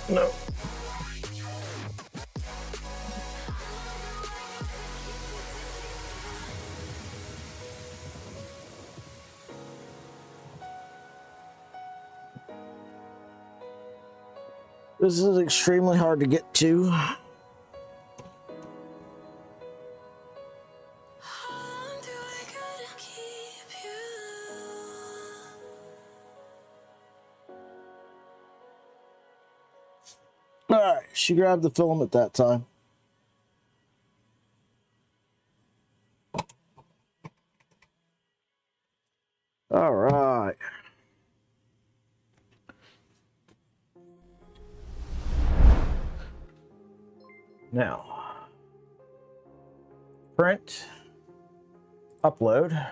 A: No. This is extremely hard to get to.
D: How long do I gotta keep you?
A: All right, she grabbed the filament that time. All right. Now, print, upload.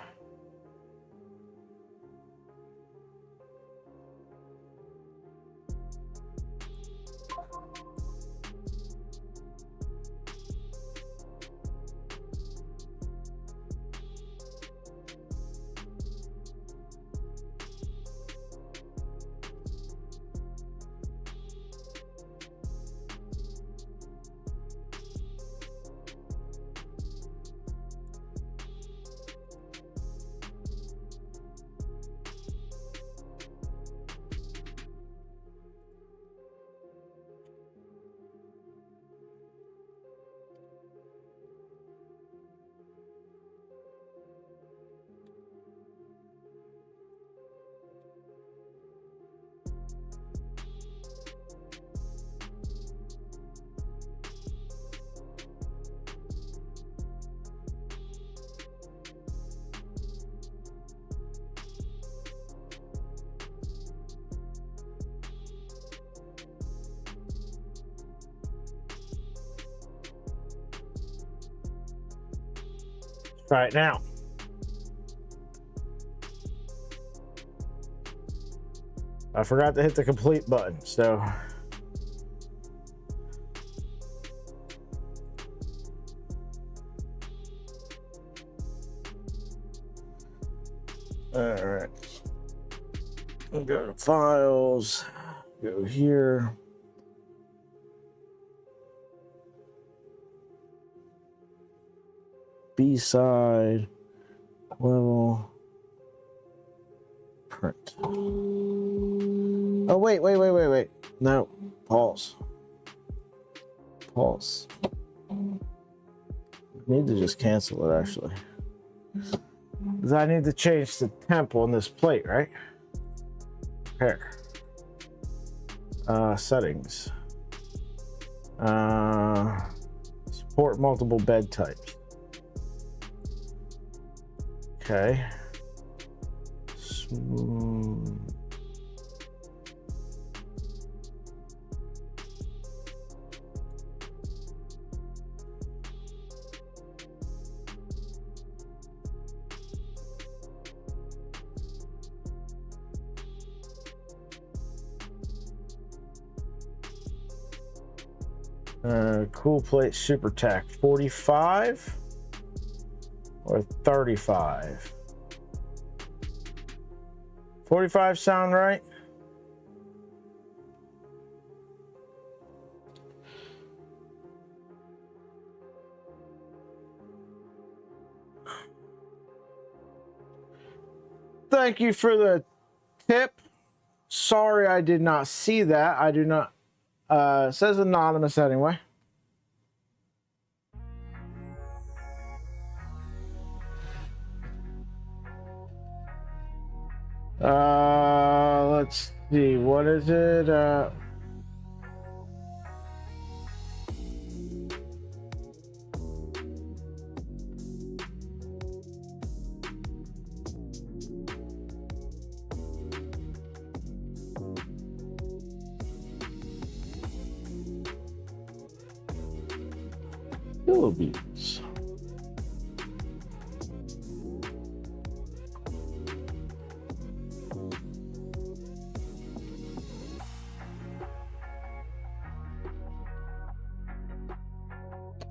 A: Try it now. I forgot to hit the complete button, so. All right. We'll go to files, go here. B-side, level, print. Oh, wait. No, pause. Pause. I need to just cancel it, actually. Because I need to change the temp on this plate, right? Prepare. Settings. Support multiple bed types. Okay. Smooth. Cool plate super tack 45 or 35. 45 sound right? Thank you for the tip. Sorry I did not see that. I do not. It says anonymous anyway. Let's see. What is it? Philippines.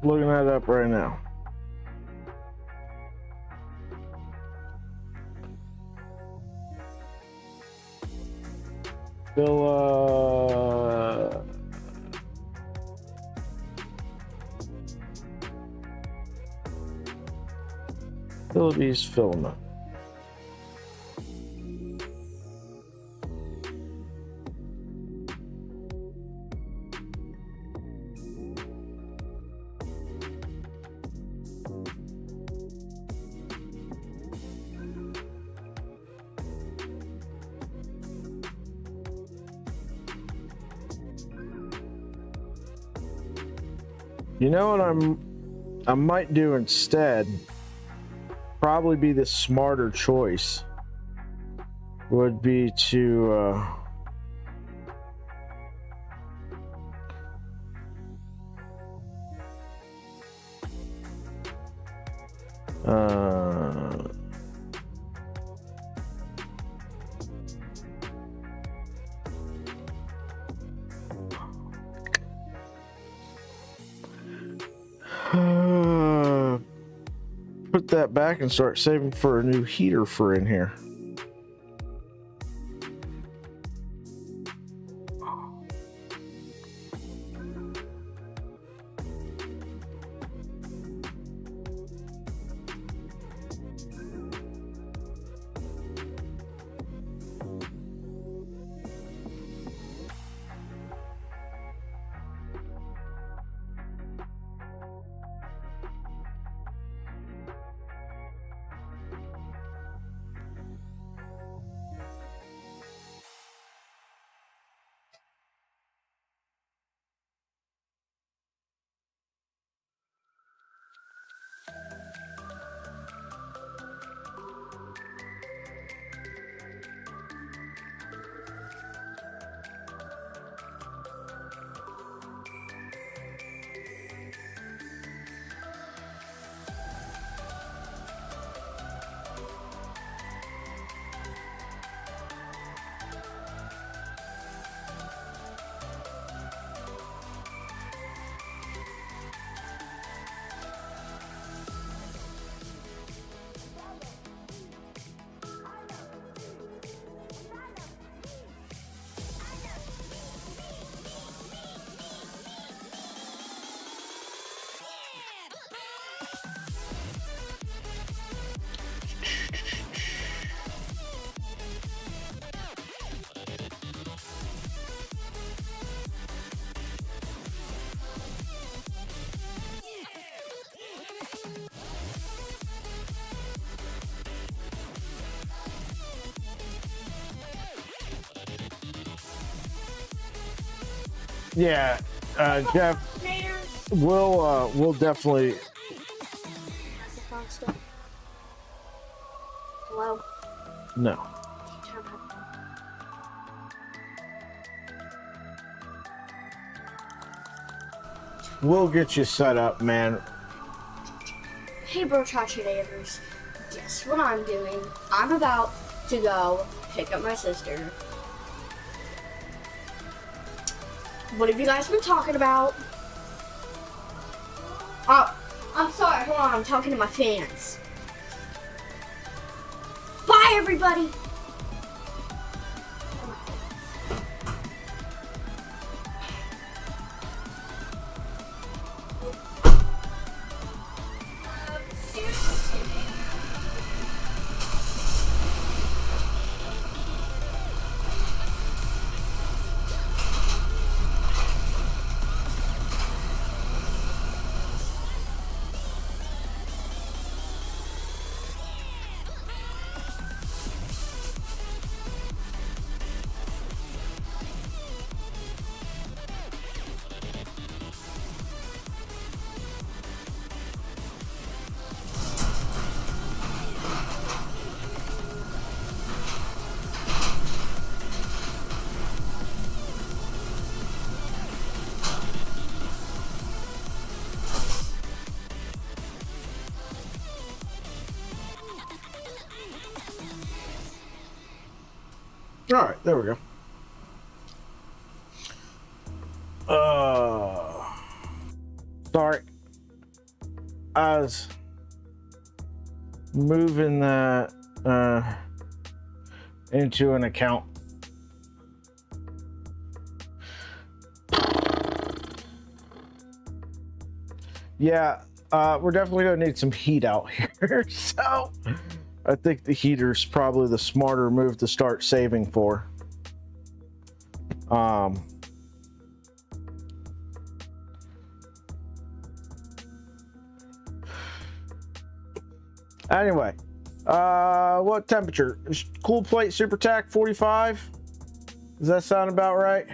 A: Looking that up right now. Philippines filament. You know what I might do instead? Probably be the smarter choice. Would be to put that back and start saving for a new heater for in here. Yeah, Jeff, we'll definitely.
B: Hello?
A: No. We'll get you set up, man.
B: Hey, bro, Chachi neighbors. Guess what I'm doing? I'm about to go pick up my sister. What have you guys been talking about? Oh, I'm sorry. Hold on. I'm talking to my fans. Bye, everybody.
A: All right, there we go. Sorry. I was moving that into an account. Yeah, we're definitely gonna need some heat out here. So I think the heater's probably the smarter move to start saving for. Anyway, what temperature? Cool plate super tack 45. Does that sound about right?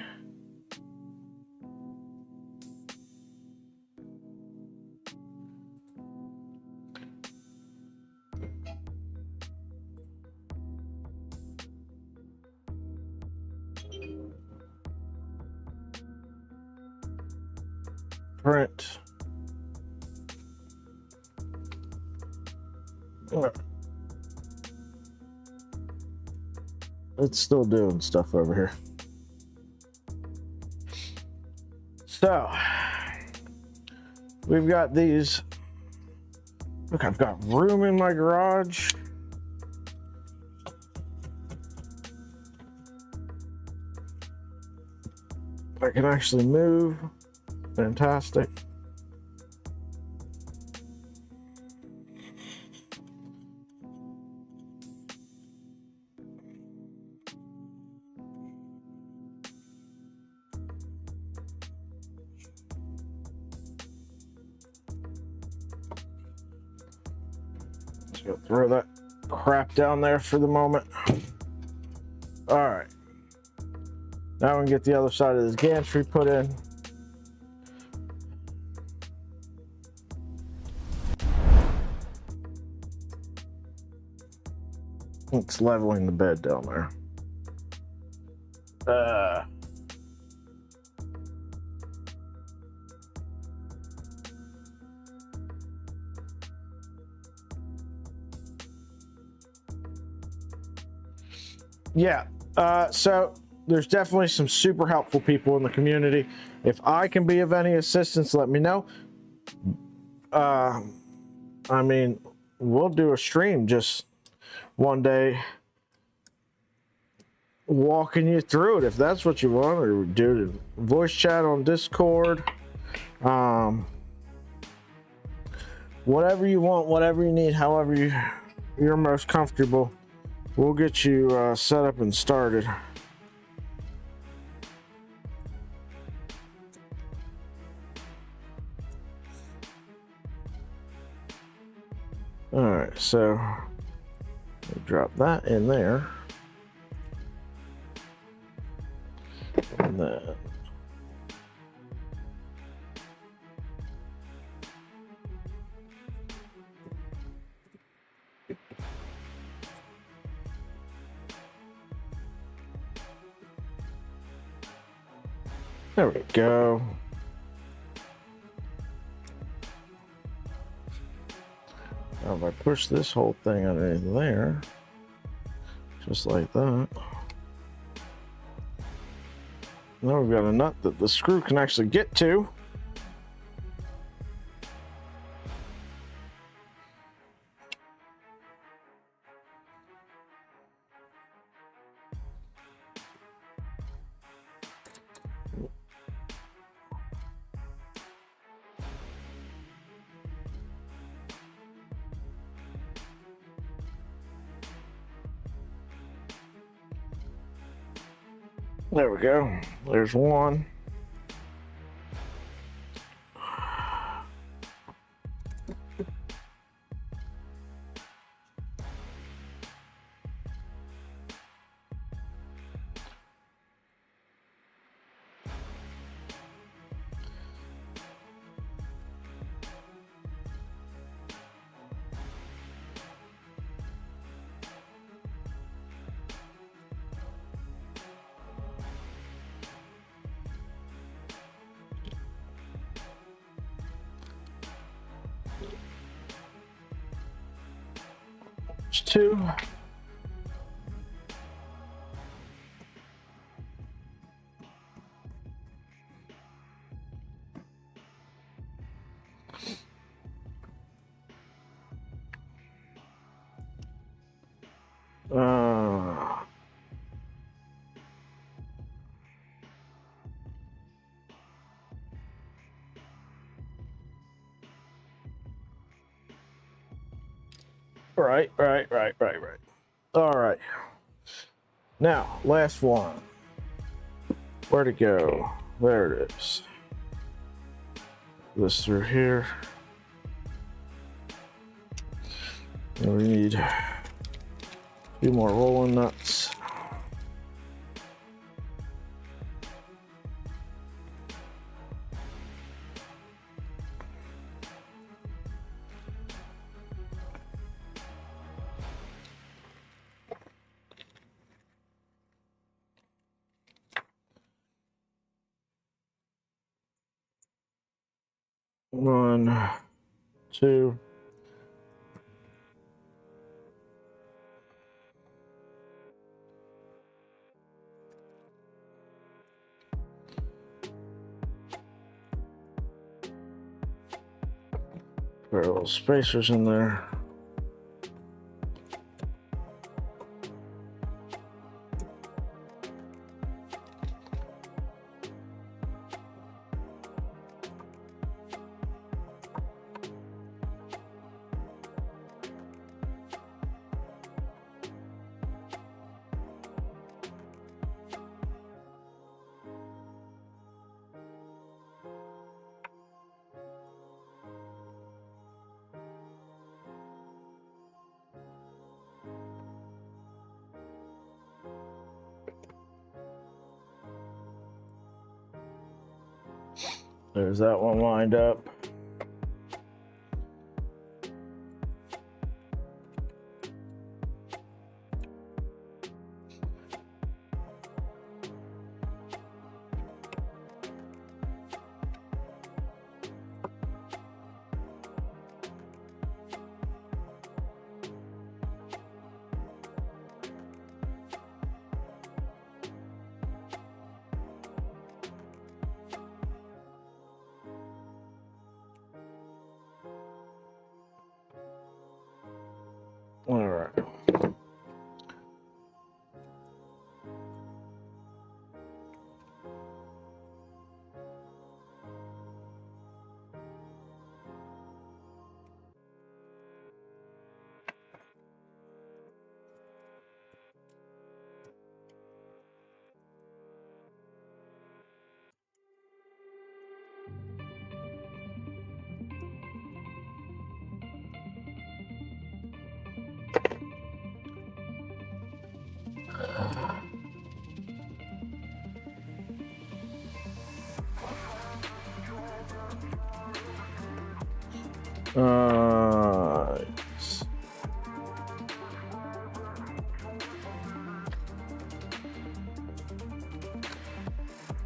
A: print. It's still doing stuff over here. So we've got these. Look, I've got room in my garage. I can actually move. Fantastic. Just gonna throw that crap down there for the moment. All right. Now we can get the other side of this gantry put in. It's leveling the bed down there. Yeah, so there's definitely some super helpful people in the community. If I can be of any assistance, let me know. I mean, we'll do a stream just one day walking you through it if that's what you want, or do a voice chat on Discord. Whatever you want, whatever you need, however you're most comfortable, we'll get you set up and started. All right, so we'll drop that in there. And then there we go. Now if I push this whole thing underneath there, just like that. Now we've got a nut that the screw can actually get to. There we go. There's one. There's two. Right. All right. Now, last one. Where'd it go? There it is. This through here. And we need a few more rolling nuts. 1, 2. Put little spacers in there. There's that one lined up. All right.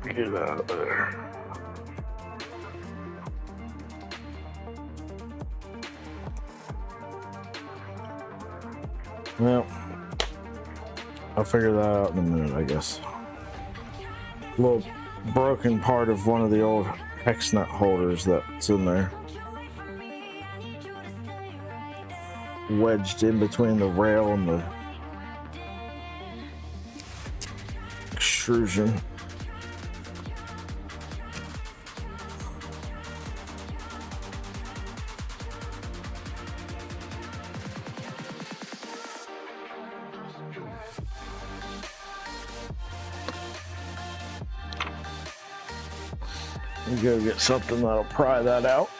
A: Get it out of there. Well, I'll figure that out in a minute, I guess. A little broken part of one of the old hex nut holders that's in there. Wedged in between the rail and the extrusion. We go get something that'll pry that out.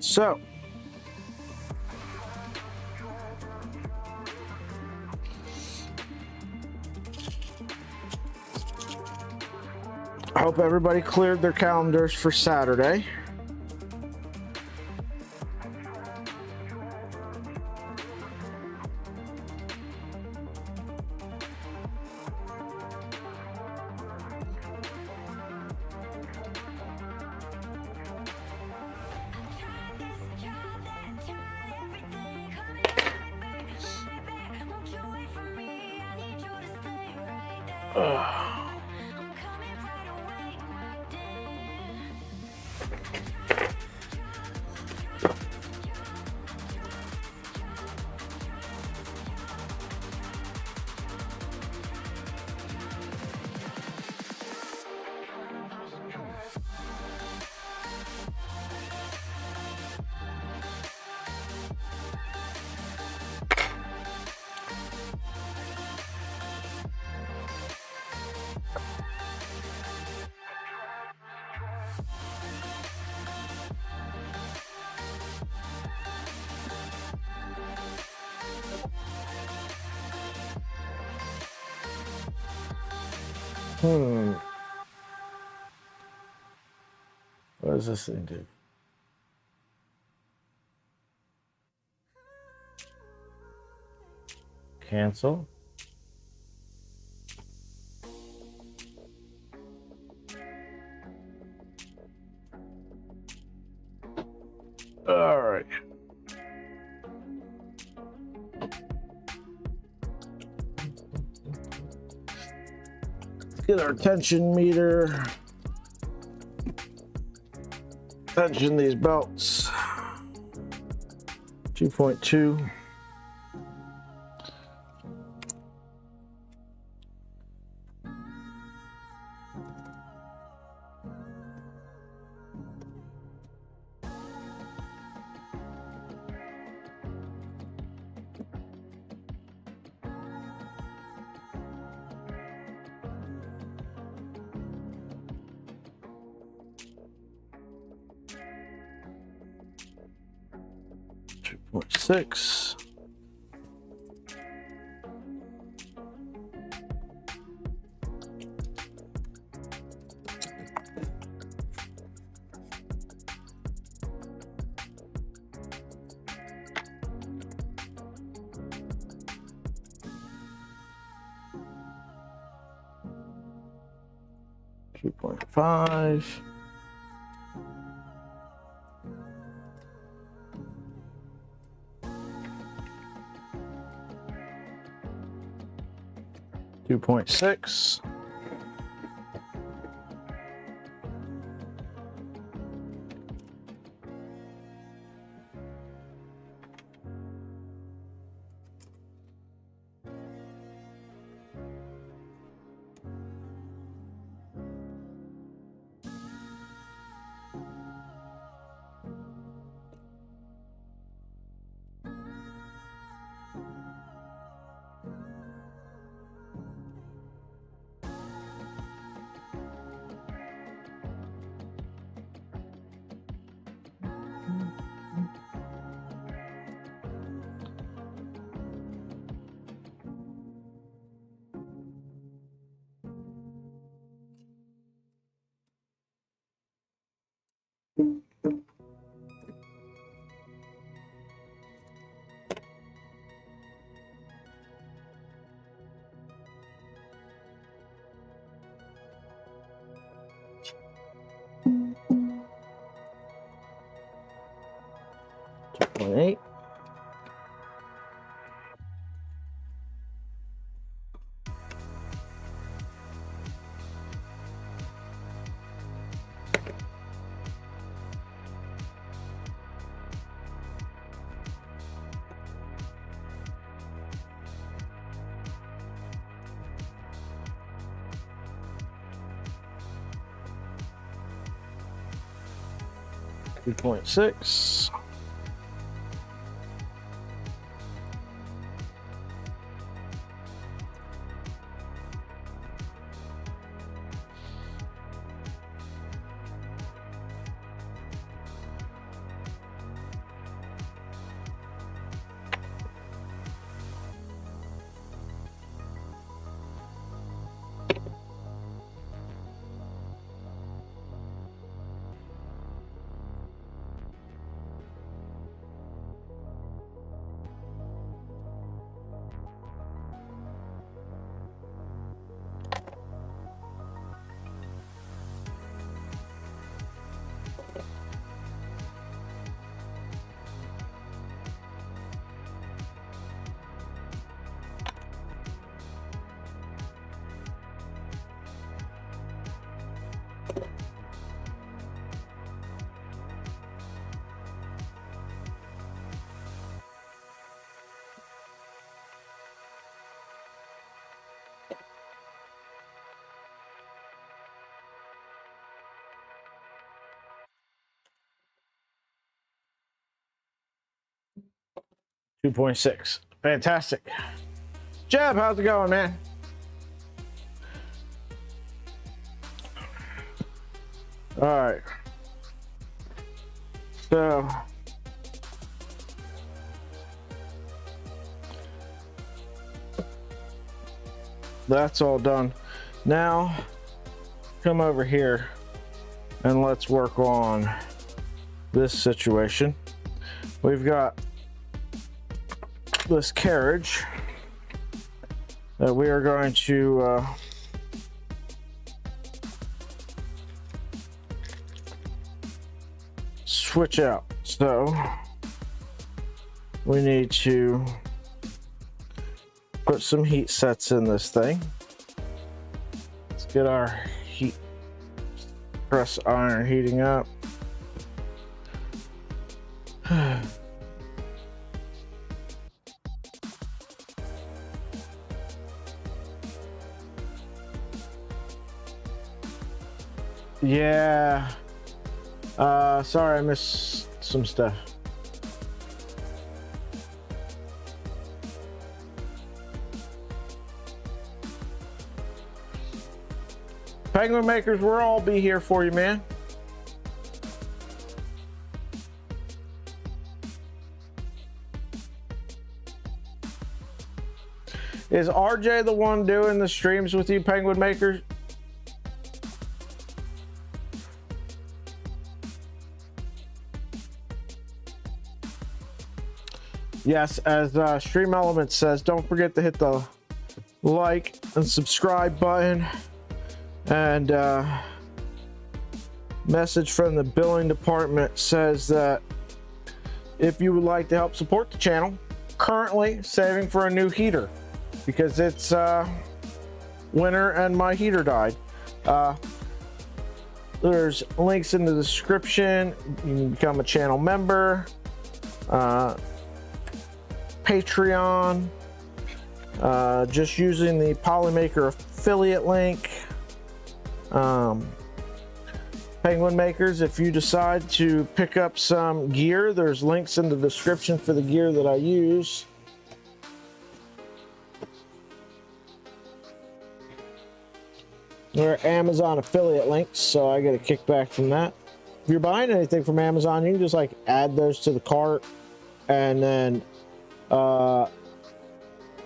A: So, I hope everybody cleared their calendars for Saturday. What does this thing do? Cancel. All right. Let's get our tension meter. Tension these belts. 2.2. Six. Two point five. 2.6. .8. Two point six. Two point six. Fantastic. Jeb, how's it going, man? All right. So that's all done. Now, come over here and let's work on this situation. We've got this carriage that we are going to switch out. So we need to put some heat sets in this thing. Let's get our heat press iron heating up. Yeah. Sorry, I missed some stuff. Penguin makers, we'll all be here for you, man. Is RJ the one doing the streams with you, Penguin makers? Yes, as Stream Elements says, don't forget to hit the like and subscribe button. And message from the billing department says that if you would like to help support the channel, currently saving for a new heater because it's winter and my heater died. There's links in the description. You can become a channel member, Patreon, just using the Polymaker affiliate link. Penguin makers, if you decide to pick up some gear, there's links in the description for the gear that I use. There are Amazon affiliate links, so I get a kickback from that. If you're buying anything from Amazon, you can just like add those to the cart and then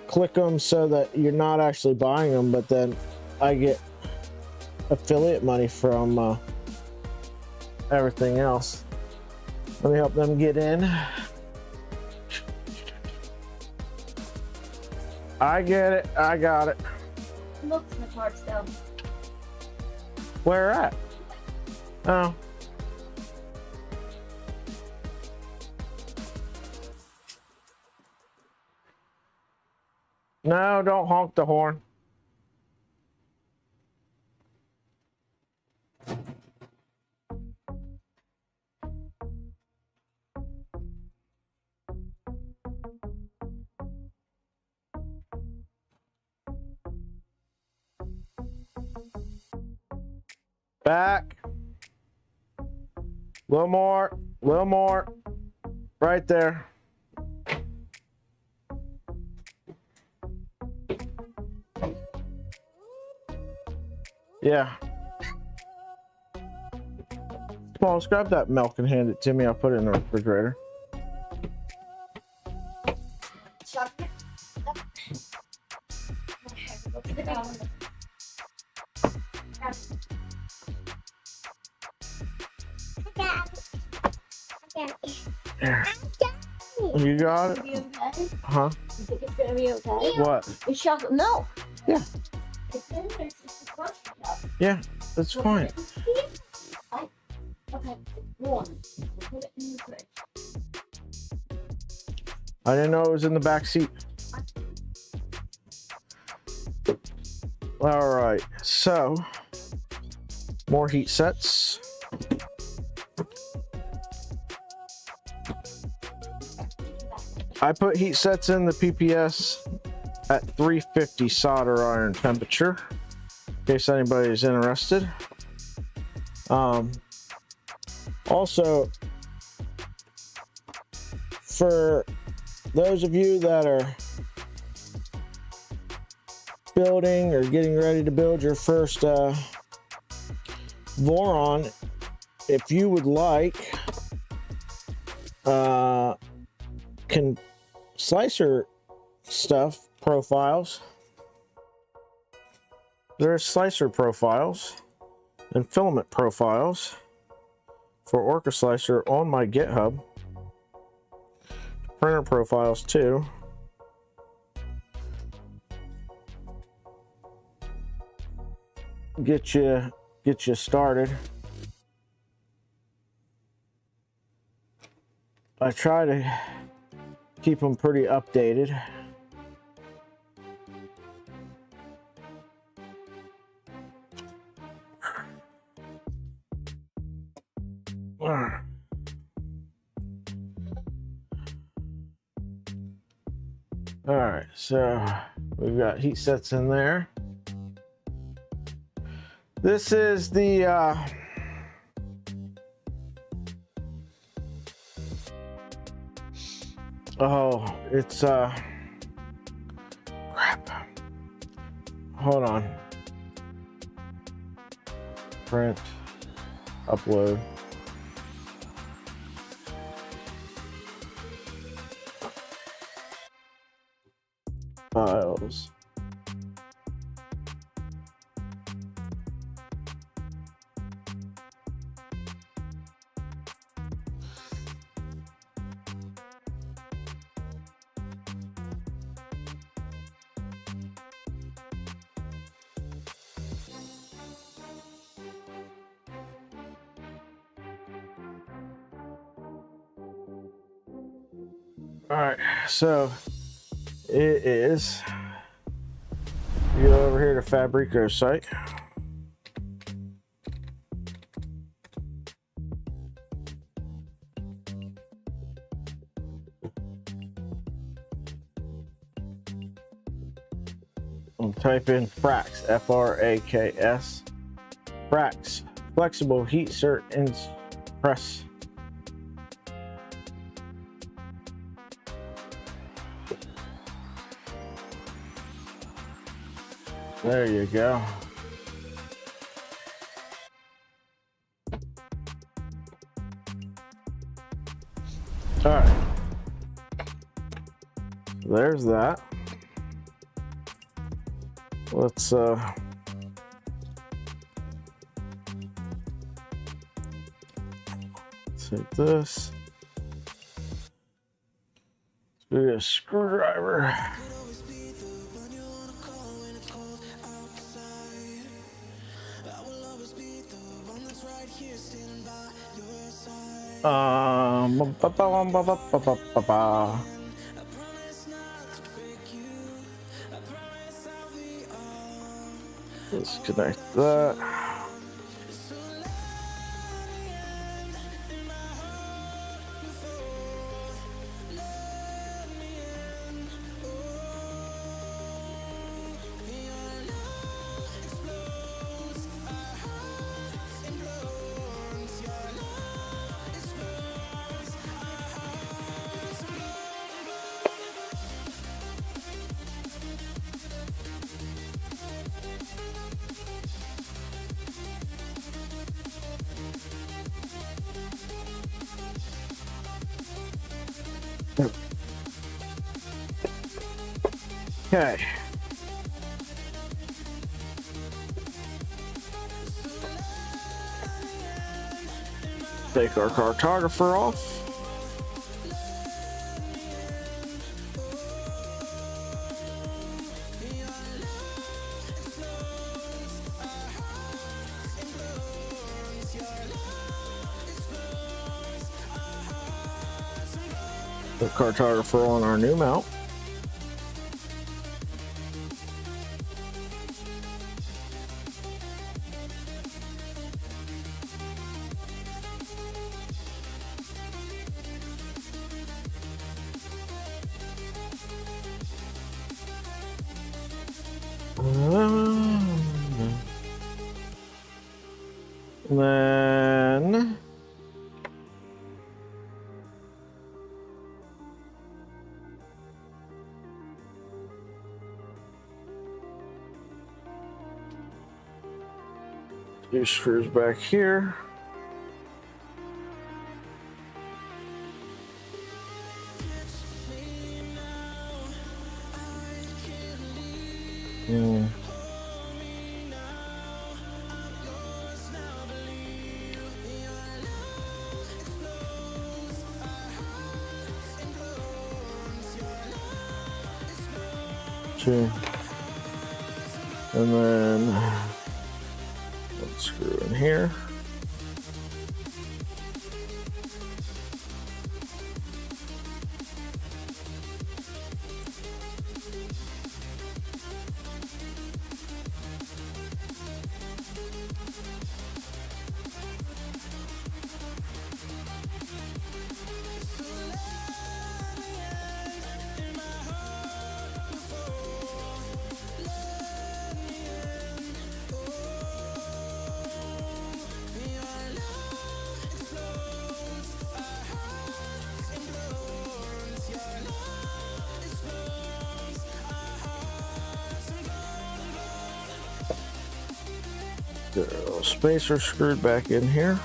A: click them so that you're not actually buying them, but then I get affiliate money from everything else. Let me help them get in. I get it. I got it.
B: Look in the cards though.
A: Where at? Oh. No, don't honk the horn. Back. A little more. A little more. Right there. Yeah. Smalls, grab that milk and hand it to me. I'll put it in the refrigerator.
B: Chocolate.
A: There. You got it?
B: Okay.
A: Huh?
B: You think it's gonna be okay?
A: What?
B: It's chocolate. No.
A: Yeah.
B: It's in there. It's the first cup.
A: Yeah, that's fine.
B: Okay. One. We'll put it in the fridge.
A: I didn't know it was in the back seat. All right, so more heat sets. I put heat sets in the PPS at 350 solder iron temperature, in case anybody's interested. Also, for those of you that are building or getting ready to build your first Voron, if you would like can slicer stuff profiles, There's slicer profiles and filament profiles for Orca Slicer on my GitHub. Printer profiles too. Get you started. I try to keep them pretty updated. All right, so we've got heat sets in there. This is the oh, it's crap. Hold on. Print, upload. Files. All right, so it is. You go over here to Fabrico's site. And type in Fraks, F-R-A-K-S. Fraks, flexible heat sort and press. There you go. All right. There's that. Let's take this. Let's do a screwdriver. Let's connect that. Okay. Take our cartographer off. The cartographer on our new mount. Then two screws back here. two, and then one screw in here. Get a little spacer screwed back in here.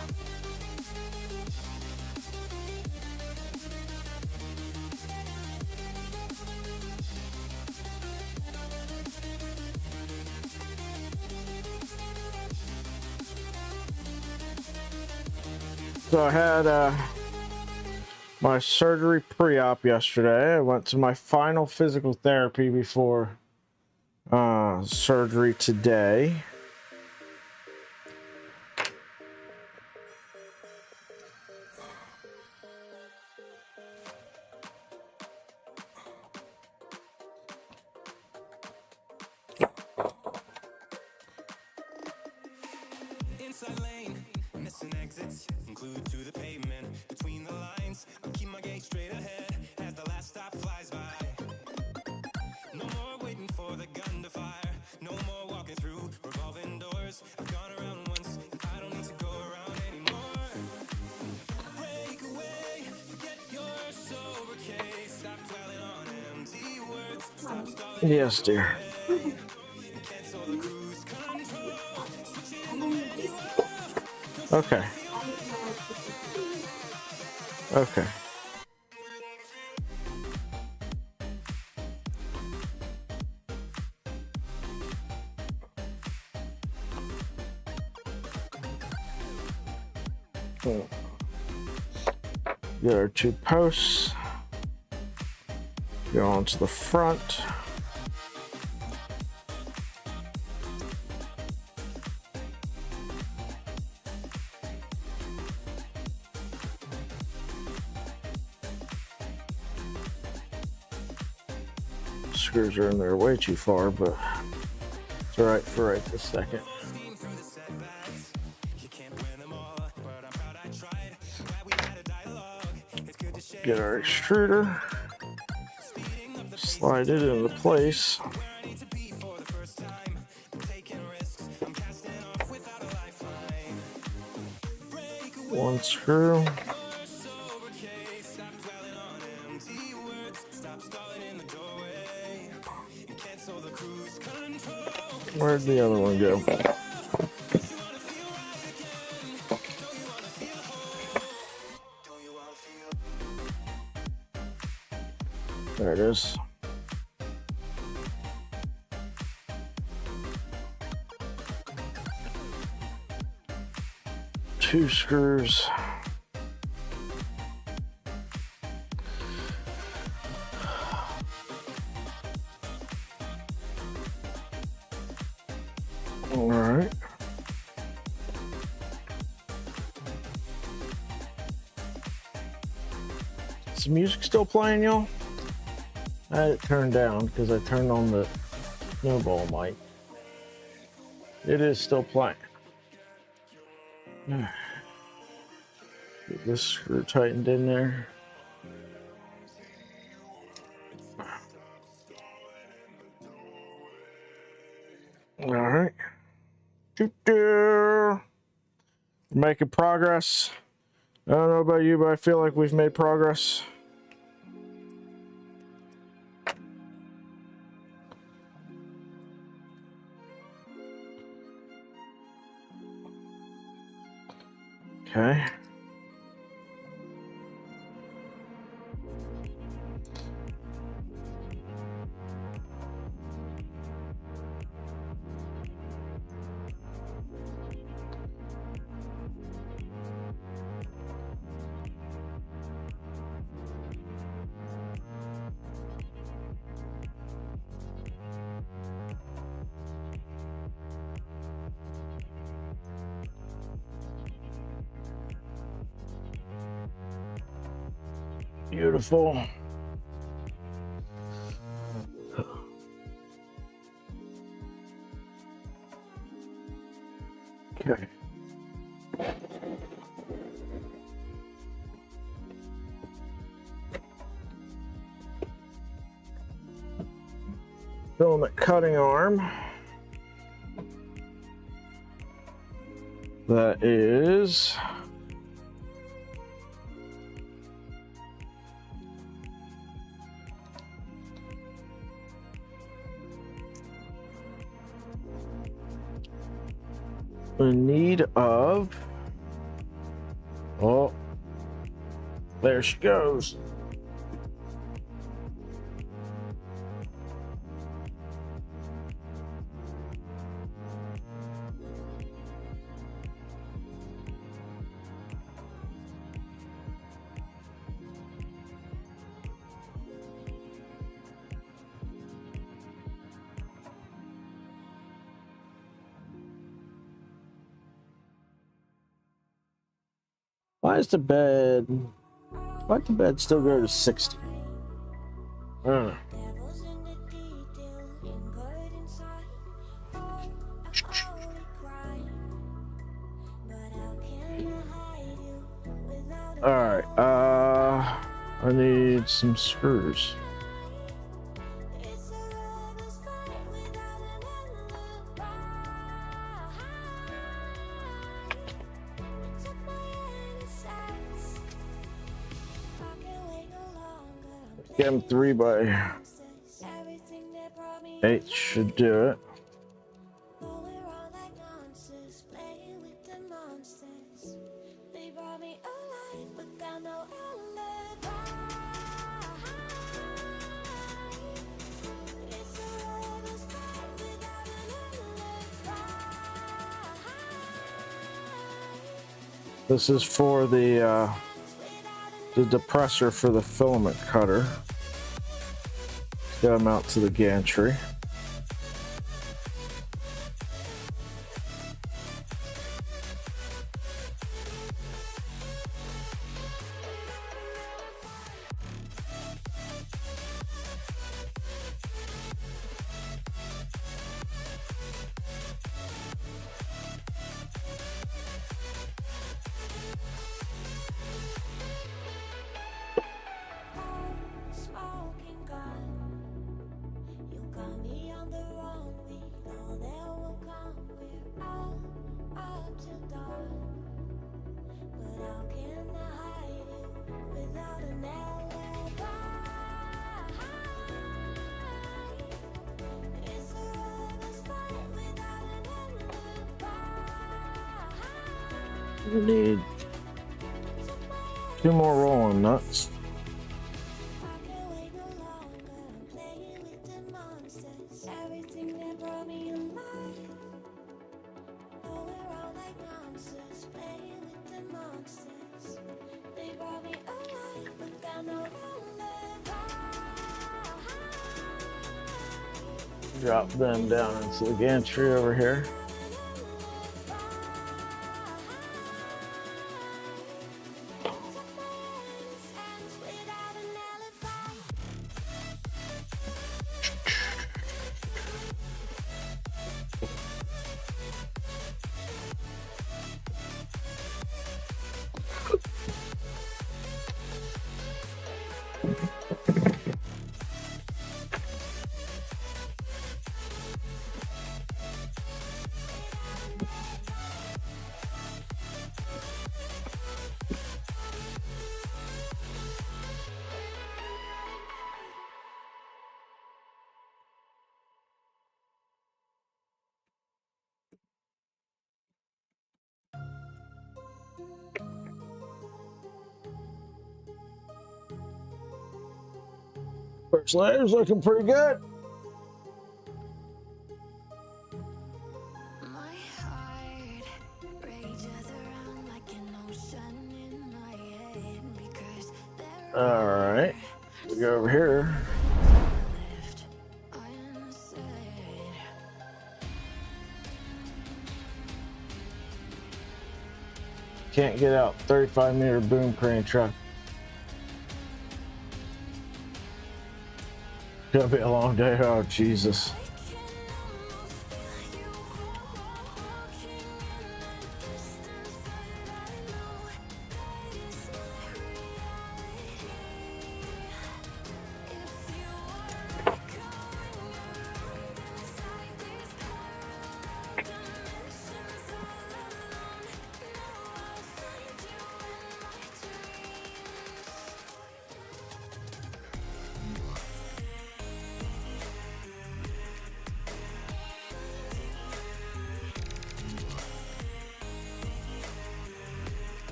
A: So I had my surgery pre-op yesterday. I went to my final physical therapy before surgery today.
E: Inside lane, missing exits, glued to the pavement. Between the lines, I'll keep my gaze straight ahead as the last stop flies by. No more waiting for the gun to fire. No more walking through revolving doors. I've gone around once, I don't need to go around anymore. Break away, forget your sober case. Stop dwelling on empty words. Stop stalling.
A: Yes, dear.
E: Cancel the cruise control. Switching the menu up.
A: Okay. Okay. Get our two posts. Go onto the front. Screws are in there way too far, but it's all right for right this second. Get our extruder, slide it into place. One screw. Where'd the other one go? There it is. Two screws. All right. Is the music still playing, y'all? I had it turned down because I turned on the snowball mic. It is still playing. Get this screw tightened in there. All right. Making progress. I don't know about you, but I feel like we've made progress. Okay. Beautiful. Okay. Filament cutting arm. That is in need of, oh, there she goes. Why'd the bed still go to 60? I don't know. All right, I need some screws. Get them 3x8 should do it. This is for the depressor for the filament cutter. Get them out to the gantry. We need 2 more rolling nuts. Drop them down into the gantry over here. First layer's looking pretty good.
D: My heart rages around like an ocean in my head because there
A: All right, we go over here.
D: left unsaid.
A: Can't get out 35-meter boom crane truck. gonna be a long day. Oh, Jesus.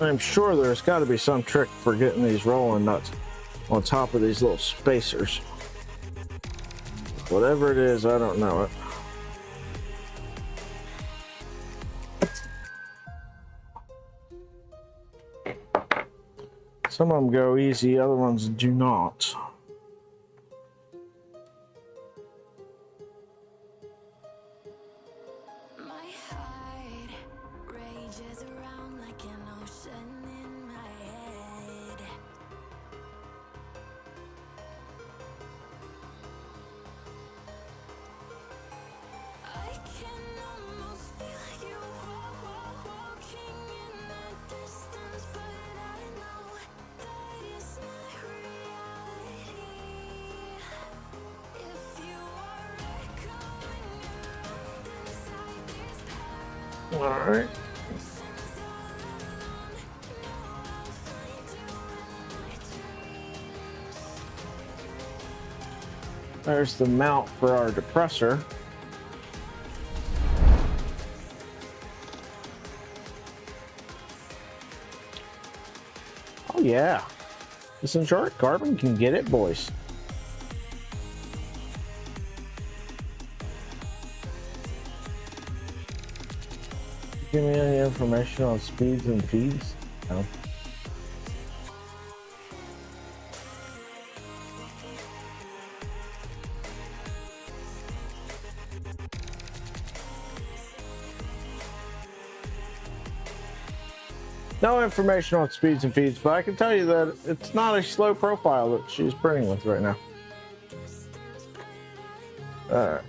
A: I'm sure there's got to be some trick for getting these rolling nuts on top of these little spacers. Whatever it is, I don't know it. Some of them go easy, other ones do not.
D: My heart rages around like an ocean in my head. I can almost feel you walking in the distance, but I know that it's not reality. If you are echoing around inside these
A: All right. There's the mount for our depressor. Oh yeah, this insured carbon can get it, boys. Give me any information on speeds and feeds? No. No information on speeds and feeds, but I can tell you that it's not a slow profile that she's printing with right now. Alright.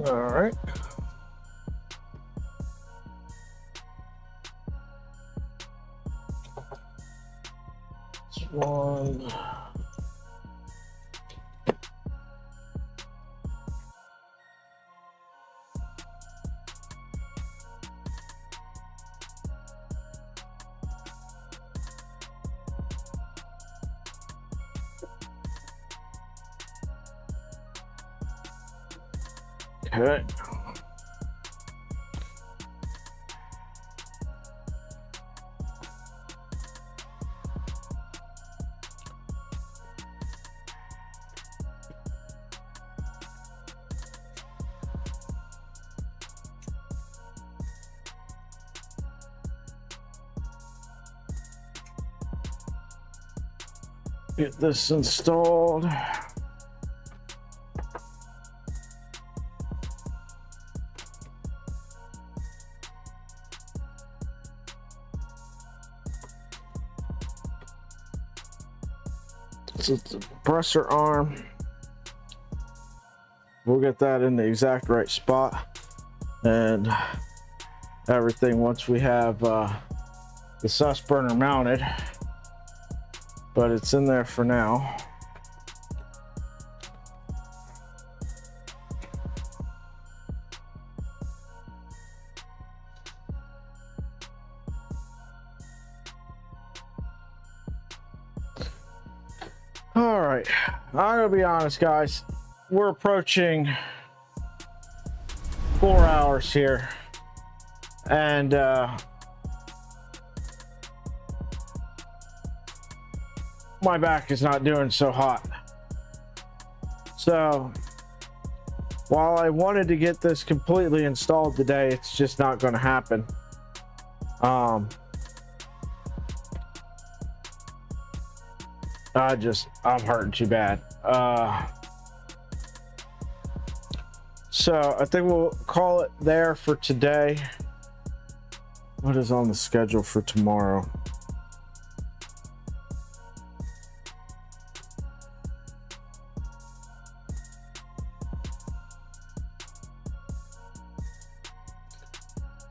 A: All right. This one. Okay. Get this installed. So it's the compressor arm. We'll get that in the exact right spot and everything once we have the sus burner mounted, but it's in there for now. All right, I'm gonna be honest, guys. We're approaching 4 hours here, and my back is not doing so hot. So while I wanted to get this completely installed today, it's just not going to happen. I'm hurting too bad. So I think we'll call it there for today. What is on the schedule for tomorrow?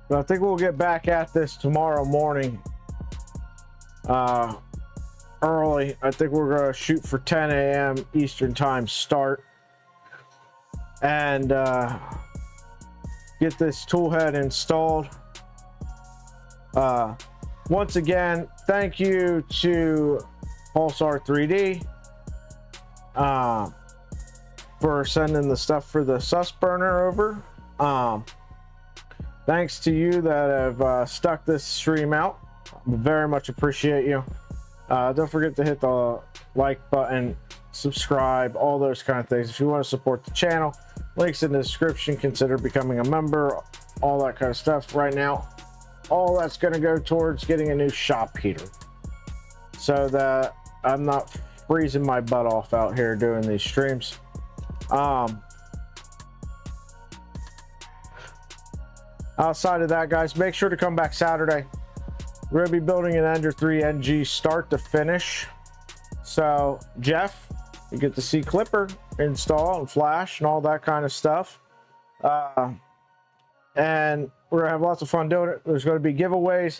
A: But I think we'll get back at this tomorrow morning. Early. I think we're going to shoot for 10 a.m. Eastern time start. And get this tool head installed. Once again, thank you to Pulsar 3D for sending the stuff for the sus burner over. Thanks to you that have stuck this stream out. Very much appreciate you. Don't forget to hit the like button, subscribe, all those kind of things. If you want to support the channel, links in the description. Consider becoming a member, all that kind of stuff. Right now, all that's going to go towards getting a new shop heater so that I'm not freezing my butt off out here doing these streams. Outside of that, guys, make sure to come back Saturday. We're going to be building an Ender 3 NG start to finish. So, Jeff, you get to see Clipper install and flash and all that kind of stuff. And we're going to have lots of fun doing it. There's going to be giveaways.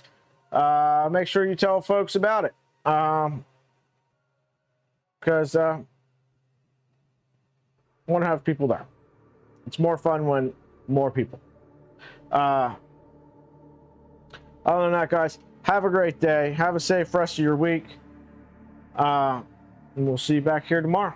A: Make sure you tell folks about it. Because I want to have people there. It's more fun when more people. Other than that, guys, have a great day. Have a safe rest of your week. And we'll see you back here tomorrow.